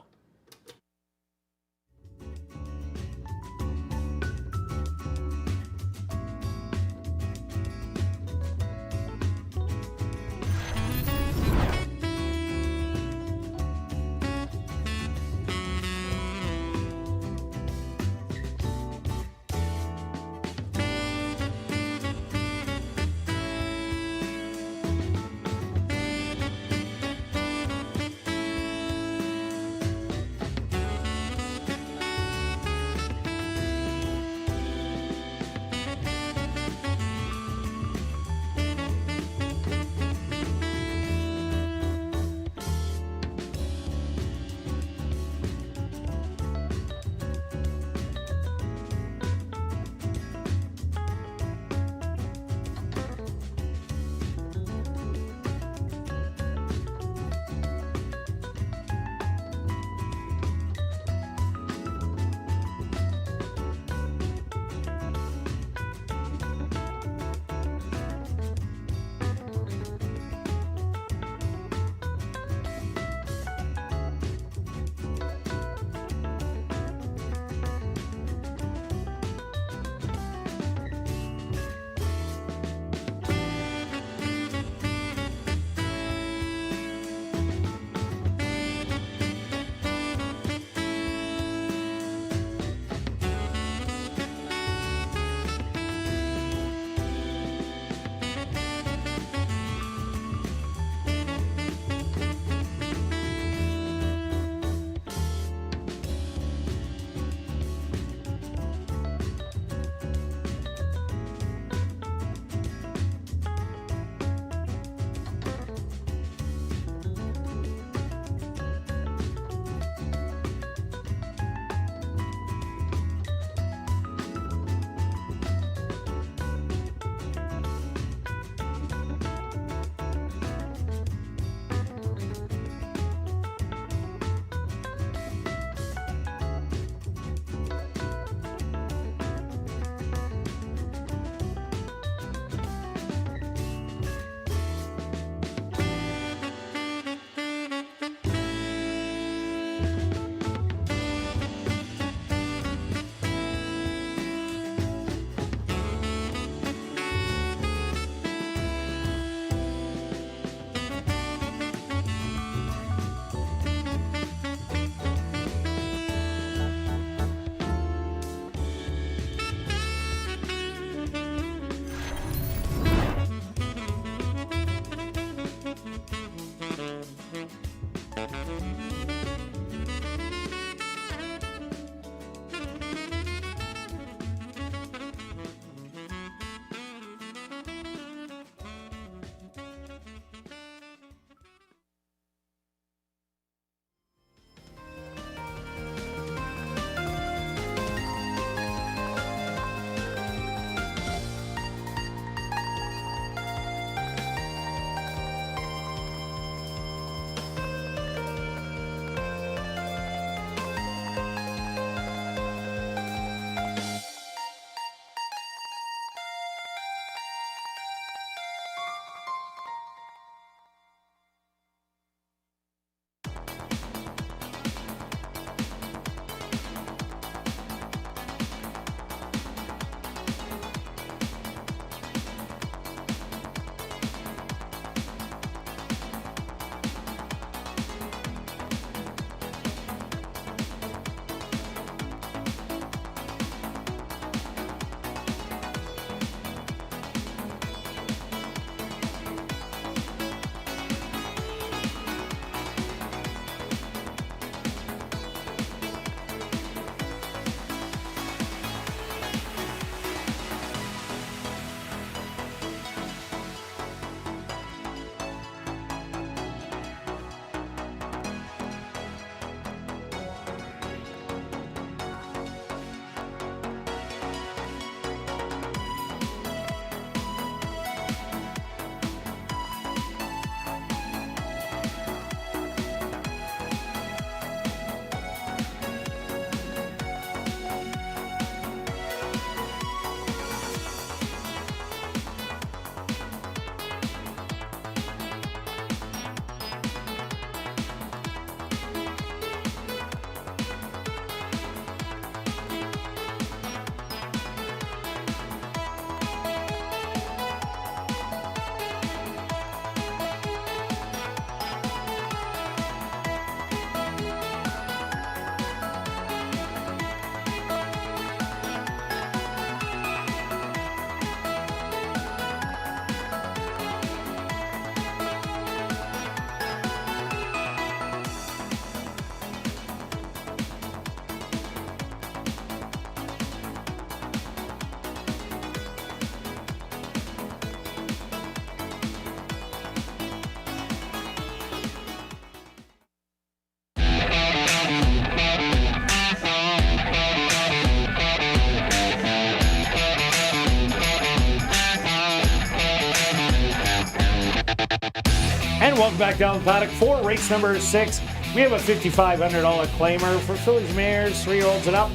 welcome back down the paddock for race number 6. We have a $5,500 claimer for fillies, mares, 3-year-olds and up.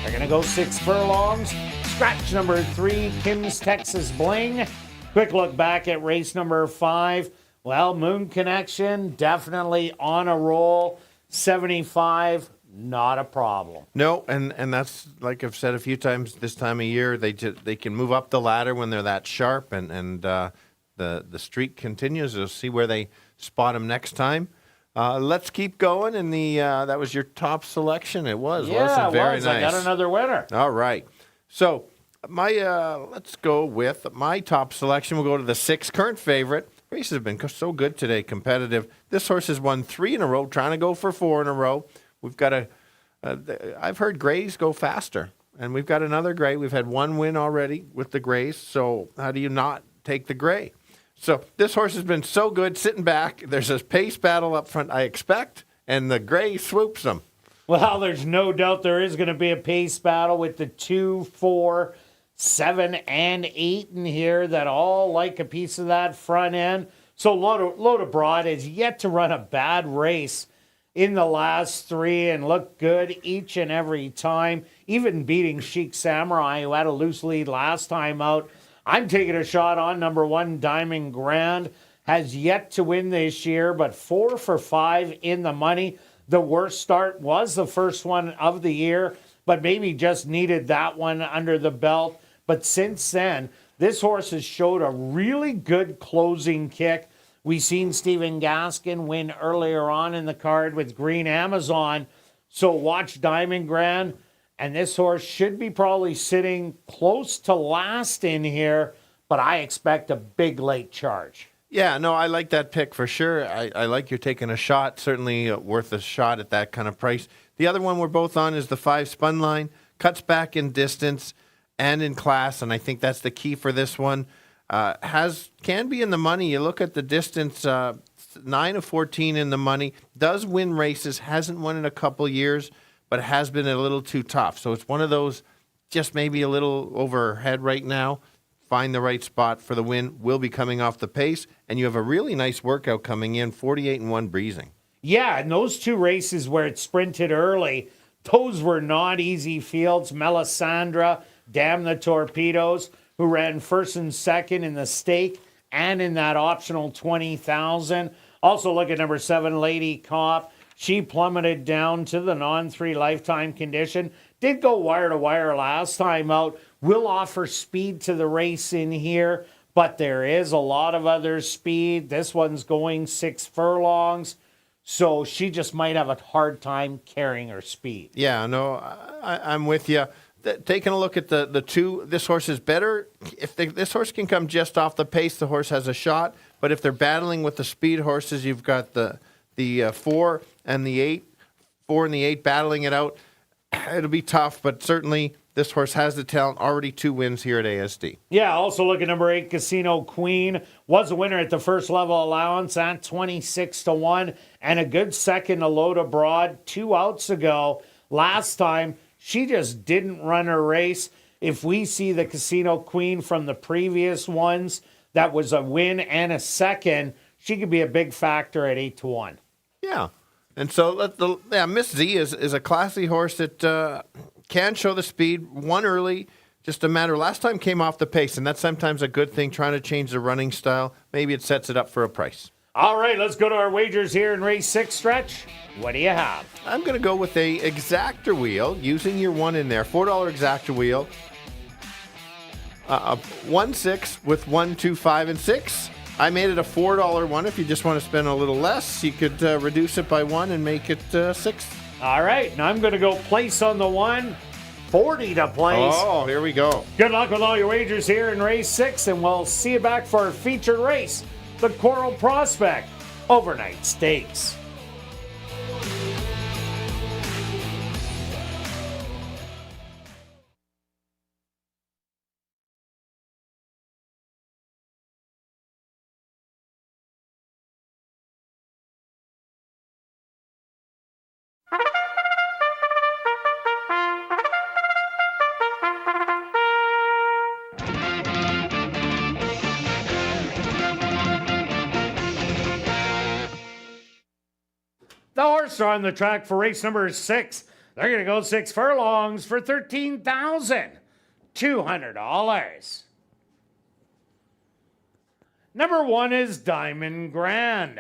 They're going to go 6 furlongs. Scratch number 3, Kim's Texas Bling. Quick look back at race number 5. Well, Moon Connection, definitely on a roll. 75, not a problem. No, and that's, like I've said a few times this time of year, they can move up the ladder when they're that sharp, and the streak continues. We'll see where they spot them next time. Let's keep going, and that was your top selection. It was, wasn't it? Very nice. I got another winner. All right. So let's go with my top selection. We'll go to the 6 current favorite. Races have been so good today, competitive. This horse has won 3 in a row, trying to go for 4 in a row. We've got I've heard Grays go faster, and we've got another Gray. We've had 1 win already with the Grays, so how do you not take the Gray? So this horse has been so good, sitting back. There's a pace battle up front, I expect, and the Gray swoops them. Well, there's no doubt there is going to be a pace battle with the 2, 4, 7, and 8 in here that all like a piece of that front end. So Loda Broad has yet to run a bad race in the last 3 and look good each and every time, even beating Chic Samurai, who had a loose lead last time out. I'm taking a shot on number 1, Diamond Grand. Has yet to win this year, but 4 for 5 in the money. The worst start was the first one of the year, but maybe just needed that one under the belt. But since then, this horse has showed a really good closing kick. We've seen Stephen Gaskin win earlier on in the card with Green Amazon. So watch Diamond Grand. And this horse should be probably sitting close to last in here, but I expect a big late charge. Yeah, no, I like that pick for sure. I like you're taking a shot, certainly worth a shot at that kind of price. The other one we're both on is the 5 Spun Line. Cuts back in distance and in class, and I think that's the key for this one. Can be in the money. You look at the distance, 9 of 14 in the money. Does win races, hasn't won in a couple years, but it has been a little too tough. So it's one of those, just maybe a little overhead right now. Find the right spot for the win. Will be coming off the pace, and you have a really nice workout coming in, 48-1 breezing. Yeah, and those 2 races where it sprinted early, those were not easy fields. Melisandre, Damn the Torpedoes, who ran first and second in the stake and in that optional 20,000. Also look at number 7, Lady Cop. She plummeted down to the non-3 lifetime condition. Did go wire to wire last time out. Will offer speed to the race in here, but there is a lot of other speed. This one's going 6 furlongs, so she just might have a hard time carrying her speed. Yeah, no, I'm with you. Taking a look at the 2, this horse is better. If this horse can come just off the pace, the horse has a shot. But if they're battling with the speed horses, you've got the 4 and the 8, 4 and the 8 battling it out. It'll be tough, but certainly this horse has the talent. Already 2 wins here at ASD. Yeah, also look at number 8, Casino Queen. Was a winner at the first level allowance at 26-1. And a good second to Loda Broad 2 outs ago. Last time, she just didn't run her race. If we see the Casino Queen from the previous ones, that was a win and a second, she could be a big factor at 8-1. Yeah. And so Miss Z is a classy horse that can show the speed. Won early, just a matter. Last time came off the pace, and that's sometimes a good thing, trying to change the running style. Maybe it sets it up for a price. All right, let's go to our wagers here in race 6, Stretch. What do you have? I'm going to go with a exactor wheel, using your 1 in there. $4 exactor wheel. 1-6 with 1, 2, 5, and 6. I made it a $4 one. If you just want to spend a little less, you could reduce it by 1 and make it 6. All right, now I'm going to go place on the 1, 40 to place. Oh, here we go. Good luck with all your wagers here in race 6, and we'll see you back for our featured race, the Coral Prospect Overnight Stakes. Horses are on the track for race number 6. They're going to go 6 furlongs for $13,200. Number 1 is Diamond Grand,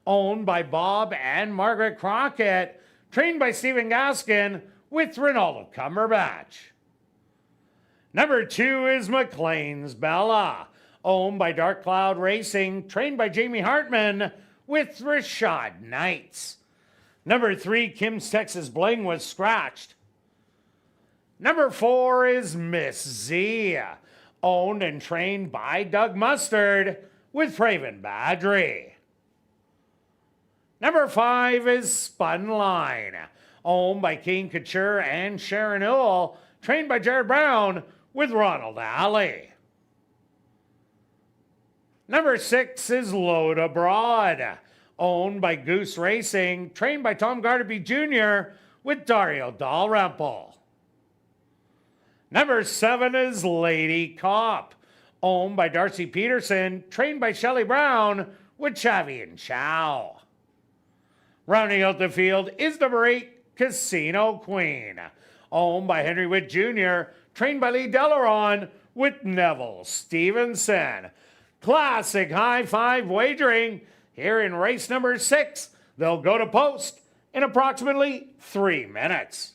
owned by Bob and Margaret Crockett, trained by Stephen Gaskin with Ronaldo Cumberbatch. Number 2 is McLean's Bella, owned by Dark Cloud Racing, trained by Jamie Hartman with Rashad Knights. Number 3, Kim's Texas Bling, was scratched. Number 4 is Miss Z, owned and trained by Doug Mustard with Praven Badri. Number 5 is Spun Line, owned by Keen Couture and Sharon Ewell, trained by Jared Brown with Ronald Alley. Number 6 is Load Abroad, owned by Goose Racing, trained by Tom Garterby Jr. with Dario Dalrymple. Number 7 is Lady Cop, owned by Darcy Peterson, trained by Shelley Brown with Chavi and Chow. Rounding out the field is number 8, Casino Queen, owned by Henry Witt Jr., trained by Lee Delaron with Neville Stevenson. Classic high five wagering here in race number 6. They'll go to post in approximately 3 minutes.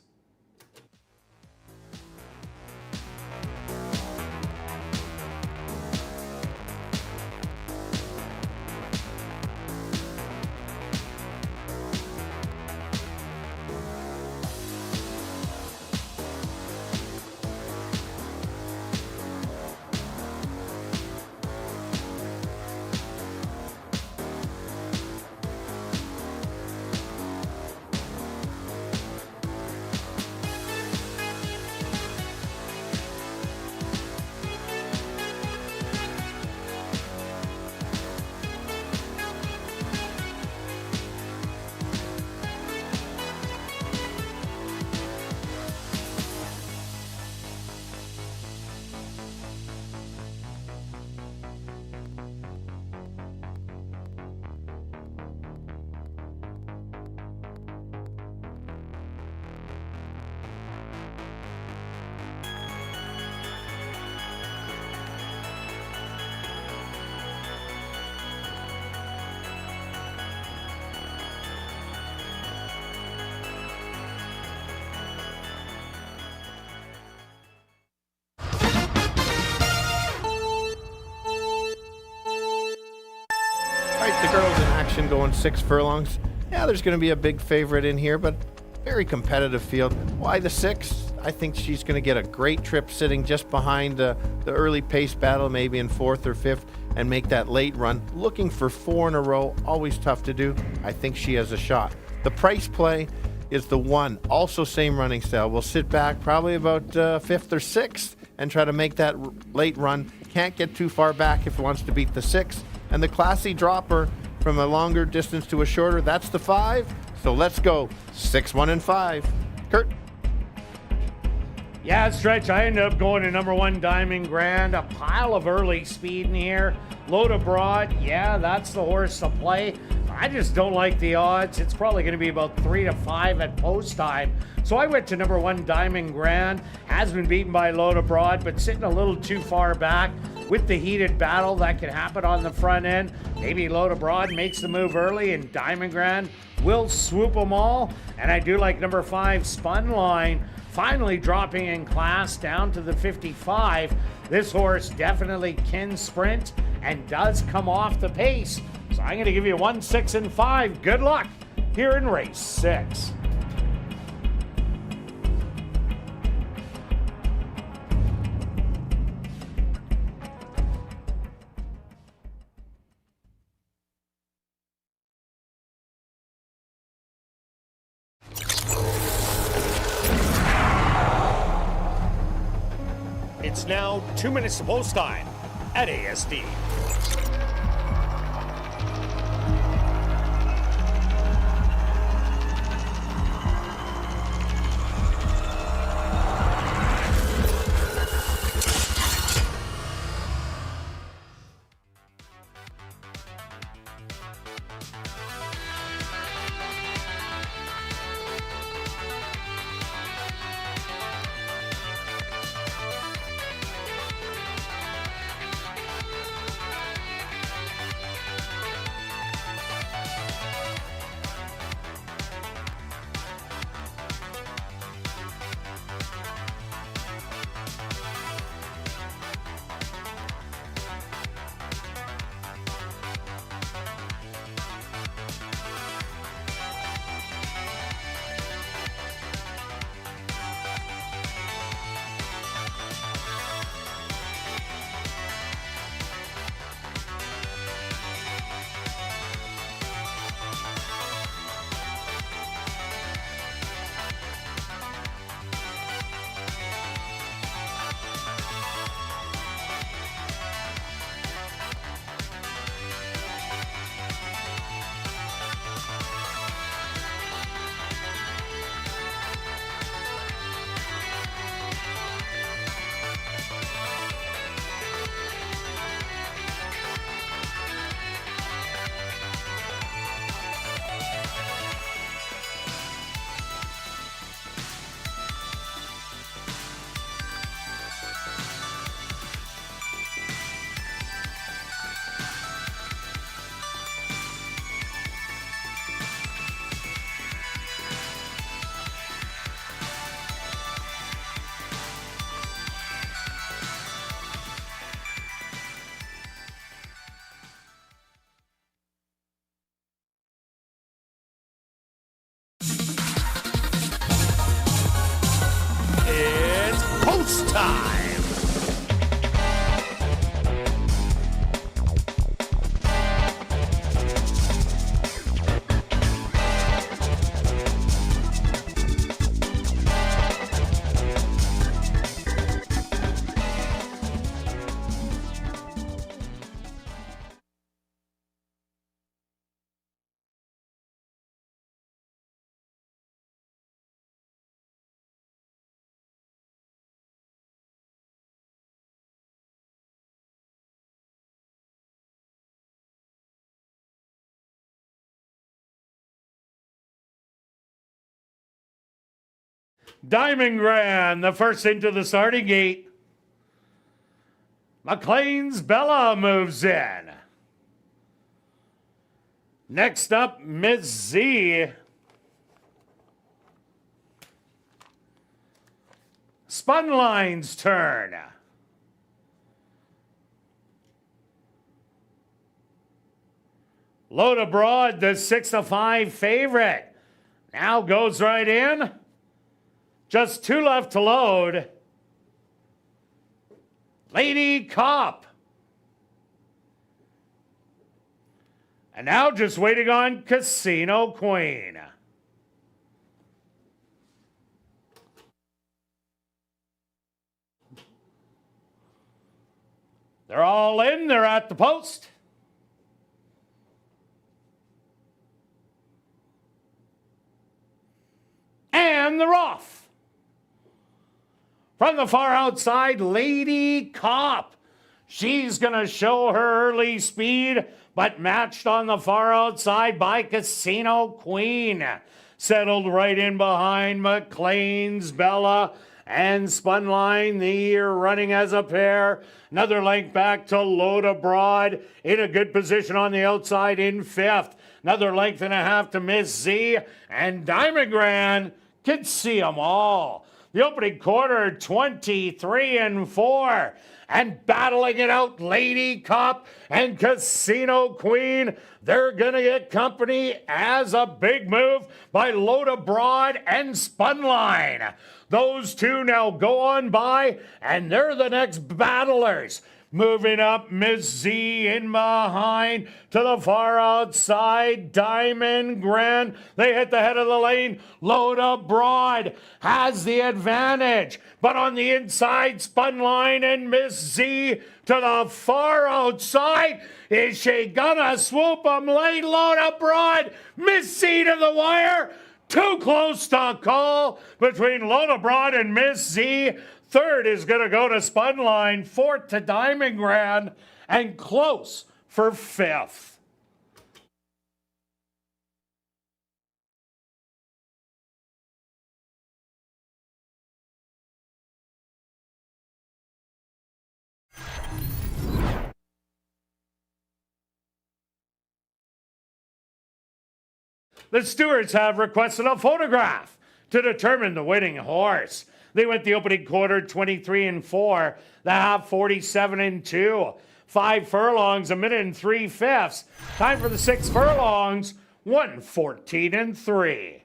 The girls in action going 6 furlongs. Yeah, there's going to be a big favorite in here, but very competitive field. Why the 6? I think she's going to get a great trip sitting just behind the early pace battle, maybe in 4th or 5th, and make that late run. Looking for 4 in a row, always tough to do. I think she has a shot. The price play is the 1, also same running style. We'll sit back probably about 5th or 6th and try to make that late run. Can't get too far back if it wants to beat the 6. And the classy dropper from a longer distance to a shorter, that's the 5. So let's go 6, 1, and 5. Kirt. Yeah, Stretch, I ended up going to number 1, Diamond Grand. A pile of early speed in here. Load Abroad, yeah, that's the horse to play. I just don't like the odds. It's probably going to be about 3 to 5 at post time. So I went to number 1, Diamond Grand. Has been beaten by Load Abroad, but sitting a little too far back. With the heated battle that can happen on the front end, maybe Load Abroad makes the move early and Diamond Grand will swoop them all. And I do like number 5, Spun Line, finally dropping in class down to the 55. This horse definitely can sprint and does come off the pace. So I'm going to give you 1, 6, and 5. Good luck here in race 6. It's now 2 minutes to post time at ASD. Diamond Grand, the first into the starting gate. McLean's Bella moves in. Next up, Miss Z. Spunline's turn. Load Abroad, the 6-5 favorite. Now goes right in. Just 2 left to load. Lady Cop. And now just waiting on Casino Queen. They're all in. They're at the post. And they're off. From the far outside, Lady Cop. She's going to show her early speed, but matched on the far outside by Casino Queen. Settled right in behind McLean's Bella and Spunline. They're running as a pair. Another length back to Load Abroad. In a good position on the outside in 5th. Another length and a half to Miss Z. And Diamond Grand can see them all. The opening quarter, 23-4. And battling it out, Lady Cop and Casino Queen. They're going to get company as a big move by Load Abroad and Spunline. Those two now go on by, and they're the next battlers. Moving up, Miss Z in behind to the far outside. Diamond Grand. They hit the head of the lane. Load Abroad has the advantage. But on the inside, Spunline and Miss Z to the far outside. Is she gonna swoop them late? Load Abroad. Miss Z to the wire. Too close to call between Load Abroad and Miss Z. Third is going to go to Spunline. 4th to Diamond Grand. And close for 5th. The stewards have requested a photograph to determine the winning horse. They went the opening quarter 23-4, the half 47-2. 5 furlongs, 1 minute and 3/5. Time for the 6 furlongs, 1:14-3.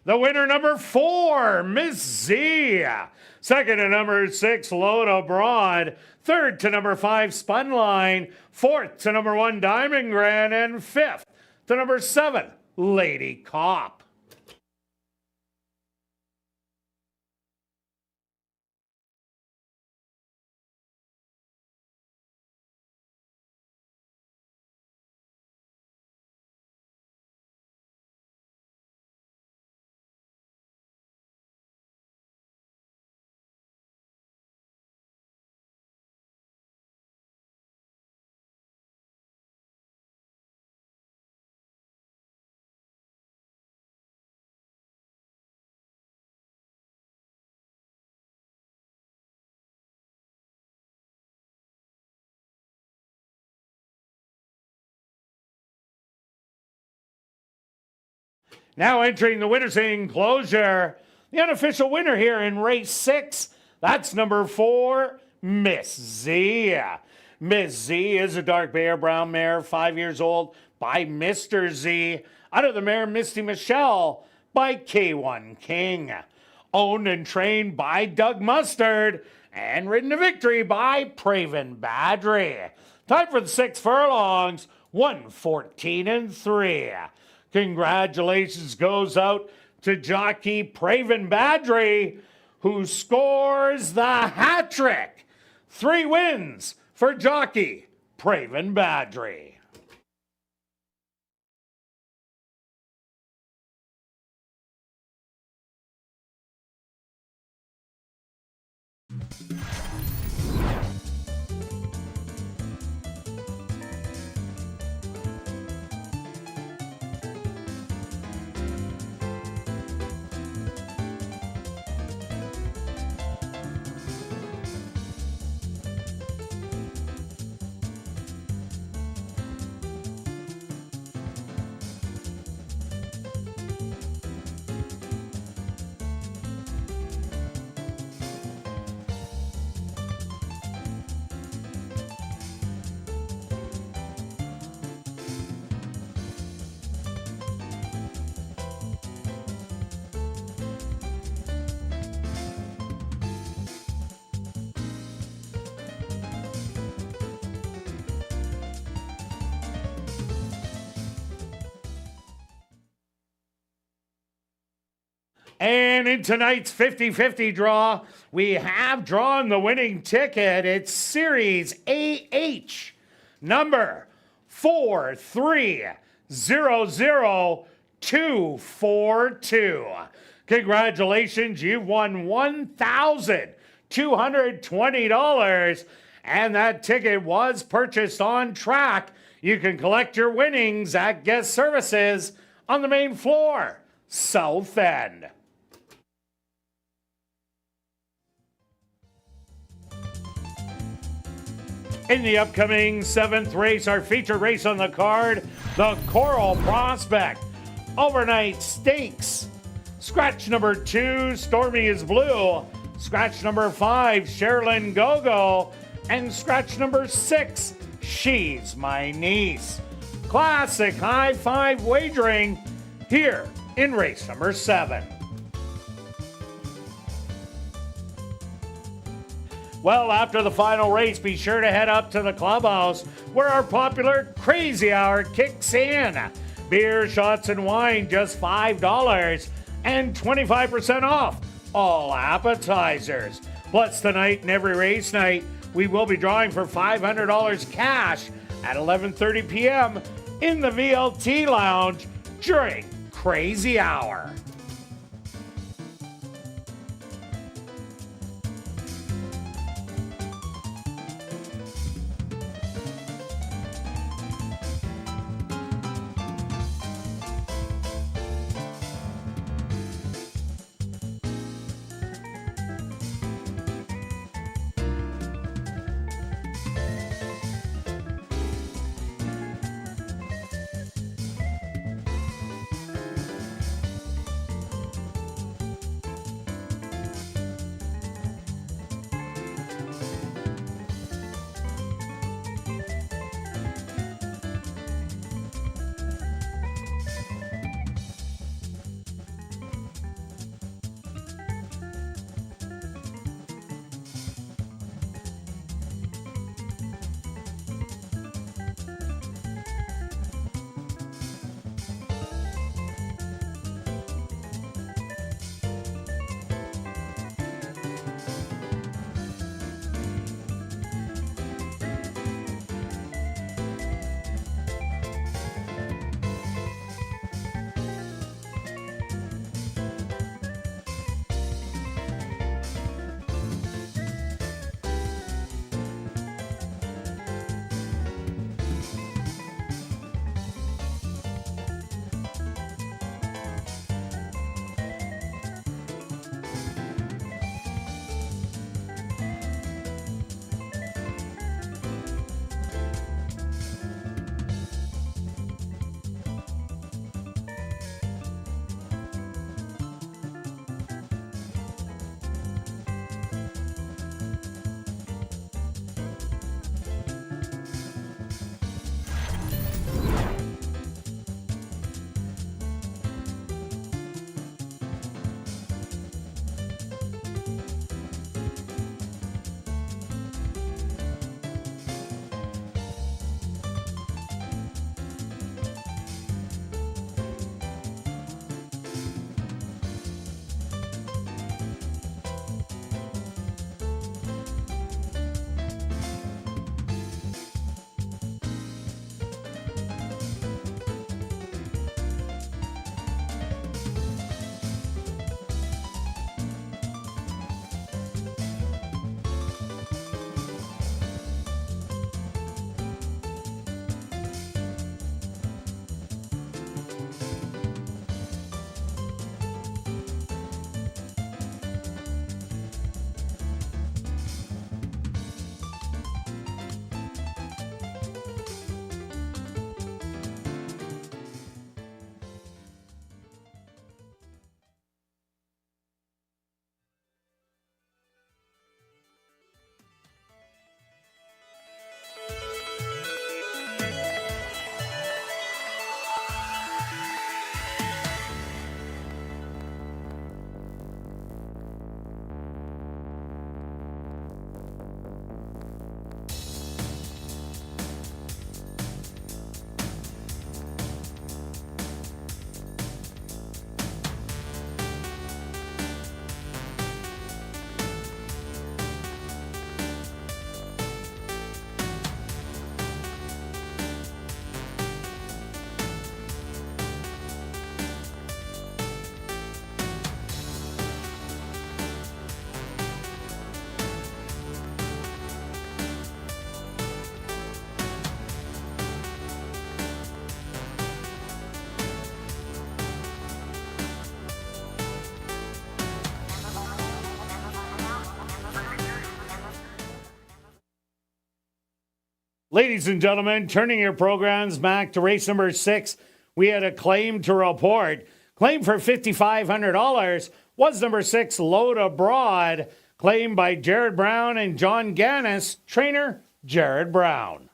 The winner, number 4, Miss Z. Second to number 6, Load Abroad. Third to number 5, Spunline. Fourth to number 1, Diamond Grand. And 5th to number 7, Lady Cop. Now entering the winner's enclosure, the unofficial winner here in race 6, that's number 4, Miss Z. Miss Z is a dark bear brown mare, 5 years old, by Mr. Z. Out of the mare, Misty Michelle, by K1 King. Owned and trained by Doug Mustard, and ridden to victory by Praven Badry. Time for the 6 furlongs, 1:14-3. Congratulations goes out to jockey Praven Badry, who scores the hat trick. 3 wins for jockey Praven Badri. And in tonight's 50-50 draw, we have drawn the winning ticket. It's Series AH, number 4300242. Congratulations, you've won $1,220, and that ticket was purchased on track. You can collect your winnings at guest services on the main floor, South End. In the upcoming 7th race, our feature race on the card, the Coral Prospect Overnight Stakes. Scratch number 2, Stormy is Blue. Scratch number 5, Sherilyn Gogo. And scratch number 6, She's My Niece. Classic high five wagering here in race number 7. Well, after the final race, be sure to head up to the clubhouse where our popular Crazy Hour kicks in. Beer, shots, and wine just $5 and 25% off all appetizers. Plus, tonight and every race night, we will be drawing for $500 cash at 11:30 p.m. in the VLT Lounge during Crazy Hour. Ladies and gentlemen, turning your programs back to race number 6, we had a claim to report. Claim for $5,500 was number 6, Load Abroad, claimed by Jared Brown and John Gannis, trainer Jared Brown.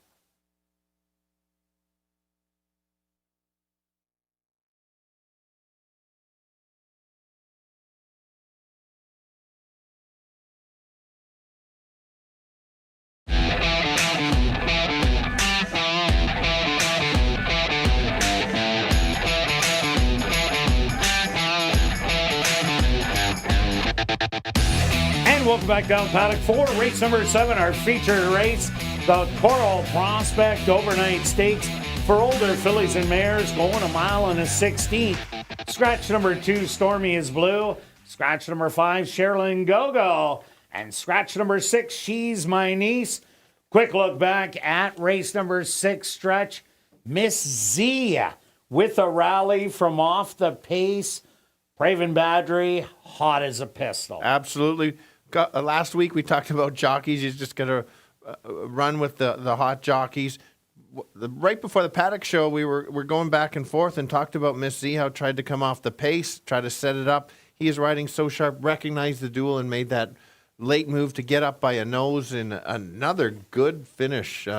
And welcome back down paddock 4, race number 7, our featured race, the Coral Prospect Overnight Stakes for older fillies and mares, going 1 mile and a 16th. Scratch number 2, Stormy is Blue. Scratch number 5, Sherilyn Go-Go. And scratch number 6, She's My Niece. Quick look back at race number 6 stretch. Miss Z with a rally from off the pace. Craven Badry, hot as a pistol. Absolutely. Last week we talked about jockeys. He's just going to run with the hot jockeys. Right before the paddock show, we're going back and forth and talked about Miss Z, how tried to come off the pace, try to set it up. He is riding so sharp, recognized the duel, and made that late move to get up by a nose in another good finish.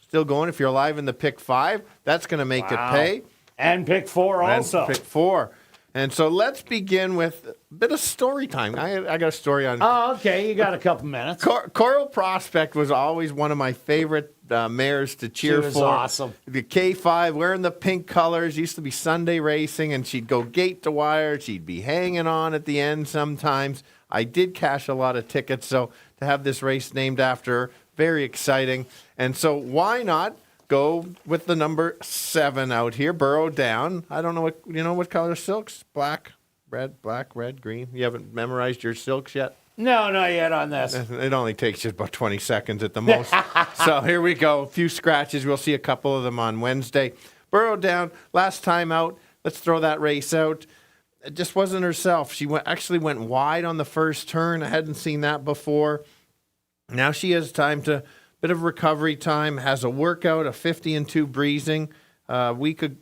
Still going. If you're alive in the pick 5, that's going to make it pay. And pick 4 also. And pick 4. And so let's begin with a bit of story time. I got a story on... Oh, okay. You got a couple minutes. Coral Prospect was always one of my favorite mares to cheer for. She was awesome. The K5, wearing the pink colors, used to be Sunday racing, and she'd go gate to wire. She'd be hanging on at the end sometimes. I did cash a lot of tickets, so to have this race named after her, very exciting. And so why not go with the number 7 out here, Burrow Down. I don't know what color silks? Black, red, green. You haven't memorized your silks yet? No, not yet on this. It only takes you about 20 seconds at the most. So here we go. A few scratches. We'll see a couple of them on Wednesday. Burrow Down, last time out. Let's throw that race out. It just wasn't herself. She actually went wide on the first turn. I hadn't seen that before. Now she has time to... Bit of recovery time, has a workout, a 50-2 breezing,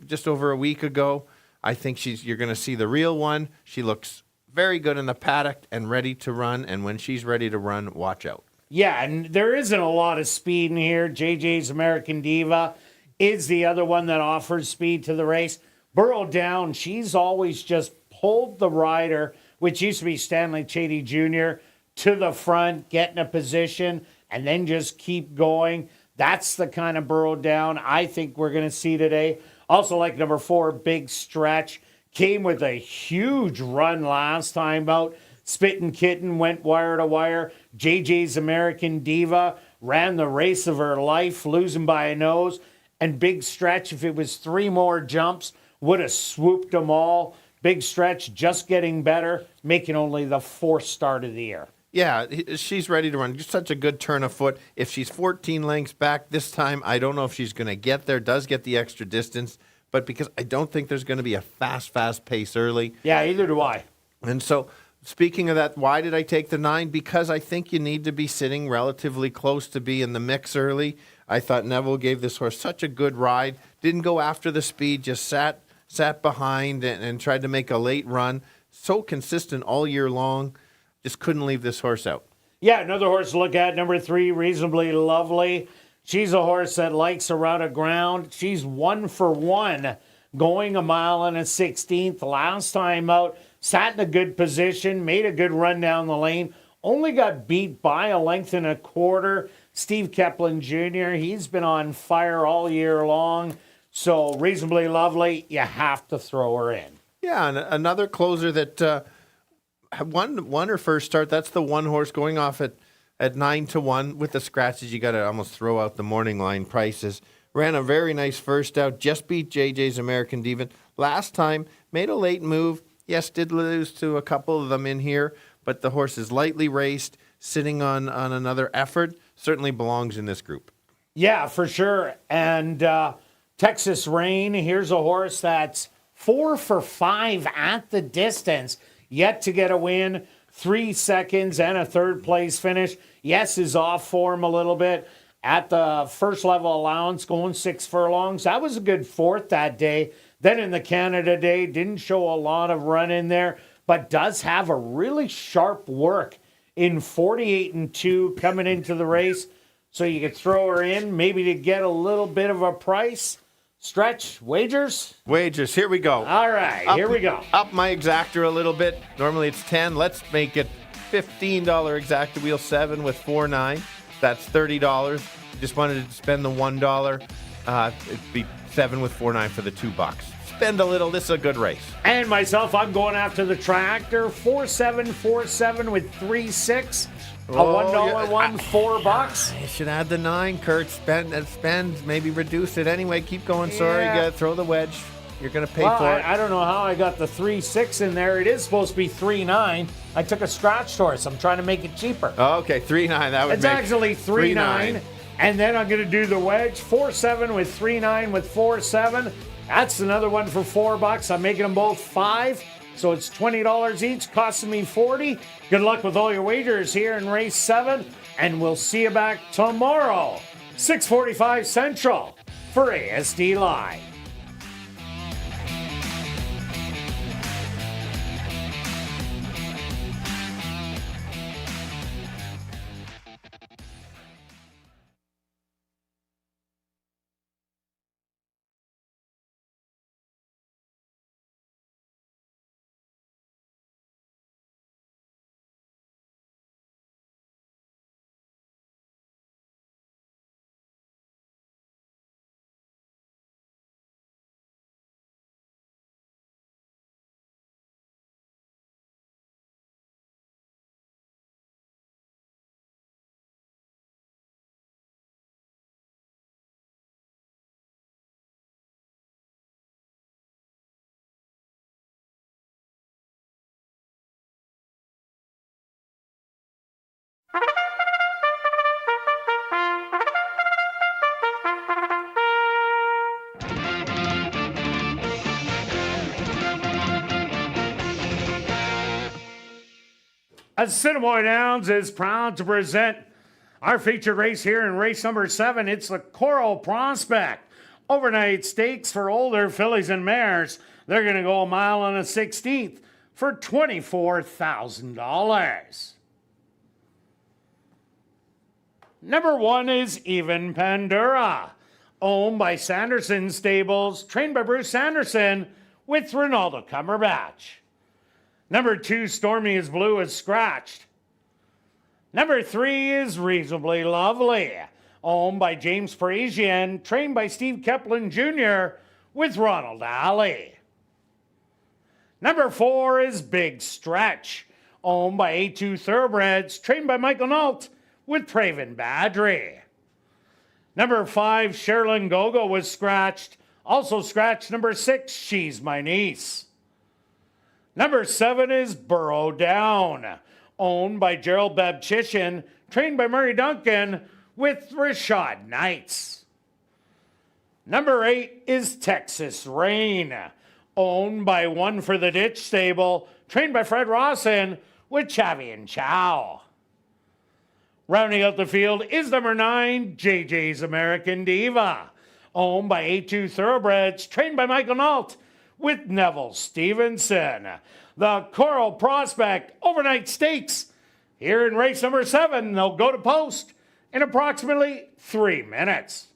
just over a week ago. I think you're going to see the real one. She looks very good in the paddock and ready to run. And when she's ready to run, watch out. Yeah, and there isn't a lot of speed in here. JJ's American Diva is the other one that offers speed to the race. Burrow Down, she's always just pulled the rider, which used to be Stanley Chady Jr., to the front, get in a position, and then just keep going. That's the kind of Burrow Down I think we're going to see today. Also like number 4, Big Stretch. Came with a huge run last time out. Spittin' Kitten went wire to wire. JJ's American Diva ran the race of her life, losing by a nose. And Big Stretch, if it was 3 more jumps, would have swooped them all. Big Stretch just getting better, making only the 4th start of the year. Yeah, she's ready to run. Just such a good turn of foot. If she's 14 lengths back this time, I don't know if she's going to get there. Does get the extra distance, but because I don't think there's going to be a fast pace early. Yeah, either do I. And so, speaking of that, why did I take the 9? Because I think you need to be sitting relatively close to be in the mix early. I thought Neville gave this horse such a good ride. Didn't go after the speed, just sat behind and tried to make a late run. So consistent all year long. Just couldn't leave this horse out. Yeah, another horse to look at, number 3, Reasonably Lovely. She's a horse that likes a route of ground. She's 1 for 1, going 1 mile and a 16th. Last time out, sat in a good position, made a good run down the lane. Only got beat by a length and a quarter. Steve Keplin Jr., he's been on fire all year long. So Reasonably Lovely, you have to throw her in. Yeah, and another closer that... won her first start. That's the one horse going off at 9-1 with the scratches. You got to almost throw out the morning line prices. Ran a very nice first out. Just beat JJ's American Diva last time. Made a late move. Yes, did lose to a couple of them in here, but the horse is lightly raced, sitting on another effort. Certainly belongs in this group. Yeah, for sure. And Texas Rain. Here's a horse that's 4 for 5 at the distance. Yet to get a win, 3 seconds and a 3rd place finish. Yes, is off form a little bit. at the first level allowance, going 6 furlongs. That was a good fourth that day. Then in the Canada Day, didn't show a lot of run in there, but does have a really sharp work in 48-2 coming into the race. So you could throw her in, maybe to get a little bit of a price. Stretch, wagers? Wagers, here we go. All right, here we go. Up my exactor a little bit. Normally it's 10. Let's make it $15 exacta wheel 7 with 4.9. That's $30. Just wanted to spend the $1. It'd be 7 with 4.9 for the $2. Spend a little. This is a good race. And myself, I'm going after the tractor. 4-7 with 3-6. A $1 one, $4. You should add the 9, Kirt. Spend, maybe reduce it anyway. Keep going. Sorry, Yeah. throw the wedge. You're going to pay for it. I don't know how I got the 3-6 in there. It is supposed to be 3-9. I took a scratch horse. I'm trying to make it cheaper. Oh, okay, 3.9. That would It's make actually 3-9. And then I'm going to do the wedge. 4-7 with 3-9 with 4-7. That's another one for $4. I'm making them both 5. So it's $20 each, costing me $40. Good luck with all your wagers here in race 7. And we'll see you back tomorrow, 6:45 Central, for ASD Live. Assiniboia Downs is proud to present our featured race here in race number 7. It's the Coral Prospect. Overnight stakes for older fillies and mares. They're going to go a mile and a 16th for $24,000. Number 1 is Even Pandura, owned by Sanderson Stables, trained by Bruce Sanderson with Ronaldo Cumberbatch. Number 2, Stormy is Blue, is scratched. Number 3 is Reasonably Lovely, owned by James Parisian, trained by Steve Keplin Jr. with Ronald Alley. Number 4 is Big Stretch, owned by A2 Thoroughbreds, trained by Michael Nault with Praven Badri. Number 5, Sherilyn Gogo was scratched. Also scratched number 6, She's My Niece. Number 7 is Burrow Down, owned by Gerald Babchishin, trained by Murray Duncan with Rashad Knights. Number 8 is Texas Rain, owned by One for the Ditch Stable, trained by Fred Rawson with Chavi and Chow. Rounding out the field is number 9, JJ's American Diva, owned by A2 Thoroughbreds, trained by Michael Nault with Neville Stevenson. The Coral Prospect Overnight Stakes here in race number 7. They'll go to post in approximately 3 minutes.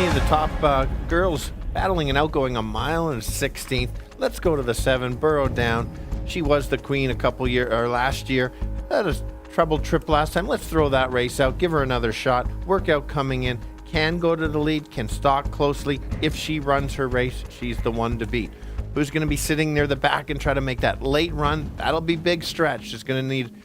any of the top girls battling and outgoing a mile and 16th. Let's go to the 7, Burrow Down. She was the queen last year. Had a troubled trip last time. Let's throw that race out. Give her another shot. Workout coming in. Can go to the lead. Can stalk closely. If she runs her race, she's the one to beat. Who's going to be sitting near the back and try to make that late run? That'll be big stretch. She's going to need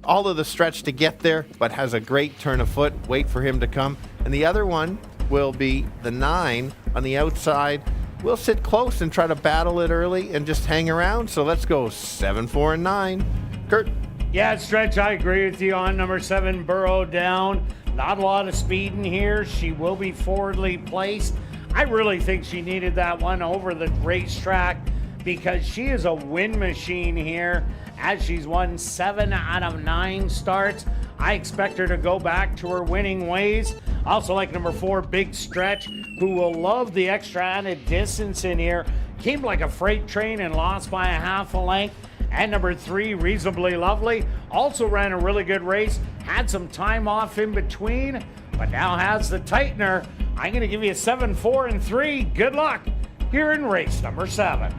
all of the stretch to get there, but has a great turn of foot. Wait for him to come. And the other one will be the 9 on the outside. We'll sit close and try to battle it early and just hang around. So let's go 7, 4, and 9. Kirt. Yeah, Stretch, I agree with you on number 7, Burrow Down. Not a lot of speed in here. She will be forwardly placed. I really think she needed that one over the racetrack because she is a win machine here as she's won 7 out of 9 starts. I expect her to go back to her winning ways. Also like number 4, Big Stretch, who will love the extra added distance in here. Came like a freight train and lost by a half a length. And number 3, Reasonably Lovely, also ran a really good race. Had some time off in between, but now has the tightener. I'm going to give you a 7, 4, and 3. Good luck here in race number 7.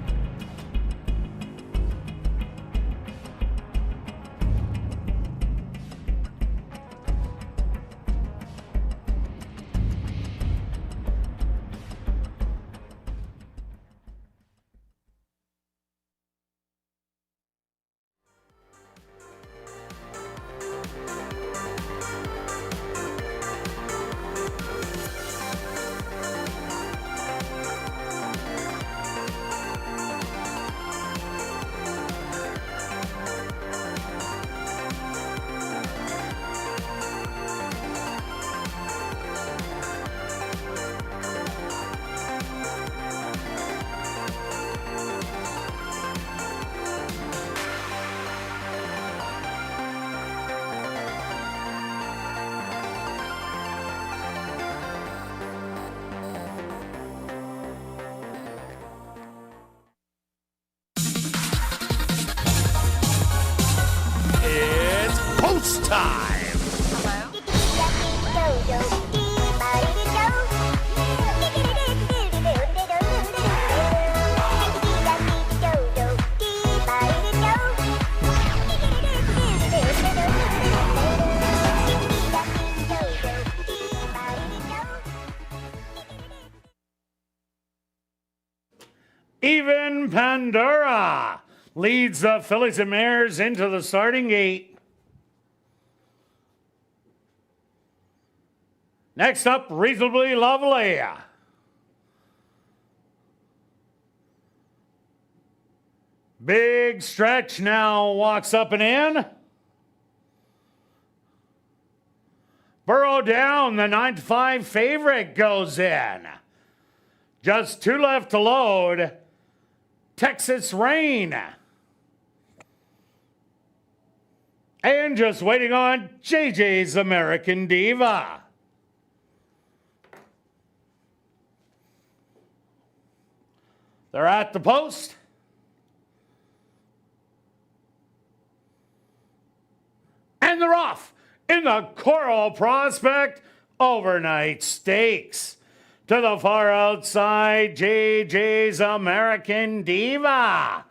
Post time! Even Pandora leads the fillies and mares into the starting gate. Next up, Reasonably Lovely. Big Stretch now walks up and in. Burrow Down, the 9-5 favorite, goes in. Just 2 left to load. Texas Rain. And just waiting on JJ's American Diva. They're at the post. And they're off in the Coral Prospect Overnight Stakes. To the far outside, JJ's American Diva.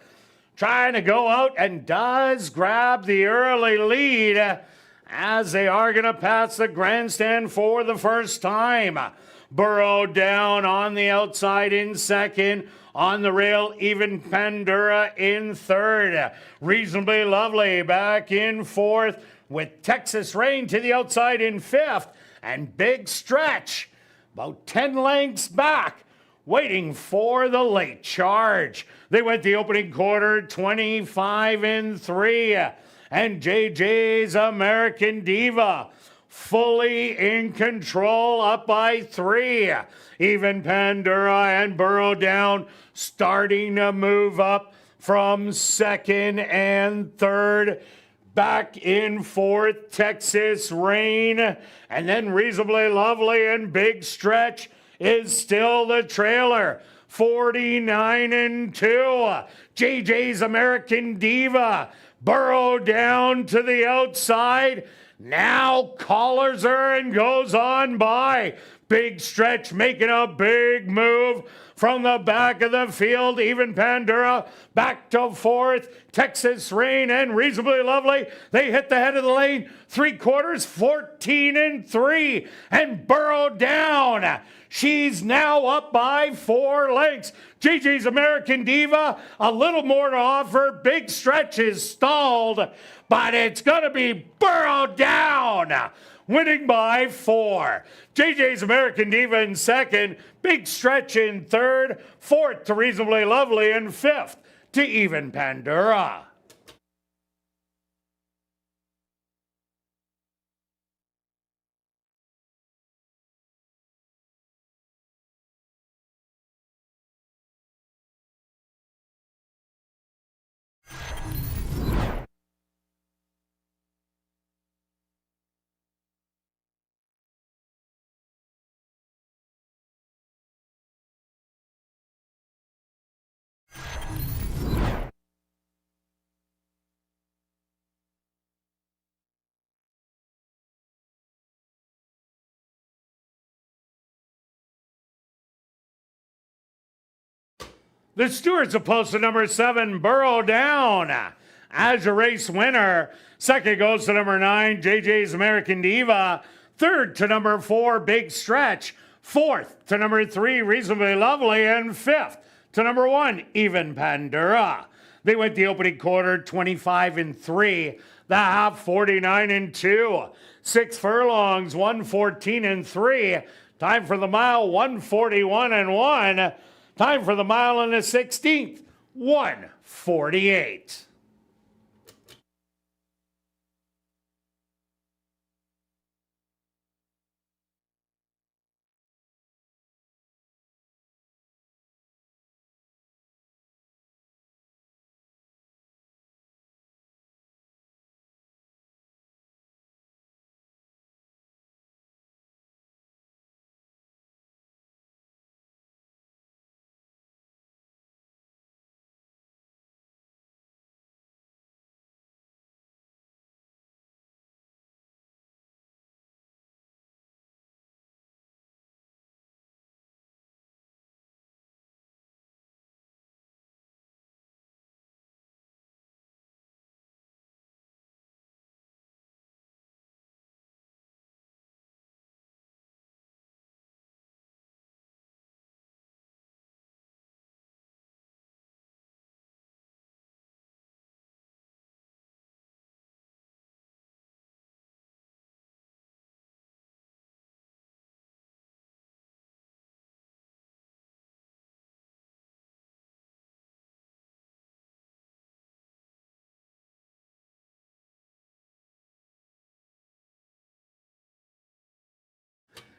Trying to go out and does grab the early lead as they are going to pass the grandstand for the first time. Burrow Down on the outside in second. On the rail, Even Pandora in third. Reasonably Lovely back in fourth with Texas Rain to the outside in fifth. And Big Stretch about 10 lengths back, waiting for the late charge. They went the opening quarter 25 and 3. And JJ's American Diva fully in control, up by 3. Even Pandora and Burrow Down starting to move up from second and third. Back in fourth, Texas Rain. And then Reasonably Lovely and Big Stretch is still the trailer. 49 and 2. JJ's American Diva. Burrow Down to the outside. Now collars her and goes on by. Big Stretch making a big move from the back of the field. Even Pandora back to fourth. Texas Rain and Reasonably Lovely. They hit the head of the lane. 3/4, 14-3. And Burrow down. She's now up by 4 lengths. JJ's American Diva, a little more to offer. Big Stretch is stalled, but it's going to be Burrow down, winning by 4. JJ's American Diva in second. Big Stretch in third. Fourth to Reasonably Lovely, and fifth to Even Pandora. The stewards opposed to number 7, Burrow Down, as your race winner. Second goes to number 9, JJ's American Diva. Third to number 4, Big Stretch. Fourth to number 3, Reasonably Lovely. And fifth to number 1, Even Pandora. They went the opening quarter 25-3, the half 49-2. 6 furlongs, 114-3. Time for the mile, 141-1. Time for the mile in the 16th, 148.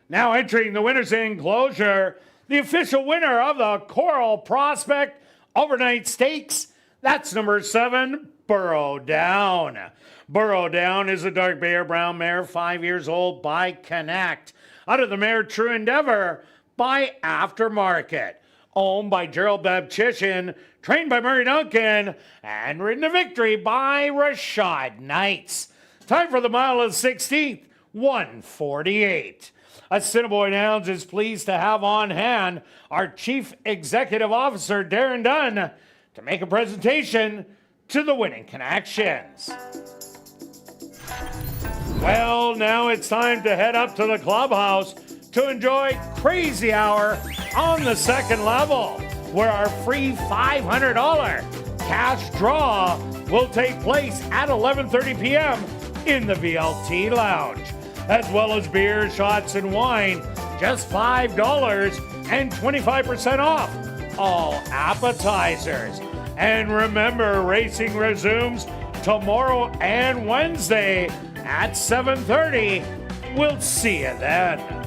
Now entering the winner's enclosure, the official winner of the Coral Prospect Overnight Stakes, that's number 7, Burrow Down. Burrow Down is a dark bear brown mare, 5 years old, by Connect. Out of the mare True Endeavor by Aftermarket. Owned by Gerald Babchishin, trained by Murray Duncan, and ridden to victory by Rashad Knights. Time for the mile of 16th, 148. Assiniboia Downs is pleased to have on hand our Chief Executive Officer, Darren Dunn, to make a presentation to the winning connections. Well, now it's time to head up to the clubhouse to enjoy Crazy Hour on the second level, where our free $500 cash draw will take place at 11:30 p.m. in the VLT Lounge, as well as beer, shots, and wine, just $5 and 25% off all appetizers. And remember, racing resumes tomorrow and Wednesday at 7:30. We'll see you then.